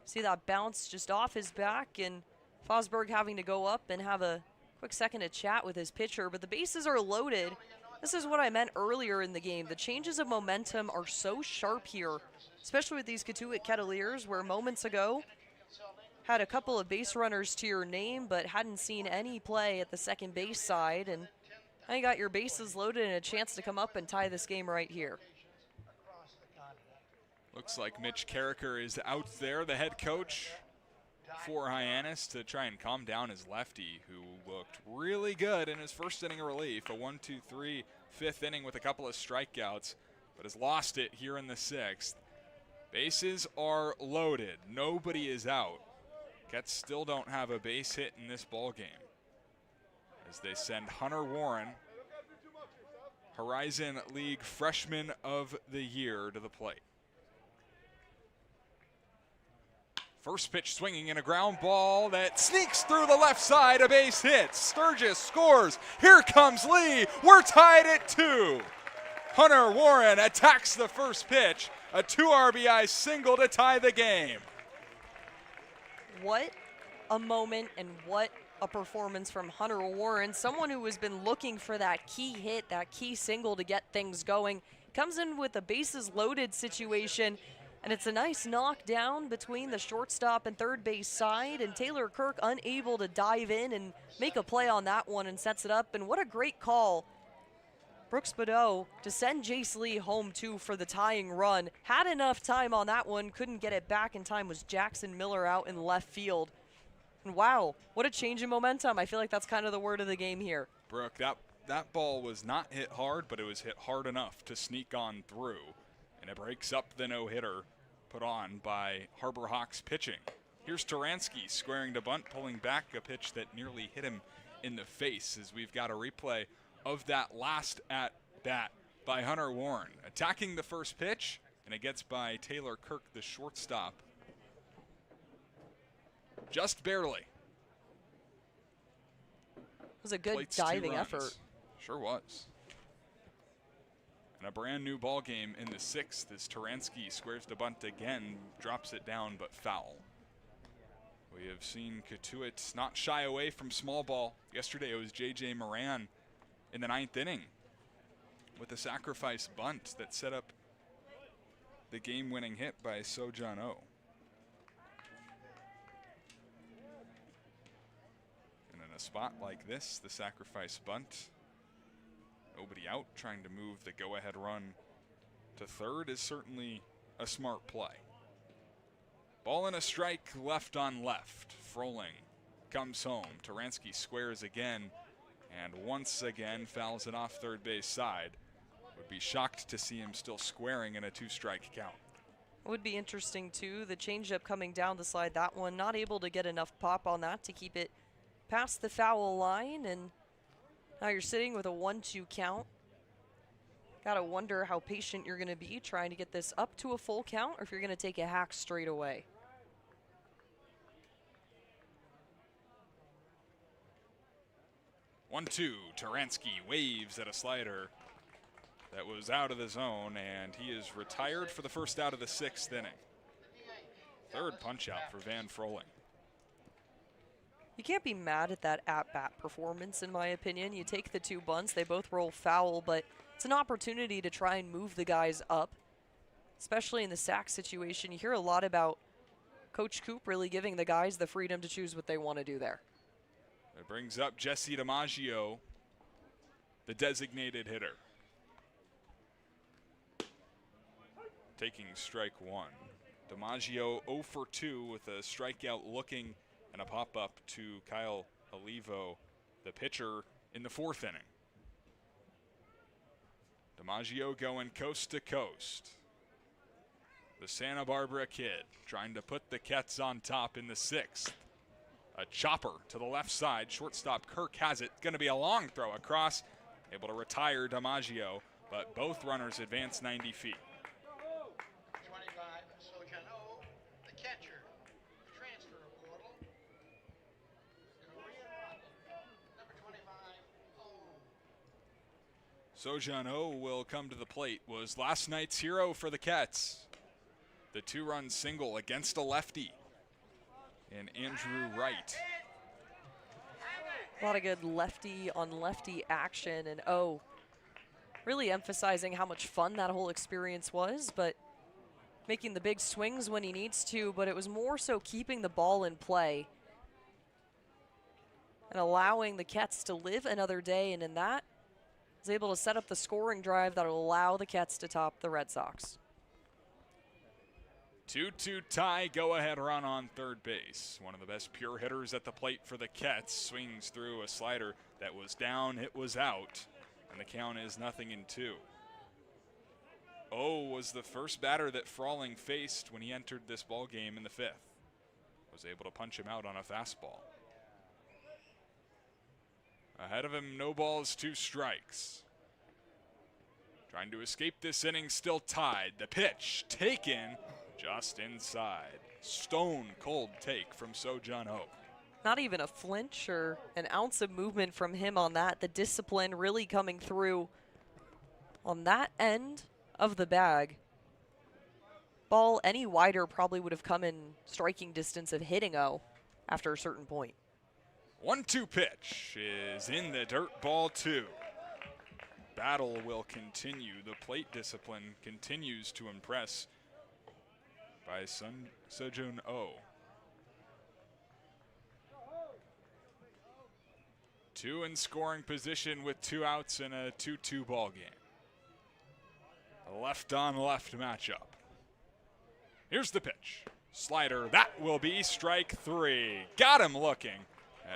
See that bounce just off his back, and Fosberg having to go up and have a quick second to chat with his pitcher, but the bases are loaded. This is what I meant earlier in the game. The changes of momentum are so sharp here, especially with these Cotuit Kettleers, where moments ago had a couple of base runners to your name, but hadn't seen any play at the second base side, and Now you got your bases loaded and a chance to come up and tie this game right here. Looks like Mitch Carricker is out there, the head coach for Hyannis, to try and calm down his lefty, who looked really good in his first inning of relief. A 1-2-3 fifth inning with a couple of strikeouts, but has lost it here in the sixth. Bases are loaded. Nobody is out. Cats still don't have a base hit in this ball game, as they send Hunter Warren, Horizon League Freshman of the Year, to the plate. First pitch swinging in a ground ball that sneaks through the left side, a base hit. Sturgis scores. Here comes Lee. We're tied at 2. Hunter Warren attacks the first pitch. A 2 RBI single to tie the game. What a moment and what a performance from Hunter Warren, someone who has been looking for that key hit, that key single to get things going. Comes in with a bases loaded situation, and it's a nice knockdown between the shortstop and third base side, and Taylor Kirk unable to dive in and make a play on that one and sets it up. And what a great call. Brooks Badeau to send Jace Lee home too for the tying run. Had enough time on that one, couldn't get it back in time, was Jackson Miller out in left field. And wow, what a change in momentum. I feel like that's kind of the word of the game here. Brooke, that ball was not hit hard, but it was hit hard enough to sneak on through. And it breaks up the no-hitter put on by Harbor Hawks pitching. Here's Taransky squaring to bunt, pulling back a pitch that nearly hit him in the face, as we've got a replay of that last at-bat by Hunter Warren. Attacking the first pitch, and it gets by Taylor Kirk, the shortstop. Just barely. It was a good Plates diving 2 runs. effort. Sure was. And a brand new ball game in the sixth as Taransky squares the bunt again, drops it down, but foul. We have seen Cotuit not shy away from small ball. Yesterday it was J.J. Moran in the ninth inning with a sacrifice bunt that set up the game-winning hit by Sojan O. And in a spot like this, the sacrifice bunt, nobody out, trying to move the go-ahead run to third is certainly a smart play. Ball and a strike, left on left. Froling comes home. Taransky squares again, and once again fouls it off third base side. Would be shocked to see him still squaring in a 2-strike count. Would be interesting too, the changeup coming down the slide, that one not able to get enough pop on that to keep it past the foul line, and now you're sitting with a 1-2 count. Gotta wonder how patient you're gonna be trying to get this up to a full count, or if you're gonna take a hack straight away. 1-2, Taransky waves at a slider that was out of the zone, and he is retired for the first out of the sixth inning. Third punch out for Van Froling. You can't be mad at that at-bat performance, in my opinion. You take the 2 bunts, they both roll foul, but it's an opportunity to try and move the guys up, especially in the sack situation. You hear a lot about Coach Coop really giving the guys the freedom to choose what they want to do there. It brings up Jesse DiMaggio, the designated hitter. Taking strike 1. DiMaggio 0 for 2 with a strikeout looking and a pop-up to Kyle Olivo, the pitcher, in the 4th inning. DiMaggio going coast to coast. The Santa Barbara kid trying to put the Cats on top in the 6th. A chopper to the left side. Shortstop Kirk has it. Going to be a long throw across. Able to retire DiMaggio, but both runners advance 90 feet. Sojan O will come to the plate. Was last night's hero for the Cats. The 2-run single against a lefty in Andrew Wright. A lot of good lefty on lefty action, and O really emphasizing how much fun that whole experience was, but making the big swings when he needs to, but it was more so keeping the ball in play and allowing the Cats to live another day, and in that, was able to set up the scoring drive that will allow the Kets to top the Red Sox. 2-2 tie, go-ahead run on third base. One of the best pure hitters at the plate for the Kets swings through a slider that was down, it was out, and the count is 0-2. O was the first batter that Frawling faced when he entered this ball game in the fifth. Was able to punch him out on a fastball. Ahead of him, no balls, 2 strikes. Trying to escape this inning, still tied. The pitch taken just inside. Stone cold take from So-Jun Ho. Not even a flinch or an ounce of movement from him on that. The discipline really coming through on that end of the bag. Ball any wider probably would have come in striking distance of hitting O after a certain point. 1-2 pitch is in the dirt, ball 2. Battle will continue. The plate discipline continues to impress by So-Jun Ho. 2 in scoring position with 2 outs in a 2-2 ball game. A left-on-left matchup. Here's the pitch. Slider, that will be strike 3. Got him looking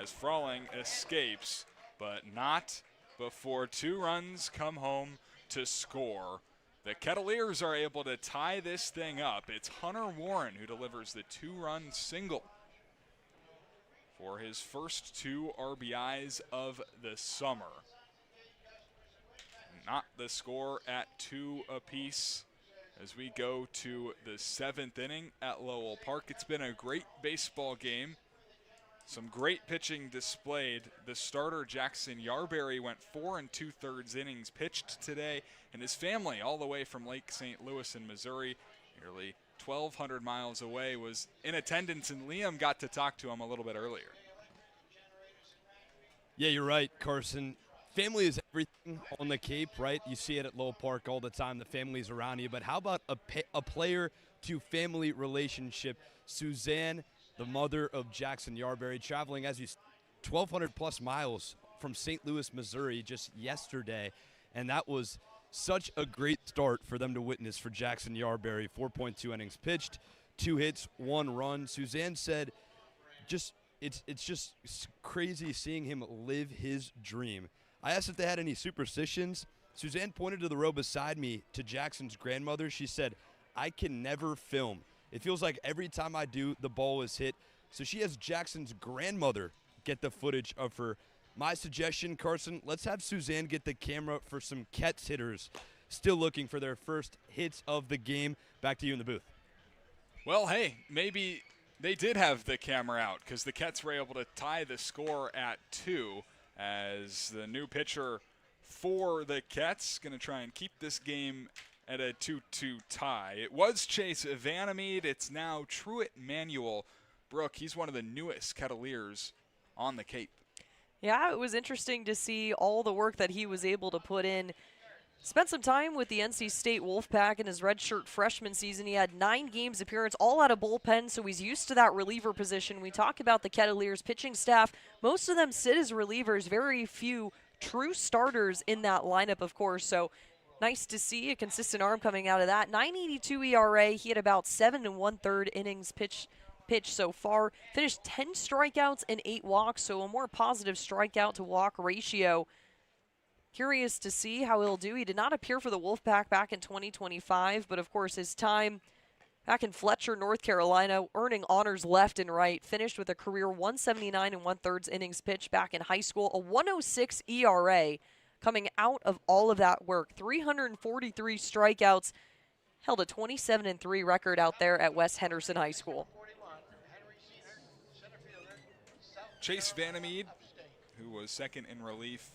as Frawling escapes, but not before 2 runs come home to score. The Kettleers are able to tie this thing up. It's Hunter Warren who delivers the 2-run single for his first 2 RBIs of the summer. Not the score at 2 apiece as we go to the 7th inning at Lowell Park. It's been a great baseball game. Some great pitching displayed. The starter, Jackson Yarberry, went 4 2/3 innings pitched today, and his family, all the way from Lake St. Louis in Missouri, nearly 1,200 miles away, was in attendance, and Liam got to talk to him a little bit earlier. Yeah, you're right, Carson. Family is everything on the Cape, right? You see it at Lowell Park all the time. The family's around you. But how about a player-to-family relationship? Suzanne, the mother of Jackson Yarberry, traveling, as you 1,200-plus miles from St. Louis, Missouri, just yesterday. And that was such a great start for them to witness for Jackson Yarberry. 4.2 innings pitched, 2 hits, 1 run. Suzanne said it's just crazy seeing him live his dream. I asked if they had any superstitions. Suzanne pointed to the row beside me to Jackson's grandmother. She said, "I can never film. It feels like every time I do, the ball is hit." So she has Jackson's grandmother get the footage of her. My suggestion, Carson, let's have Suzanne get the camera for some Kets hitters still looking for their first hits of the game. Back to you in the booth. Well, hey, maybe they did have the camera out because the Kets were able to tie the score at 2 as the new pitcher for the Kets going to try and keep this game at a 2-2 tie. It was Chase Vandermeed. It's now Truett Manuel. Brooke, he's one of the newest Kettleers on the Cape. Yeah, it was interesting to see all the work that he was able to put in. Spent some time with the NC State Wolfpack in his redshirt freshman season. He had 9 games appearance, all out of bullpen, so he's used to that reliever position. We talk about the Kettleers pitching staff. Most of them sit as relievers, very few true starters in that lineup, of course. So nice to see a consistent arm coming out of that. 9.82 ERA. He had about 7 1/3 innings pitched so far. Finished 10 strikeouts and 8 walks, so a more positive strikeout to walk ratio. Curious to see how he'll do. He did not appear for the Wolfpack back in 2025, but of course his time back in Fletcher, North Carolina, earning honors left and right. Finished with a career 179 1/3 innings pitched back in high school, a 106 ERA coming out of all of that work. 343 strikeouts, held a 27-3 record out there at West Henderson High School. Chase Vandermeed, who was second in relief,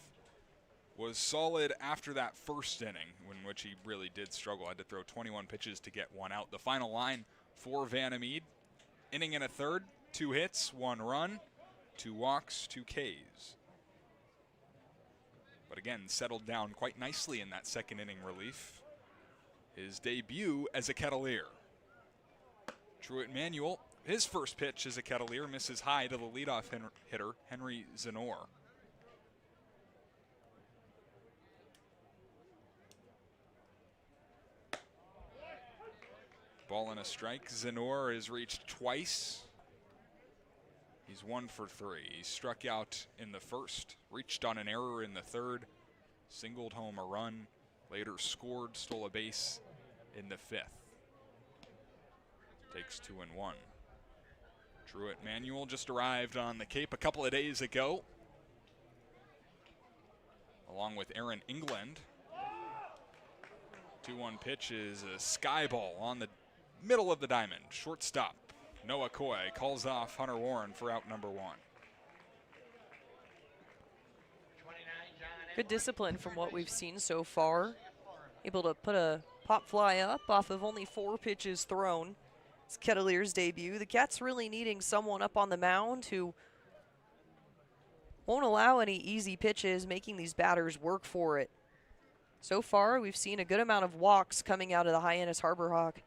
was solid after that first inning, in which he really did struggle. Had to throw 21 pitches to get 1 out. The final line for Vandermeed: inning and a third, 2 hits, 1 run, 2 walks, 2 Ks. But again, settled down quite nicely in that second inning relief. His debut as a Kettleer. Truett Manuel, his first pitch as a Kettleer, misses high to the leadoff hitter, Henry Zenor. Ball and a strike. Zenor is reached twice. He's 1 for 3. He struck out in the first, reached on an error in the third, singled home a run, later scored, stole a base in the 5th. Takes 2 and 1. Truett Manuel just arrived on the Cape a couple of days ago, along with Aaron England. 2-1 pitch is a sky ball on the middle of the diamond. Shortstop Noah Coy calls off Hunter Warren for out number 1. Good discipline from what we've seen so far. Able to put a pop fly up off of only 4 pitches thrown. It's Kettleers' debut. The Cats really needing someone up on the mound who won't allow any easy pitches, making these batters work for it. So far, we've seen a good amount of walks coming out of the Hyannis Harbor Hawk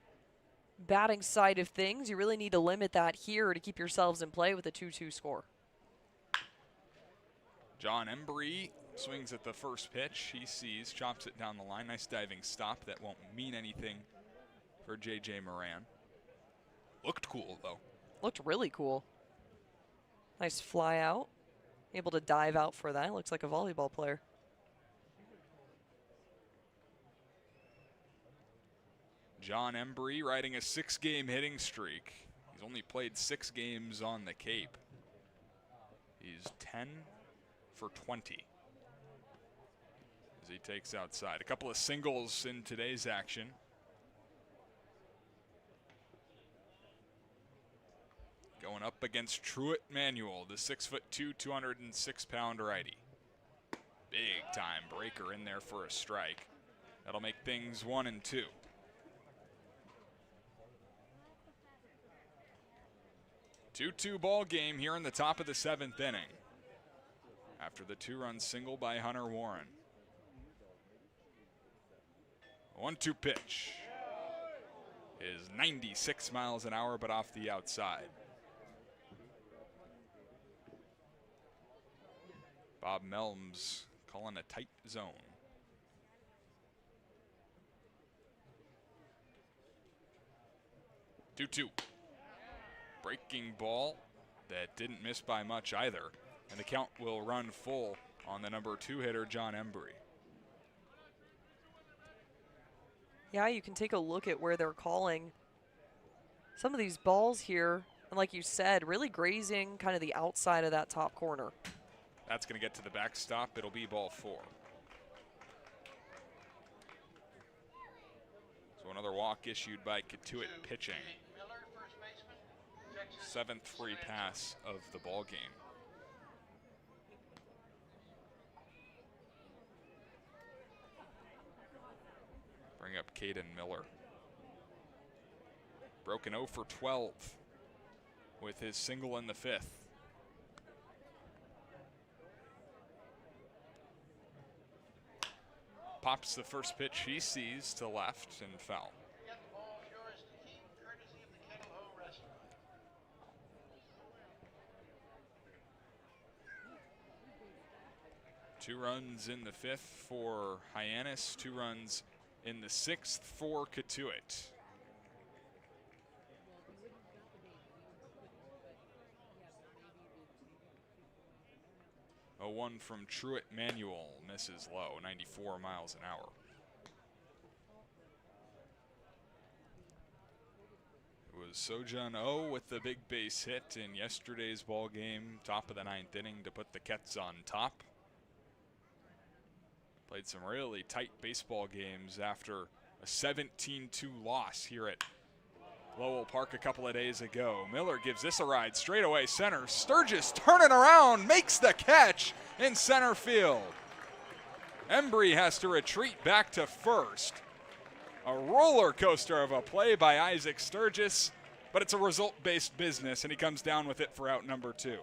batting side of things. You really need to limit that here to keep yourselves in play with a 2-2 score. John Embry swings at the first pitch. He sees, chops it down the line. Nice diving stop. That won't mean anything for J.J. Moran. Looked cool, though. Looked really cool. Nice fly out. Able to dive out for that. Looks like a volleyball player. John Embry riding a 6-game hitting streak. He's only played 6 games on the Cape. He's 10 for 20 as he takes outside. A couple of singles in today's action. Going up against Truett Manuel, the 6'2", 206-pound righty. Big time breaker in there for a strike. That'll make things 1 and 2. Two-two ball game here in the top of the 7th inning. After the 2-run single by Hunter Warren. 1-2 pitch is 96 miles an hour, but off the outside. Bob Melms calling a tight zone. 2-2. Breaking ball that didn't miss by much either. And the count will run full on the number 2 hitter, John Embry. Yeah, you can take a look at where they're calling some of these balls here. And like you said, really grazing kind of the outside of that top corner. That's going to get to the backstop. It'll be ball 4. So another walk issued by Cotuit pitching. 7th free pass of the ball game. Bring up Caden Miller. Broken 0 for 12 with his single in the 5th. Pops the first pitch he sees to left and foul. Two runs in the 5th for Hyannis, 2 runs in the 6th for Cotuit. A 1 from Truett Manuel, misses low, 94 miles an hour. It was Sojun O with the big base hit in yesterday's ball game, top of the 9th inning to put the Kets on top. Played some really tight baseball games after a 17-2 loss here at Lowell Park a couple of days ago. Miller gives this a ride straight away center. Sturgis turning around, makes the catch in center field. Embry has to retreat back to first. A roller coaster of a play by Isaac Sturgis, but it's a result-based business, and he comes down with it for out number 2.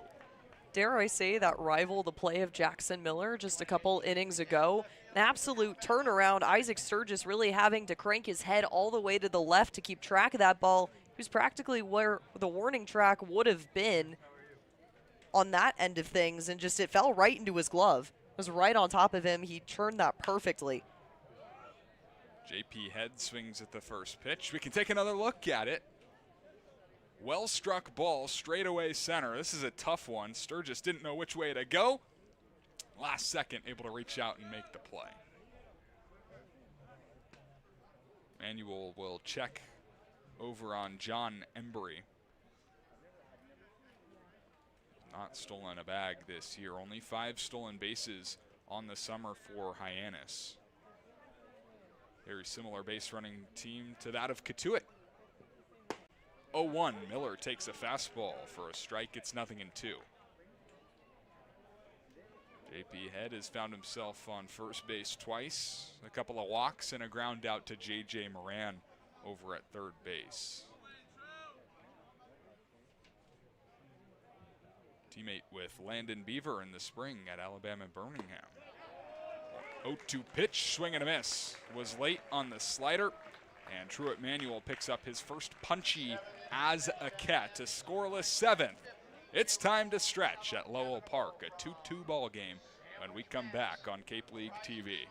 Dare I say that rival the play of Jackson Miller just a couple innings ago. An absolute turnaround. Isaac Sturgis really having to crank his head all the way to the left to keep track of that ball. He was practically where the warning track would have been on that end of things, and just it fell right into his glove. It was right on top of him. He turned that perfectly. JP Head swings at the first pitch. We can take another look at it. Well struck ball, straightaway center. This is a tough one. Sturgis didn't know which way to go. Last second, able to reach out and make the play. Manuel will check over on John Embry. Not stolen a bag this year. Only 5 stolen bases on the summer for Hyannis. Very similar base running team to that of Cotuit. 0-1, Miller takes a fastball for a strike. It's 0-2. JP Head has found himself on first base twice. A couple of walks and a ground out to J.J. Moran over at third base. Teammate with Landon Beaver in the spring at Alabama Birmingham. 0-2 pitch, swing and a miss. Was late on the slider, and Truett Manuel picks up his first punchy as a Cat, a scoreless 7th. It's time to stretch at Lowell Park, a 2-2 ball game when we come back on Cape League TV.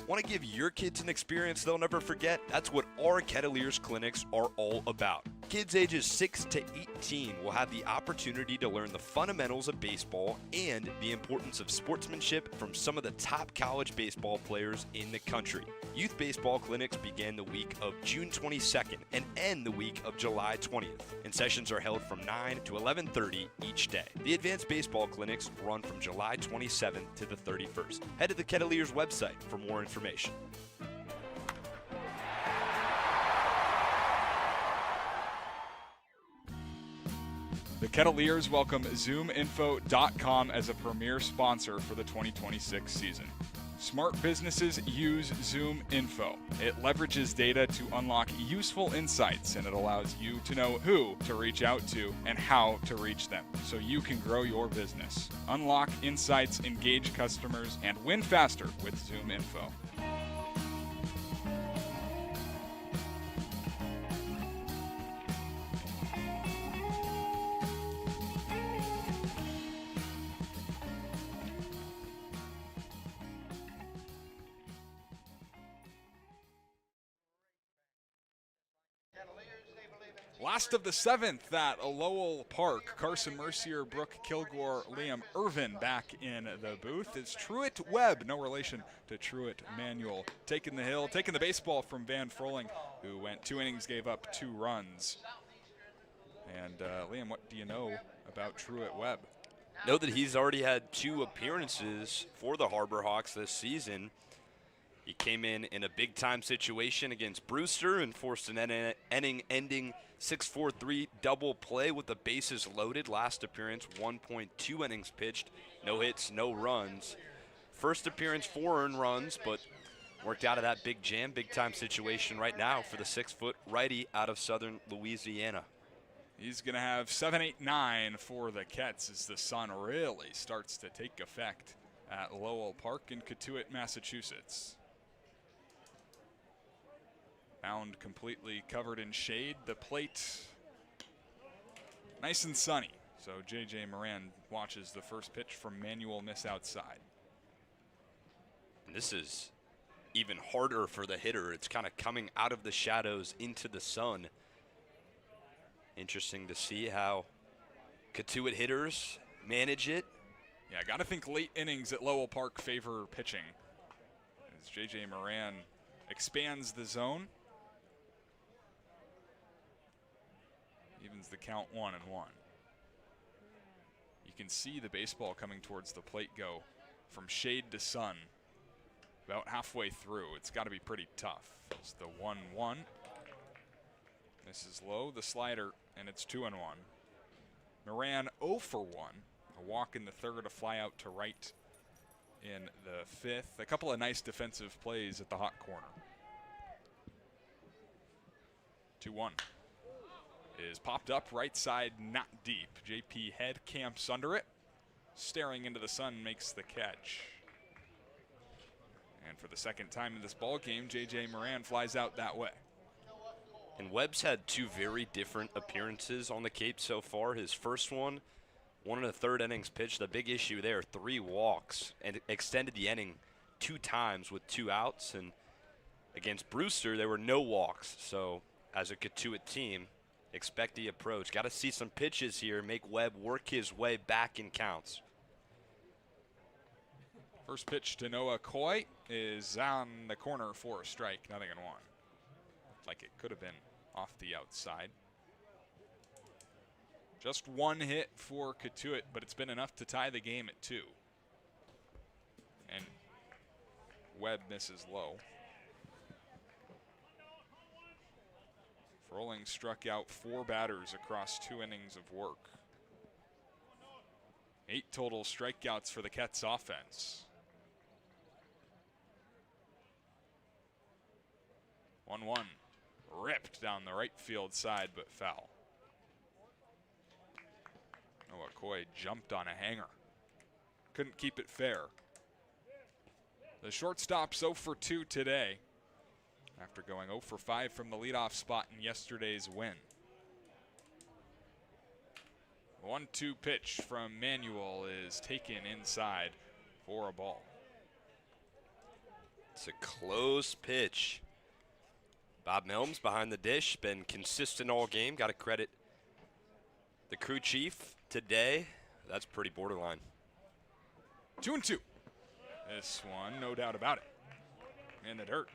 Want to give your kids an experience they'll never forget? That's what our Kettleers clinics are all about. Kids ages 6 to 18 will have the opportunity to learn the fundamentals of baseball and the importance of sportsmanship from some of the top college baseball players in the country. Youth baseball clinics begin the week of June 22nd and end the week of July 20th, and sessions are held from 9 to 11:30 each day. The advanced baseball clinics run from July 27th to the 31st. Head to the Kettleers website for more information. The Kettleers welcome ZoomInfo.com as a premier sponsor for the 2026 season. Smart businesses use ZoomInfo. It leverages data to unlock useful insights, and it allows you to know who to reach out to and how to reach them so you can grow your business. Unlock insights, engage customers, and win faster with ZoomInfo. Last of the 7th at Lowell Park. Carson, Mercier, Brooke, Killgore, Liam, Ervin back in the booth. It's Truett Webb, no relation to Truett Manuel, taking the hill, taking the baseball from Van Froling, who went 2 innings, gave up 2 runs. And Liam, what do you know about Truett Webb? Know that he's already had 2 appearances for the Harbor Hawks this season. He came in a big-time situation against Brewster and forced an inning-ending 6-4-3 double play with the bases loaded. Last appearance, 1.2 innings pitched, no hits, no runs. First appearance, 4 earned runs, but worked out of that big jam, big-time situation right now for the 6-foot righty out of southern Louisiana. He's going to have 7, 8, 9 for the Kets as the sun really starts to take effect at Lowell Park in Cotuit, Massachusetts. Mound completely covered in shade. The plate nice and sunny. So J.J. Moran watches the first pitch from Manuel, miss outside. And this is even harder for the hitter. It's kind of coming out of the shadows into the sun. Interesting to see how Cotuit hitters manage it. Yeah, got to think late innings at Lowell Park favor pitching as J.J. Moran expands the zone. Evens the count 1-1. You can see the baseball coming towards the plate go from shade to sun about halfway through. It's got to be pretty tough. It's the 1-1. This is low, the slider, and it's 2-1. Moran 0 for 1. A walk in the third, a fly out to right in the 5th. A couple of nice defensive plays at the hot corner. 2-1. Is popped up right side, not deep. JP Head camps under it. Staring into the sun, makes the catch. And for the second time in this ball game, J.J. Moran flies out that way. And Webb's had 2 very different appearances on the Cape so far. His first one 1 in the 3rd innings pitched. The big issue there, 3 walks, and extended the inning 2 times with 2 outs. And against Brewster, there were no walks. So as a Cotuit team, expect the approach. Got to see some pitches here, make Webb work his way back in counts. First pitch to Noah Coy is on the corner for a strike, 0-1. Like it could have been off the outside. Just 1 hit for Cotuit, but it's been enough to tie the game at 2. And Webb misses low. Froling struck out 4 batters across 2 innings of work. 8 total strikeouts for the Kets offense. 1-1, ripped down the right field side, but foul. Noah Coy jumped on a hanger. Couldn't keep it fair. The shortstop 0 for 2 today, after going 0 for 5 from the leadoff spot in yesterday's win. 1-2 pitch from Manuel is taken inside for a ball. It's a close pitch. Bob Milms behind the dish, been consistent all game. Got to credit the crew chief today. That's pretty borderline. 2-2. This one, no doubt about it. In the dirt.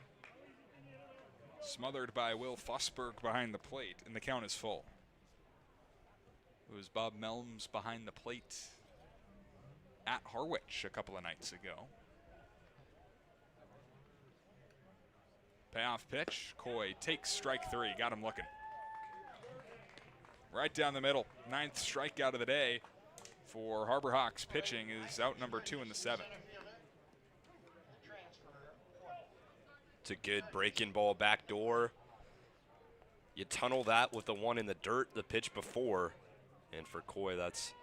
Smothered by Will Fosberg behind the plate, and the count is full. It was Bob Milms behind the plate at Harwich a couple of nights ago. Payoff pitch. Coy takes strike 3. Got him looking. Right down the middle. 9th strikeout of the day for Harbor Hawks pitching is out number 2 in the 7th. It's a good breaking ball back door. You tunnel that with the one in the dirt the pitch before. And for Coy, that's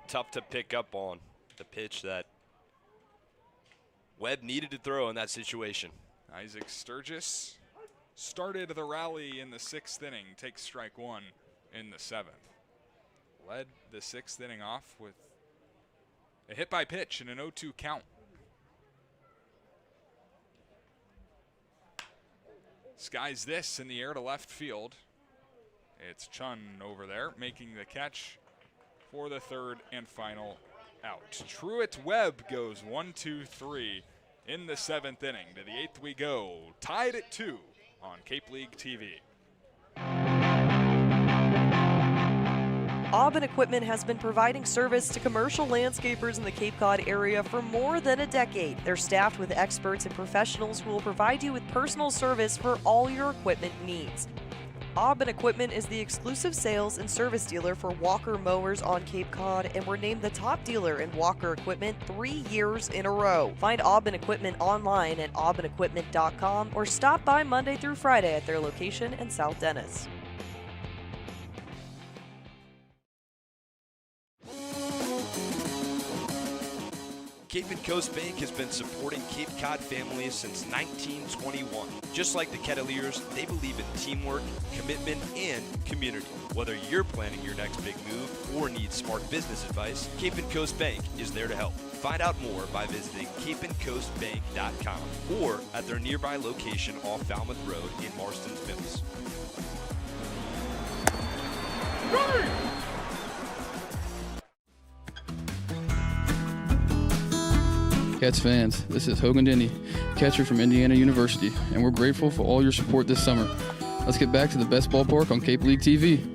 tough to pick up on. The pitch that Webb needed to throw in that situation. Isaac Sturgis started the rally in the 6th inning, takes strike 1 in the 7th. Led the 6th inning off with a hit by pitch and an 0-2 count. Skies this in the air to left field. It's Chun over there making the catch for the 3rd and final out. Truett Webb goes 1-2-3 in the 7th inning. To the 8th we go, tied at 2 on Cape League TV. Aubin Equipment has been providing service to commercial landscapers in the Cape Cod area for more than a decade. They're staffed with experts and professionals who will provide you with personal service for all your equipment needs. Aubin Equipment is the exclusive sales and service dealer for Walker mowers on Cape Cod, and we're named the top dealer in Walker equipment 3 years in a row. Find Aubin Equipment online at aubinequipment.com or stop by Monday through Friday at their location in South Dennis. Cape and Coast Bank has been supporting Cape Cod families since 1921. Just like the Kettleers, they believe in teamwork, commitment, and community. Whether you're planning your next big move or need smart business advice, Cape and Coast Bank is there to help. Find out more by visiting capeandcoastbank.com or at their nearby location off Falmouth Road in Marston's Mills. Cats fans, this is Hogan Denny, catcher from Indiana University, and we're grateful for all your support this summer. Let's get back to the best ballpark on Cape League TV.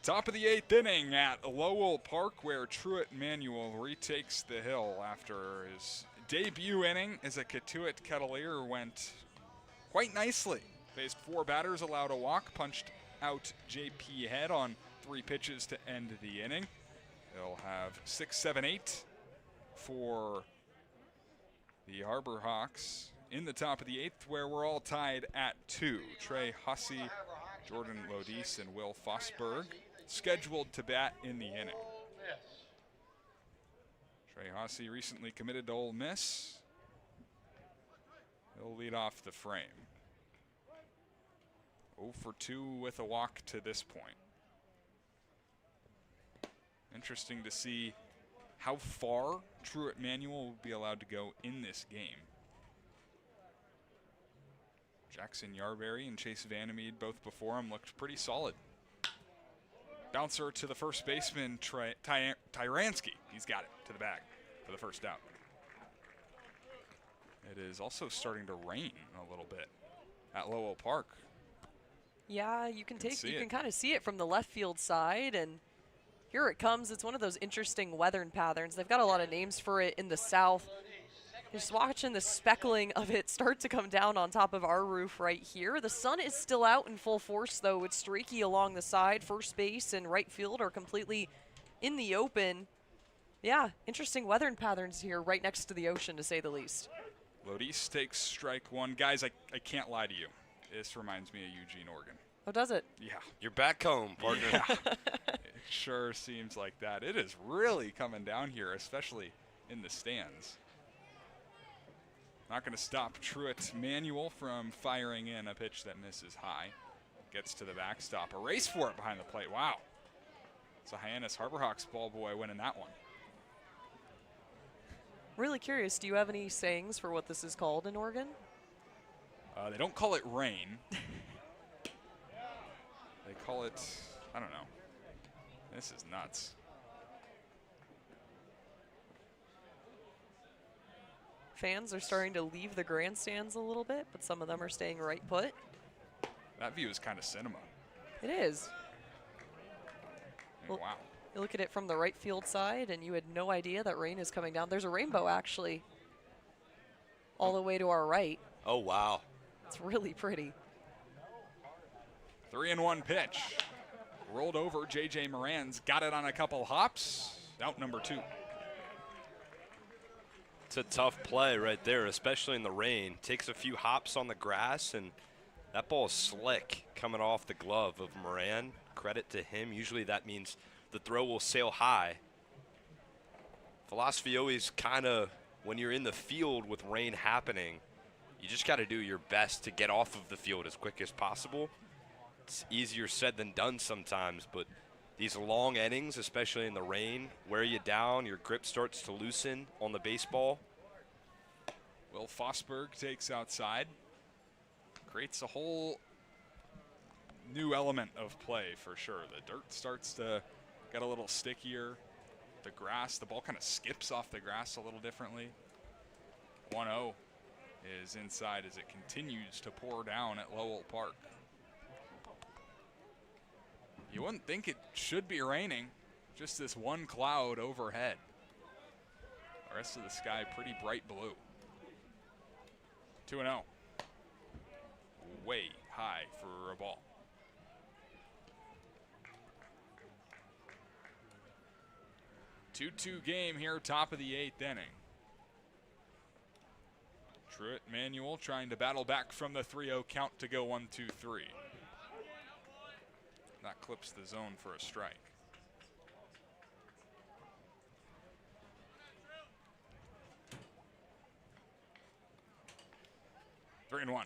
Top of the 8th inning at Lowell Park, where Truett Manuel retakes the hill after his debut inning as a Cotuit Kettleer went quite nicely. Faced 4 batters, allowed a walk, punched out J.P. Head on 3 pitches to end the inning. They'll have 6, 7, 8 for the Harbor Hawks in the top of the 8th, where we're all tied at 2. Trey Hussey, Jordan Lodis, and Will Fosberg scheduled to bat in the inning. Trey Hussey recently committed to Ole Miss. He'll lead off the frame. 0 for 2 with a walk to this point. Interesting to see how far Truett Manuel will be allowed to go in this game. Jackson Yarberry and Chase Vandermeed, both before him, looked pretty solid. Bouncer to the first baseman, Tyransky. He's got it to the bag for the first out. It is also starting to rain a little bit at Lowell Park. Yeah, you can kind of see it from the left field side, and here it comes. It's one of those interesting weather patterns. They've got a lot of names for it in the south. Just watching the speckling of it start to come down on top of our roof right here. The sun is still out in full force, though. It's streaky along the side. First base and right field are completely in the open. Yeah, interesting weather patterns here right next to the ocean, to say the least. Lodis takes strike one. Guys, I can't lie to you. This reminds me of Eugene, Oregon. Oh, does it? Yeah. You're back home, partner. Yeah. It sure seems like that. It is really coming down here, especially in the stands. Not going to stop Truett Manuel from firing in a pitch that misses high. Gets to the backstop. A race for it behind the plate. Wow. It's a Hyannis Harborhawks ball boy winning that one. Really curious, do you have any sayings for what this is called in Oregon? They don't call it rain. They call it, I don't know. This is nuts. Fans are starting to leave the grandstands a little bit, but some of them are staying right put. That view is kind of cinema. It is. Wow. You look at it from the right field side, and you had no idea that rain is coming down. There's a rainbow, actually, all the way to our right. Oh, wow. It's really pretty. 3-1 pitch. Rolled over. J.J. Moran's got it on a couple hops. Out number 2. It's a tough play right there, especially in the rain. Takes a few hops on the grass, and that ball is slick coming off the glove of Moran. Credit to him. Usually that means the throw will sail high. Philosophy always kind of, when you're in the field with rain happening, you just got to do your best to get off of the field as quick as possible. It's easier said than done sometimes, but these long innings, especially in the rain, wear you down. Your grip starts to loosen on the baseball. Will Fosberg takes outside. Creates a whole new element of play for sure. The dirt starts to get a little stickier. The grass, the ball kind of skips off the grass a little differently. 1-0 is inside as it continues to pour down at Lowell Park. You wouldn't think it should be raining, just this one cloud overhead. The rest of the sky pretty bright blue. 2-0. Way high for a ball. 2-2 game here, top of the 8th inning. Truett Manuel trying to battle back from the 3-0 count to go 1-2-3. That clips the zone for a strike. Three and 1.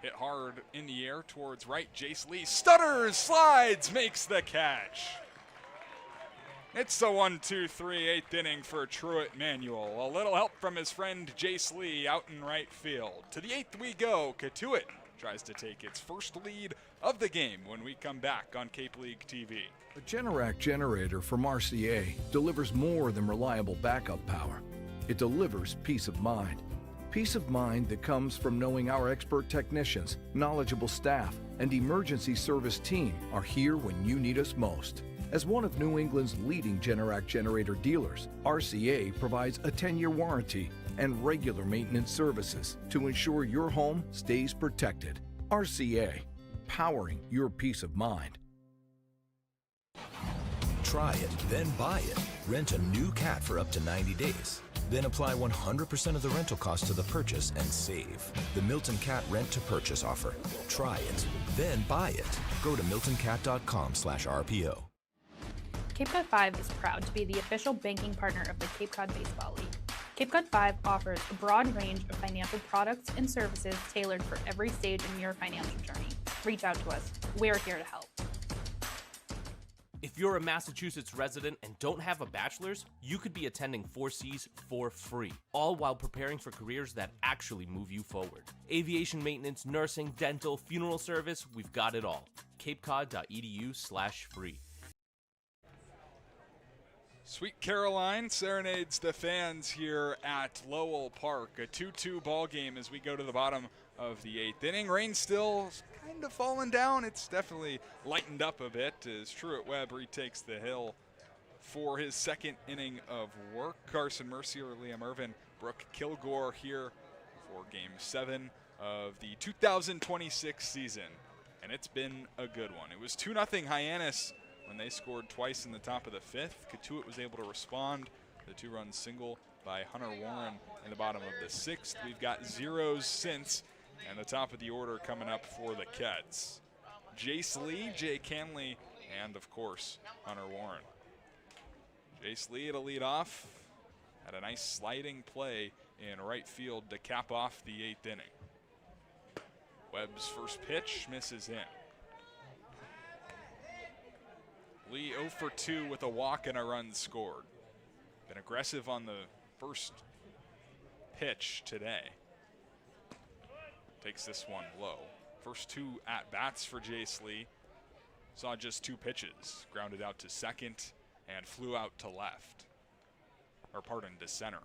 Hit hard in the air towards right. Jace Lee stutters, slides, makes the catch. It's the 1-2-3 8th inning for Truett Manuel. A little help from his friend Jace Lee out in right field. To the 8th we go. Cotuit tries to take its first lead of the game when we come back on Cape League TV. A Generac generator from Mercier delivers more than reliable backup power. It delivers peace of mind. Peace of mind that comes from knowing our expert technicians, knowledgeable staff, and emergency service team are here when you need us most. As one of New England's leading Generac generator dealers, RCA provides a 10-year warranty and regular maintenance services to ensure your home stays protected. RCA, powering your peace of mind. Try it, then buy it. Rent a new cat for up to 90 days. Then apply 100% of the rental cost to the purchase and save. The Milton Cat Rent to Purchase offer. Try it, then buy it. Go to miltoncat.com/RPO. Cape Cod 5 is proud to be the official banking partner of the Cape Cod Baseball League. Cape Cod 5 offers a broad range of financial products and services tailored for every stage in your financial journey. reach out to us. We're here to help. If you're a Massachusetts resident and don't have a bachelor's, you could be attending 4Cs for free, all while preparing for careers that actually move you forward. Aviation maintenance, nursing, dental, funeral service, we've got it all. capecod.edu/free. Sweet Caroline serenades the fans here at Lowell Park. A 2-2 ball game as we go to the bottom of the 8th inning. Rain still kind of falling down. It's definitely lightened up a bit as Truett Webb retakes the hill for his second inning of work. Carson, Mercier, Liam Ervin, Brooke, Killgore here for Game 7 of the 2026 season. And it's been a good one. It was 2-0 Hyannis when they scored twice in the top of the 5th. Cotuit was able to respond. The 2-run single by Hunter Warren in the bottom of the 6th. We've got zeros since, and the top of the order coming up for the Keds. Jace Lee, Jay Canley, and of course, Hunter Warren. Jace Lee to lead off. Had a nice sliding play in right field to cap off the 8th inning. Webb's first pitch misses in. Lee 0 for 2 with a walk and a run scored. Been aggressive on the first pitch today. Takes this one low. First 2 at-bats for Jace Lee. Saw just 2 pitches. Grounded out to second and flew out to left. Or pardon, to center.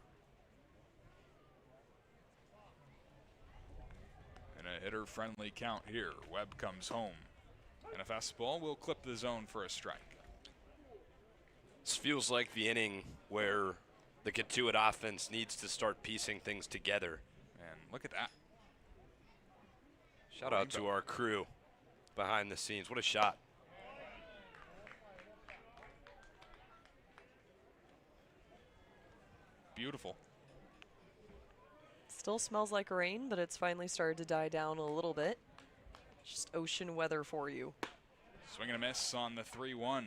And a hitter-friendly count here. Webb comes home. And a fastball will clip the zone for a strike. This feels like the inning where the Cotuit offense needs to start piecing things together. And look at that. Shout out to our crew behind the scenes. What a shot. Beautiful. Still smells like rain, but it's finally started to die down a little bit. Just ocean weather for you. Swing and a miss on the 3-1.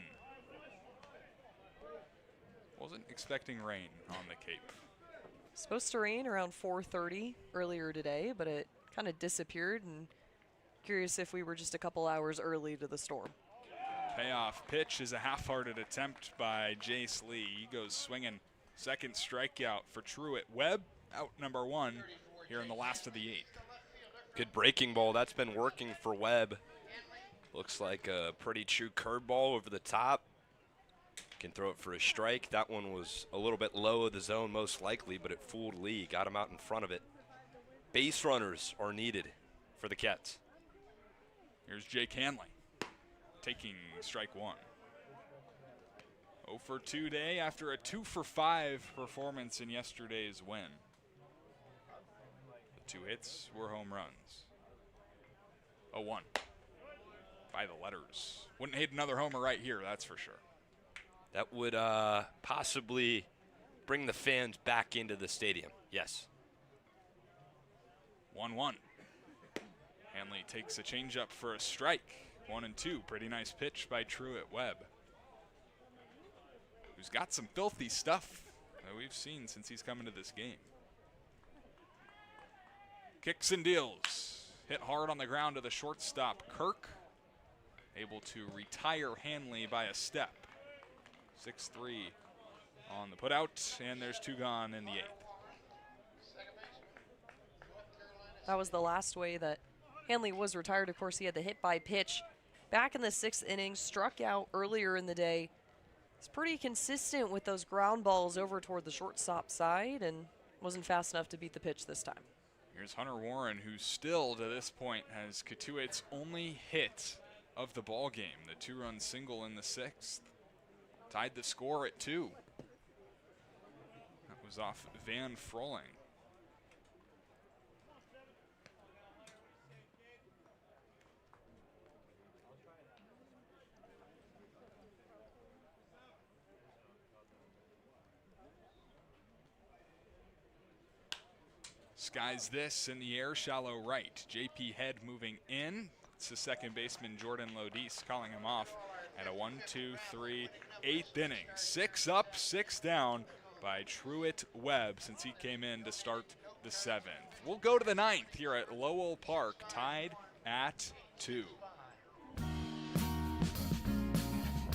Wasn't expecting rain on the Cape. Supposed to rain around 4:30 earlier today, but it kind of disappeared, and curious if we were just a couple hours early to the storm. Payoff pitch is a half-hearted attempt by Jace Lee. He goes swinging. Second strikeout for Truett. Webb out number 1 here in the last of the 8th. Good breaking ball. That's been working for Webb. Looks like a pretty true curveball over the top. Can throw it for a strike. That one was a little bit low of the zone most likely, but it fooled Lee. Got him out in front of it. Base runners are needed for the Kets. Here's Jake Hanley taking strike 1. 0 for 2 day after a 2 for 5 performance in yesterday's win. The 2 hits were home runs. 0-1 by the letters. Wouldn't hate another homer right here, that's for sure. That would possibly bring the fans back into the stadium. Yes. 1-1. Hanley takes a changeup for a strike. 1-2. Pretty nice pitch by Truett Webb, who's got some filthy stuff that we've seen since he's come into this game. Kicks and deals. Hit hard on the ground to the shortstop, Kirk. Able to retire Hanley by a step. 6-3 on the putout, and there's 2 gone in the 8th. That was the last way that Hanley was retired. Of course, he had the hit by pitch back in the 6th inning, struck out earlier in the day. He's pretty consistent with those ground balls over toward the shortstop side and wasn't fast enough to beat the pitch this time. Here's Hunter Warren, who still to this point has Cotuit's only hit of the ball game, the 2-run single in the 6th. Tied the score at 2. That was off Van Froling. Skies this in the air, shallow right. JP Head moving in. It's the second baseman, Jordan Lodis, calling him off at a 1-2-3 8th inning. 6 up, 6 down by Truett Webb since he came in to start the 7th. We'll go to the 9th here at Lowell Park, tied at 2.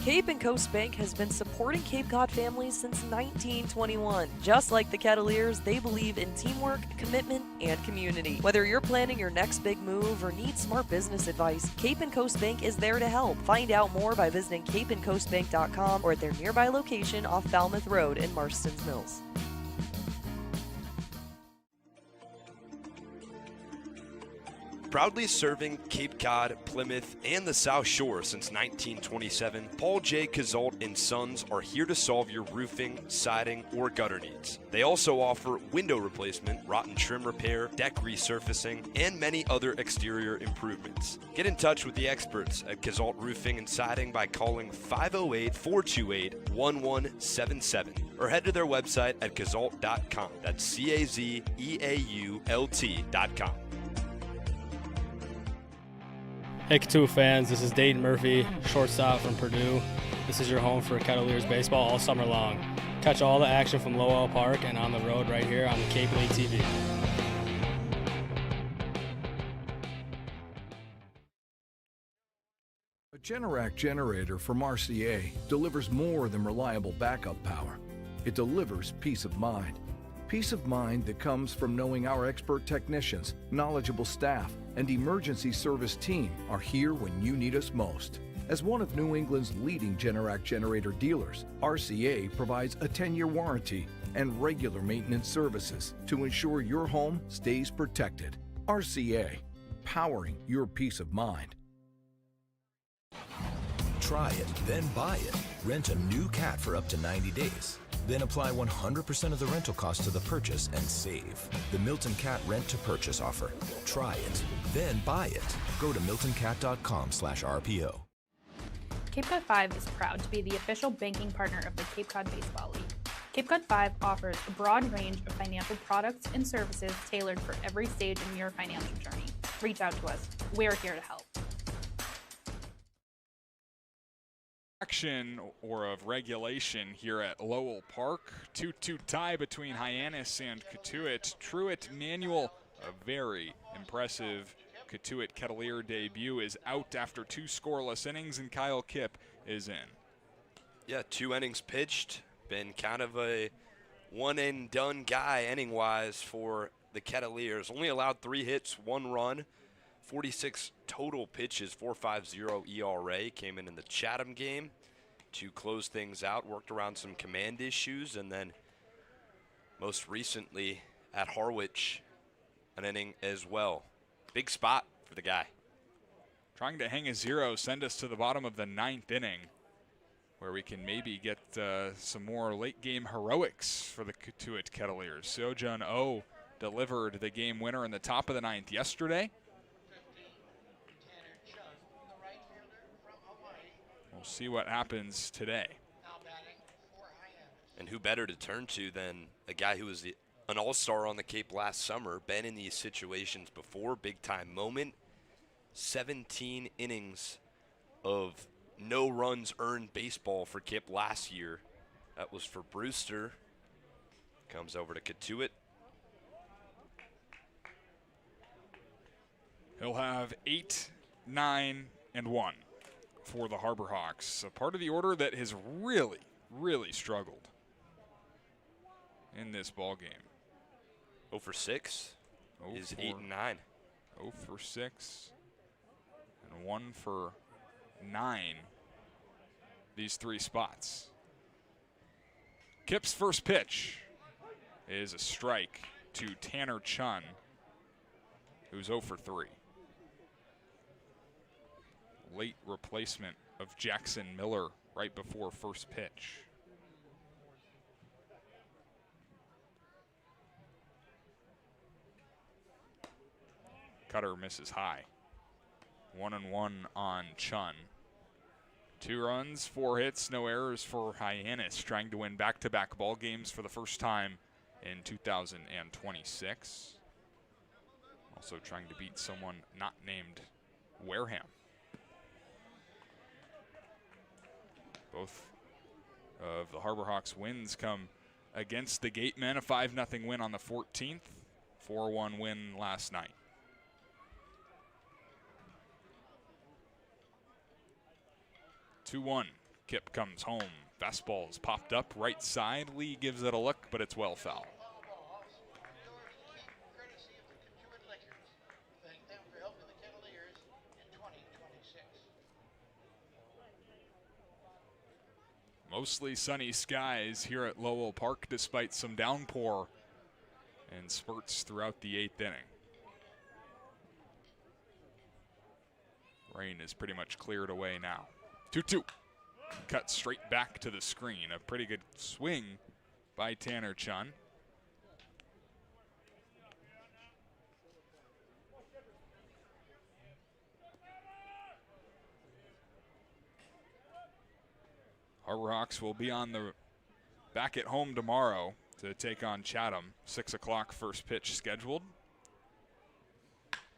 Cape and Coast Bank has been supporting Cape Cod families since 1921. Just like the Kettleers, they believe in teamwork, commitment, and community. Whether you're planning your next big move or need smart business advice, Cape and Coast Bank is there to help. Find out more by visiting capeandcoastbank.com or at their nearby location off Falmouth Road in Marston's Mills. Proudly serving Cape Cod, Plymouth, and the South Shore since 1927, Paul J. Cazault & Sons are here to solve your roofing, siding, or gutter needs. They also offer window replacement, rotten trim repair, deck resurfacing, and many other exterior improvements. Get in touch with the experts at Cazault Roofing and Siding by calling 508-428-1177 or head to their website at cazault.com. That's CAZEAULT.com. Hey Cotuit fans, this is Dayton Murphy, shortstop from Purdue. This is your home for Kettleers baseball all summer long. Catch all the action from Lowell Park and on the road right here on the Cape League TV. A Generac generator from Mercier delivers more than reliable backup power. It delivers peace of mind. Peace of mind that comes from knowing our expert technicians, knowledgeable staff, and emergency service team are here when you need us most. As one of New England's leading Generac generator dealers, RCA provides a 10-year warranty and regular maintenance services to ensure your home stays protected. RCA, powering your peace of mind. Try it, then buy it. Rent a new cat for up to 90 days. Then apply 100% of the rental cost to the purchase and save. The Milton Cat Rent to Purchase offer. Try it, then buy it. Go to miltoncat.com/RPO. Cape Cod 5 is proud to be the official banking partner of the Cape Cod Baseball League. Cape Cod 5 offers a broad range of financial products and services tailored for every stage in your financial journey. Reach out to us. We're here to help. Action or of regulation here at Lowell Park. 2-2 tie between Hyannis and Cotuit. Truett Manuel, a very impressive Cotuit Kettleer debut, is out after 2 scoreless innings, and Kyle Kipp is in. Yeah, 2 innings pitched. Been kind of a one-and-done guy inning-wise for the Kettleers. Only allowed 3 hits, 1 run. 46 total pitches, 4.50 ERA. Came in the Chatham game to close things out, worked around some command issues, and then most recently at Harwich, an inning as well. Big spot for the guy. Trying to hang a 0, send us to the bottom of the 9th inning, where we can maybe get some more late-game heroics for the Cotuit Kettleers. Seo-Jun Oh delivered the game winner in the top of the 9th yesterday. We'll see what happens today. And who better to turn to than a guy who was an all-star on the Cape last summer, been in these situations before, big-time moment. 17 innings of no runs earned baseball for Kip last year. That was for Brewster. Comes over to Cotuit. He'll have 8, 9, and 1 for the Harbor Hawks, a part of the order that has really, really struggled in this ball game. 0 for 6 is 8 and 9. 0 for 6 and 1 for 9. These 3 spots. Kip's first pitch is a strike to Tanner Chun, who's 0 for 3. Late replacement of Jackson Miller right before first pitch. Cutter misses high. 1-1 on Chun. 2 runs, 4 hits, no errors for Hyannis, trying to win back-to-back ball games for the first time in 2026. Also trying to beat someone not named Wareham. Both of the Harbor Hawks wins come against the Gatemen, a 5-0 win on the 14th, 4-1 win last night. Two-1, Kip comes home. Fastball's popped up right side. Lee gives it a look, but it's well foul. Mostly sunny skies here at Lowell Park despite some downpour and spurts throughout the 8th inning. Rain is pretty much cleared away now. 2-2. Cut straight back to the screen. A pretty good swing by Tanner Chun. Harbor Hawks will be on the back at home tomorrow to take on Chatham. 6 o'clock first pitch scheduled.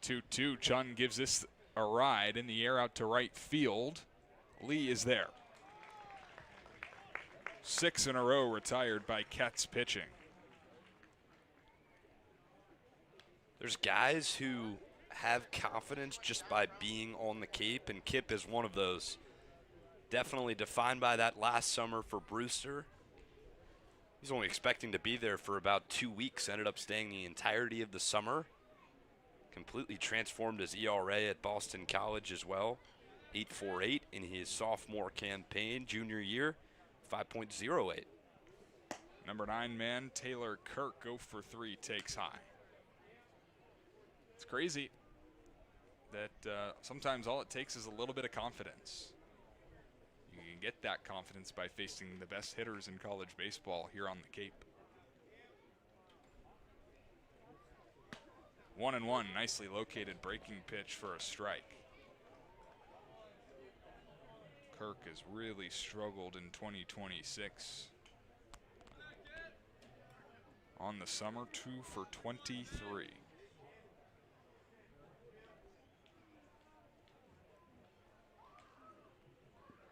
2-2. Chun gives this a ride in the air out to right field. Lee is there. 6 in a row retired by Ketts pitching. There's guys who have confidence just by being on the Cape, and Kip is one of those. Definitely defined by that last summer for Brewster. He's only expecting to be there for about 2 weeks, ended up staying the entirety of the summer. Completely transformed his ERA at Boston College as well. 8.48 in his sophomore campaign, junior year, 5.08. Number 9 man, Taylor Kirk, 0 for 3, takes high. It's crazy that sometimes all it takes is a little bit of confidence. You can get that confidence by facing the best hitters in college baseball here on the Cape. 1-1, nicely located breaking pitch for a strike. Kirk has really struggled in 2026. On the summer, 2 for 23.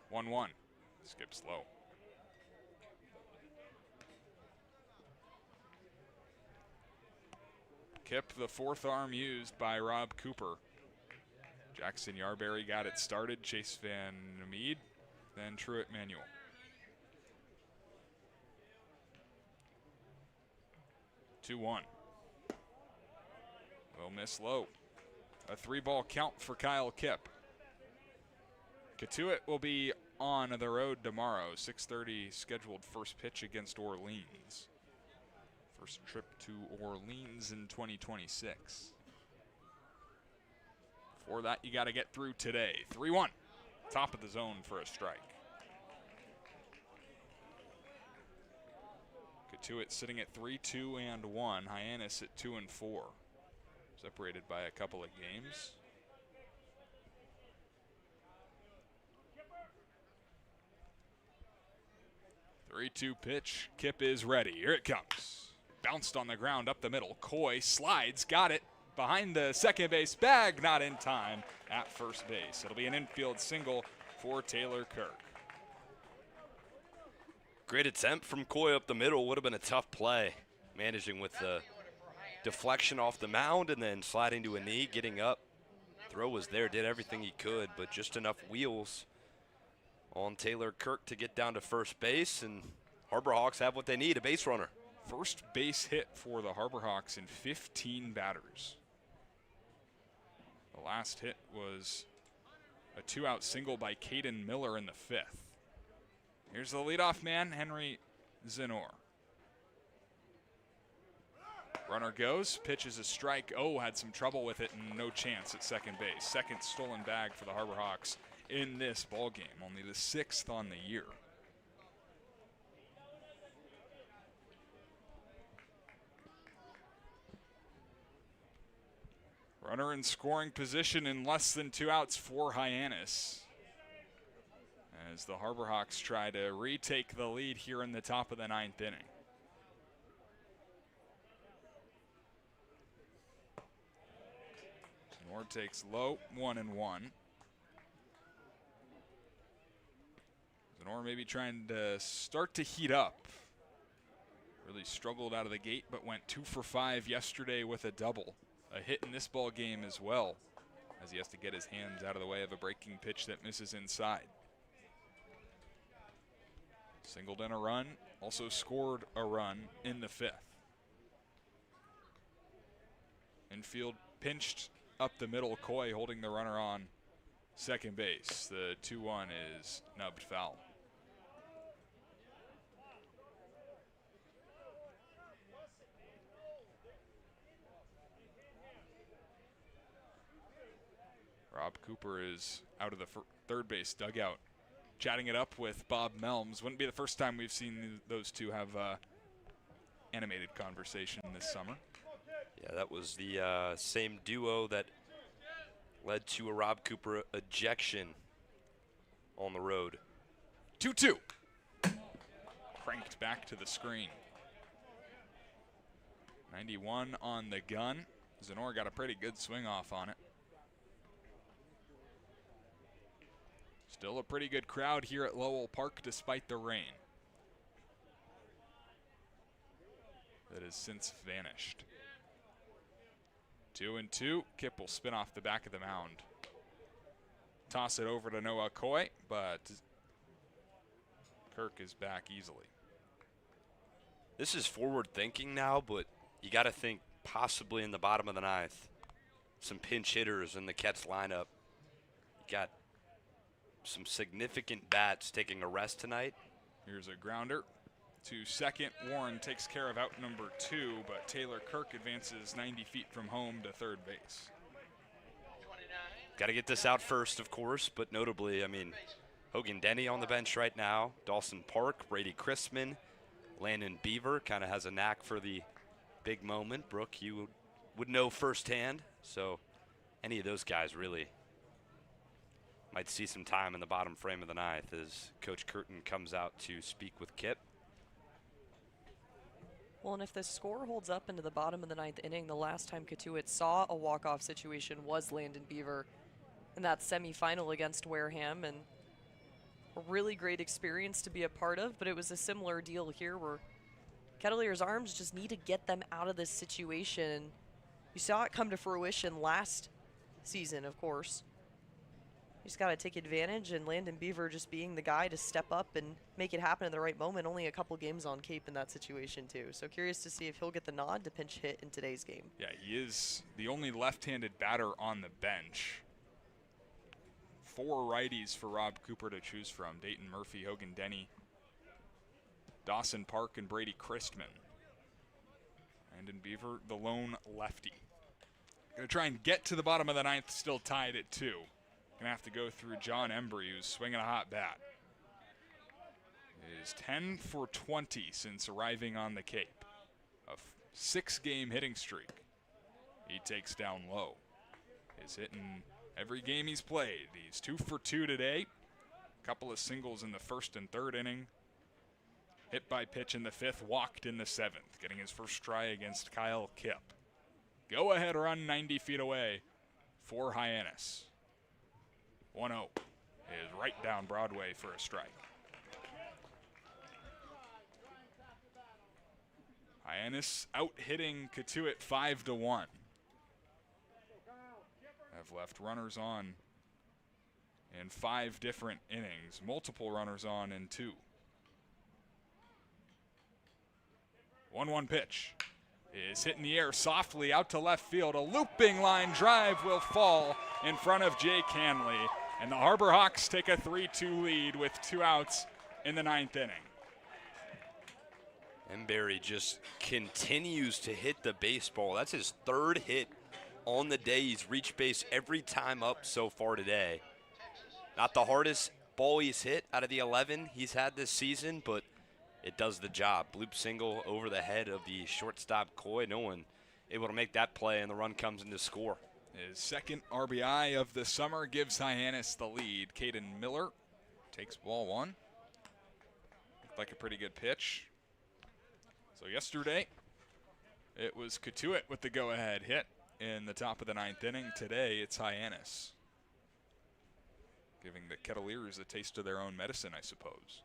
One. Skips low. Kip, the 4th arm used by Rob Cooper. Jackson Yarberry got it started. Chase Van Mead, then Truett Manuel. Two-one. Will miss low. A 3-ball count for Kyle Kip. Cotuit will be on the road tomorrow. 6:30 scheduled first pitch against Orleans. First trip to Orleans in 2026. Before that, you got to get through today. 3-1. Top of the zone for a strike. Cotuit sitting at 3-2-1. Hyannis at 2-4. Separated by a couple of games. Three-two pitch. Kip is ready. Here it comes. Bounced on the ground up the middle. Coy slides. Got it. Behind the second base bag. Not in time at first base. It'll be an infield single for Taylor Kirk. Great attempt from Coy up the middle. Would have been a tough play. Managing with the deflection off the mound and then sliding to a knee, getting up. Throw was there, did everything he could, but just enough wheels on Taylor Kirk to get down to first base, and Harbor Hawks have what they need, a base runner. First base hit for the Harbor Hawks in 15 batters. The last hit was a 2-out single by Caden Miller in the 5th. Here's the leadoff man, Henry Zenor. Runner goes, pitches a strike. Oh, had some trouble with it and no chance at second base. Second stolen bag for the Harbor Hawks in this ball game, only the 6th on the year. Runner in scoring position in less than 2 outs for Hyannis, as the Harbor Hawks try to retake the lead here in the top of the 9th inning. Zenor takes low, 1-1. Zenor maybe trying to start to heat up. Really struggled out of the gate, but went 2 for 5 yesterday with a double. A hit in this ball game as well, as he has to get his hands out of the way of a breaking pitch that misses inside. Singled in a run, also scored a run in the 5th. Infield pinched up the middle, Coy holding the runner on second base. The 2-1 is nubbed foul. Rob Cooper is out of the third base dugout, chatting it up with Bob Melms. Wouldn't be the first time we've seen those two have animated conversation this summer. Yeah, that was the same duo that led to a Rob Cooper ejection on the road. 2-2. Cranked back to the screen. 91 on the gun. Zenor got a pretty good swing off on it. Still a pretty good crowd here at Lowell Park despite the rain that has since vanished. 2-2. Kip will spin off the back of the mound. Toss it over to Noah Coy, but Kirk is back easily. This is forward thinking now, but you got to think possibly in the bottom of the 9th. Some pinch hitters in the Kets lineup. You got some significant bats taking a rest tonight. Here's a grounder to second. Warren takes care of out number 2, but Taylor Kirk advances 90 feet from home to third base. Got to get this out first, of course, but notably, I mean, Hogan Denny on the bench right now, Dawson Park, Brady Christman, Landon Beaver kind of has a knack for the big moment. Brooke, you would know firsthand, so any of those guys really might see some time in the bottom frame of the 9th as Coach Curtin comes out to speak with Kip. Well, and if the score holds up into the bottom of the 9th inning, the last time Cotuit saw a walk-off situation was Landon Beaver in that semifinal against Wareham, and a really great experience to be a part of, but it was a similar deal here where Kettleers Arms just need to get them out of this situation. You saw it come to fruition last season, of course. You just got to take advantage, and Landon Beaver just being the guy to step up and make it happen at the right moment. Only a couple games on Cape in that situation, too. So curious to see if he'll get the nod to pinch hit in today's game. Yeah, he is the only left-handed batter on the bench. 4 righties for Rob Cooper to choose from. Dayton Murphy, Hogan Denny, Dawson Park, and Brady Christman. Landon Beaver, the lone lefty. Going to try and get to the bottom of the 9th, still tied at 2. Going to have to go through John Embry, who's swinging a hot bat. He is 10 for 20 since arriving on the Cape. A 6-game hitting streak. He takes down low. He's hitting every game he's played. He's 2 for 2 today. A couple of singles in the 1st and 3rd inning. Hit by pitch in the 5th, walked in the 7th, getting his first try against Kyle Kip. Go ahead run 90 feet away for Hyannis. 1-0 is right down Broadway for a strike. Hyannis out hitting Cotuit 5-1. Have left runners on in 5 different innings, multiple runners on in 2. 1-1 pitch is hit in the air softly out to left field. A looping line drive will fall in front of Jake Hanley, and the Harbor Hawks take a 3-2 lead with 2 outs in the 9th inning. Embury just continues to hit the baseball. That's his 3rd hit on the day. He's reached base every time up so far today. Not the hardest ball he's hit out of the 11 he's had this season, but it does the job. Bloop single over the head of the shortstop Coy. No one able to make that play, and the run comes in to score. His 2nd RBI of the summer gives Hyannis the lead. Caden Miller takes ball 1. Looked like a pretty good pitch. So yesterday, it was Cotuit with the go-ahead hit in the top of the 9th inning. Today, it's Hyannis, giving the Kettleers a taste of their own medicine, I suppose.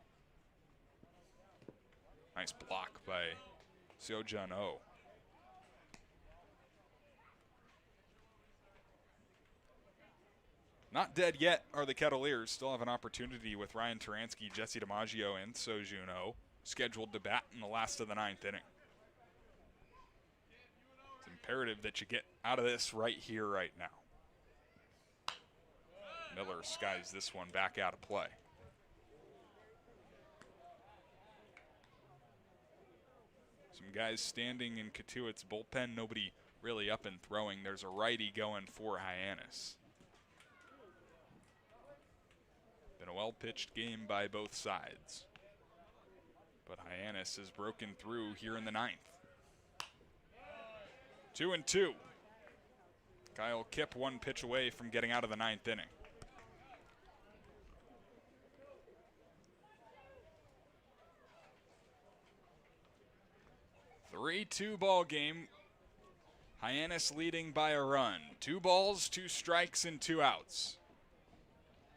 Nice block by Seo-Jun Oh. Not dead yet are the Kettleers. Still have an opportunity with Ryan Taransky, Jesse DiMaggio, and Sojuno scheduled to bat in the last of the 9th inning. It's imperative that you get out of this right here, right now. Miller skies this one back out of play. Some guys standing in Cotuit's bullpen. Nobody really up and throwing. There's a righty going for Hyannis. Been a well-pitched game by both sides. But Hyannis has broken through here in the 9th. 2-2. Kyle Kipp 1 pitch away from getting out of the 9th inning. 3-2 ball game. Hyannis leading by a run. 2 balls, 2 strikes, and 2 outs.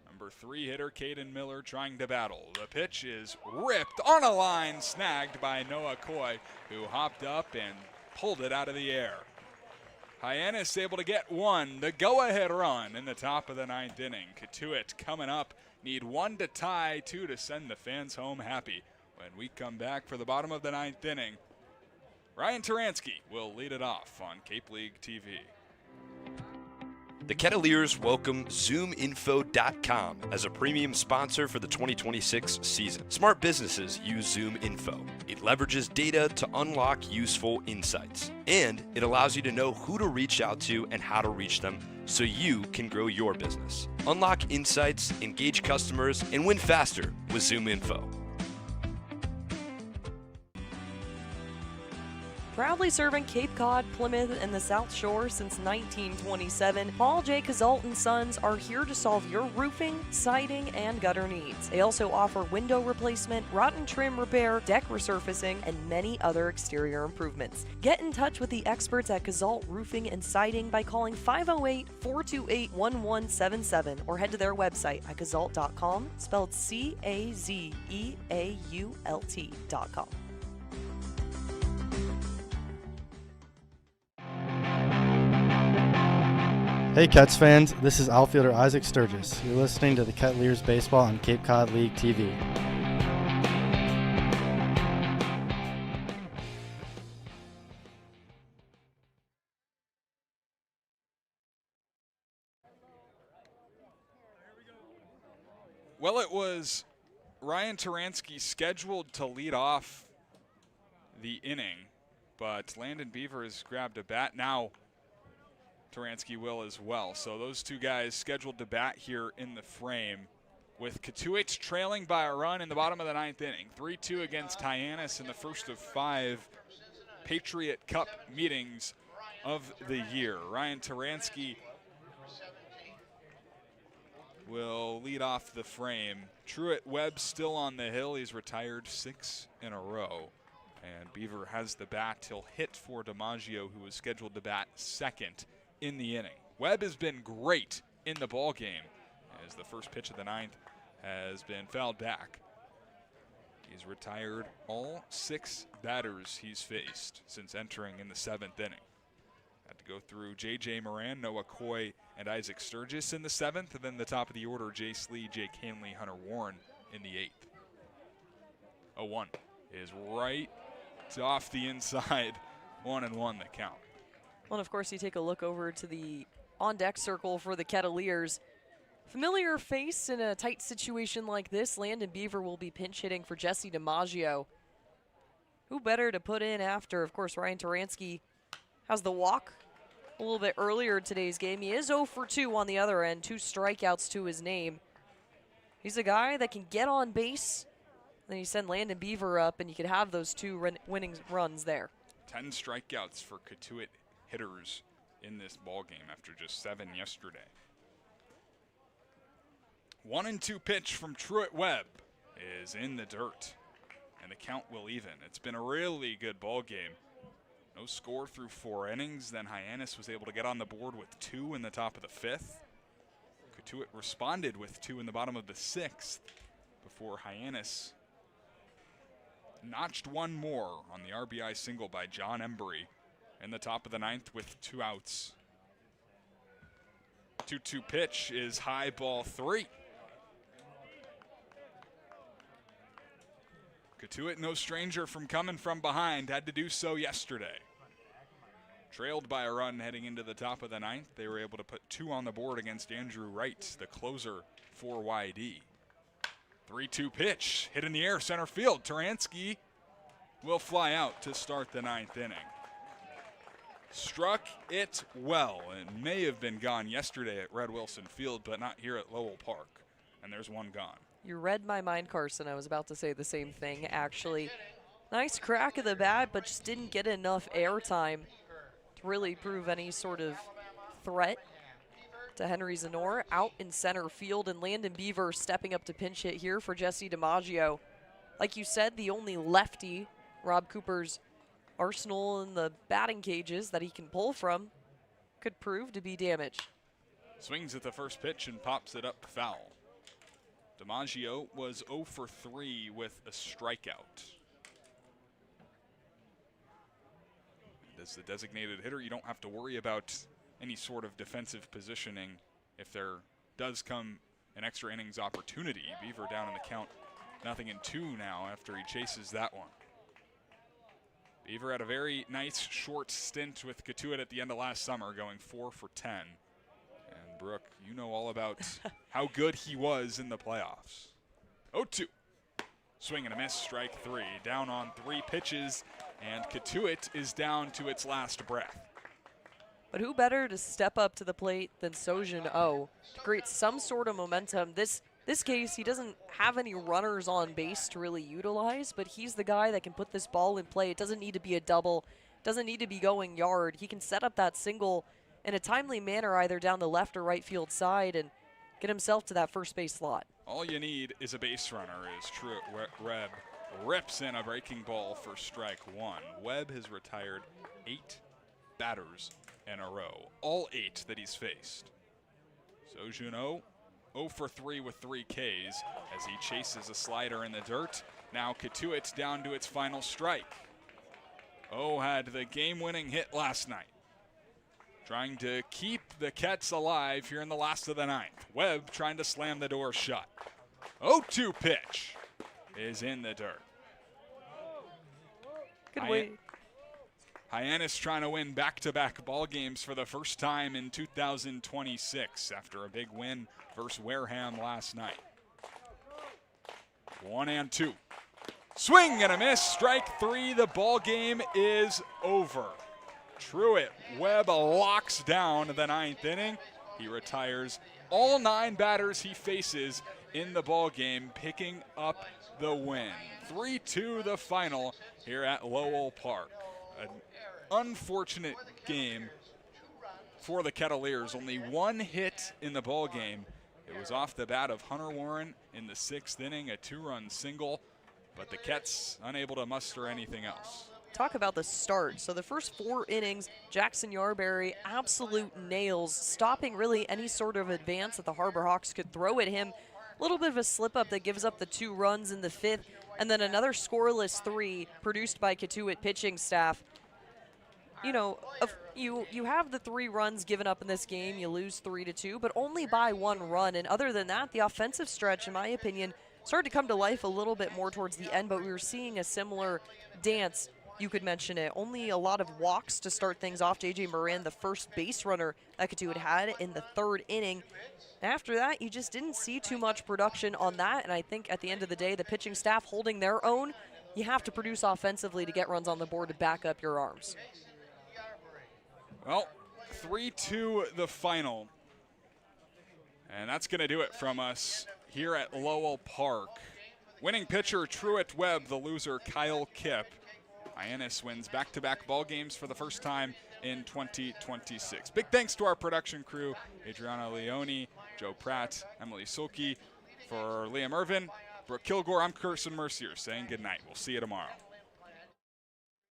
Number 3 hitter Caden Miller trying to battle. The pitch is ripped on a line, snagged by Noah Coy, who hopped up and pulled it out of the air. Hyannis able to get 1, the go-ahead run in the top of the 9th inning. Cotuit coming up, need 1 to tie, 2 to send the fans home happy. When we come back for the bottom of the 9th inning, Ryan Taransky will lead it off on Cape League TV. The Kettleers welcome ZoomInfo.com as a premium sponsor for the 2026 season. Smart businesses use ZoomInfo. It leverages data to unlock useful insights, and it allows you to know who to reach out to and how to reach them so you can grow your business. Unlock insights, engage customers, and win faster with ZoomInfo. Proudly serving Cape Cod, Plymouth, and the South Shore since 1927, Paul J. Cazalt & Sons are here to solve your roofing, siding, and gutter needs. They also offer window replacement, rotten trim repair, deck resurfacing, and many other exterior improvements. Get in touch with the experts at Cazalt Roofing and Siding by calling 508-428-1177 or head to their website at cazalt.com, spelled CAZEAULT.com. Hey Cats fans, this is outfielder Isaac Sturgis. You're listening to the Kettleers Baseball on Cape Cod League TV. Well, it was Ryan Taransky scheduled to lead off the inning, but Landon Beaver has grabbed a bat. Now Taransky will as well. So those 2 guys scheduled to bat here in the frame, with Cotuit trailing by a run in the bottom of the 9th inning. 3-2 against Hyannis in the first of 5 Patriot Cup meetings of the year. Ryan Taransky will lead off the frame. Truett Webb still on the hill. He's retired 6 in a row. And Beaver has the bat. He'll hit for DiMaggio, who was scheduled to bat 2nd in the inning. Webb has been great in the ball game, as the first pitch of the 9th has been fouled back. He's retired all 6 batters he's faced since entering in the 7th inning. Had to go through J.J. Moran, Noah Coy, and Isaac Sturgis in the 7th, and then the top of the order, Jace Lee, Jake Hanley, Hunter Warren in the 8th. 0-1 is right off the inside. 1-1 the count. Well, and of course, you take a look over to the on-deck circle for the Kettleers. Familiar face in a tight situation like this. Landon Beaver will be pinch hitting for Jesse DiMaggio. Who better to put in after, of course, Ryan Taransky has the walk a little bit earlier in today's game. He is 0 for 2 on the other end, 2 strikeouts to his name. He's a guy that can get on base. Then you send Landon Beaver up, and you could have those 2 winning runs there. 10 strikeouts for Cotuit hitters in this ball game after just 7 yesterday. 1-2 pitch from Truett Webb is in the dirt, and the count will even. It's been a really good ball game. No score through 4 innings. Then Hyannis was able to get on the board with 2 in the top of the 5th. Cotuit responded with 2 in the bottom of the 6th before Hyannis notched 1 more on the RBI single by John Embry in the top of the 9th with 2 outs. 2-2 pitch is high, ball 3. Cotuit, no stranger from coming from behind, had to do so yesterday. Trailed by a run heading into the top of the 9th, they were able to put 2 on the board against Andrew Wright, the closer for YD. 3-2 pitch, hit in the air, center field. Taransky will fly out to start the 9th inning. Struck it well. It may have been gone yesterday at Red Wilson Field, but not here at Lowell Park. And there's one gone. You read my mind, Carson. I was about to say the same thing, actually. Nice crack of the bat, but just didn't get enough airtime to really prove any sort of threat to Henry Zenor. Out in center field, and Landon Beaver stepping up to pinch hit here for Jesse DiMaggio. Like you said, the only lefty Rob Cooper's arsenal in the batting cages that he can pull from could prove to be damaged. Swings at the first pitch and pops it up foul. DiMaggio was 0 for 3 with a strikeout. And as the designated hitter, you don't have to worry about any sort of defensive positioning if there does come an extra innings opportunity. Beaver down in the count, 0-2 now after he chases that one. Beaver had a very nice short stint with Cotuit at the end of last summer, going 4 for 10. And Brooke, you know all about how good he was in the playoffs. 0-2. Swing and a miss, strike 3. Down on 3 pitches, and Cotuit is down to its last breath. But who better to step up to the plate than Sojin O to create some sort of momentum? This case, he doesn't have any runners on base to really utilize, but he's the guy that can put this ball in play. It doesn't need to be a double, doesn't need to be going yard. He can set up that single in a timely manner either down the left or right field side and get himself to that first base slot. All you need is a base runner, is true. Webb rips in a breaking ball for strike 1. Webb has retired 8 batters in a row, all 8 that he's faced. Sojin O, 0 for 3 with 3 Ks as he chases a slider in the dirt. Now Cotuit down to its final strike. O had the game-winning hit last night, trying to keep the Kets alive here in the last of the 9th. Webb trying to slam the door shut. 0-2 pitch is in the dirt. Good way. Hyannis trying to win back-to-back ball games for the first time in 2026 after a big win versus Wareham last night. 1-2. Swing and a miss, strike 3. The ball game is over. Truett Webb locks down the 9th inning. He retires all 9 batters he faces in the ball game, picking up the win. 3-2 the final here at Lowell Park. An unfortunate game for the Kettleers. Only 1 hit in the ball game. It was off the bat of Hunter Warren in the 6th inning, a 2-run single, but the Kets unable to muster anything else. Talk about the start. So the first 4 innings, Jackson Yarberry, absolute nails, stopping really any sort of advance that the Harbor Hawks could throw at him. A little bit of a slip-up that gives up the 2 runs in the 5th, and then another scoreless 3 produced by Cotuit pitching staff. You know, you have the 3 runs given up in this game. You lose 3-2, but only by 1 run. And other than that, the offensive stretch, in my opinion, started to come to life a little bit more towards the end, but we were seeing a similar dance. You could mention it. Only a lot of walks to start things off. J.J. Moran, the first base runner that Cotuit had in the 3rd inning. After that, you just didn't see too much production on that, and I think at the end of the day, the pitching staff holding their own. You have to produce offensively to get runs on the board to back up your arms. Well, 3-2 the final. And that's going to do it from us here at Lowell Park. Winning pitcher Truett Webb, the loser Kyle Kipp. Hyannis wins back-to-back ball games for the first time in 2026. Big thanks to our production crew, Adriana Leone, Joe Pratt, Emily Sulke. For Liam Ervin, Brooke Killgore, I'm Carson Mercier saying good night. We'll see you tomorrow.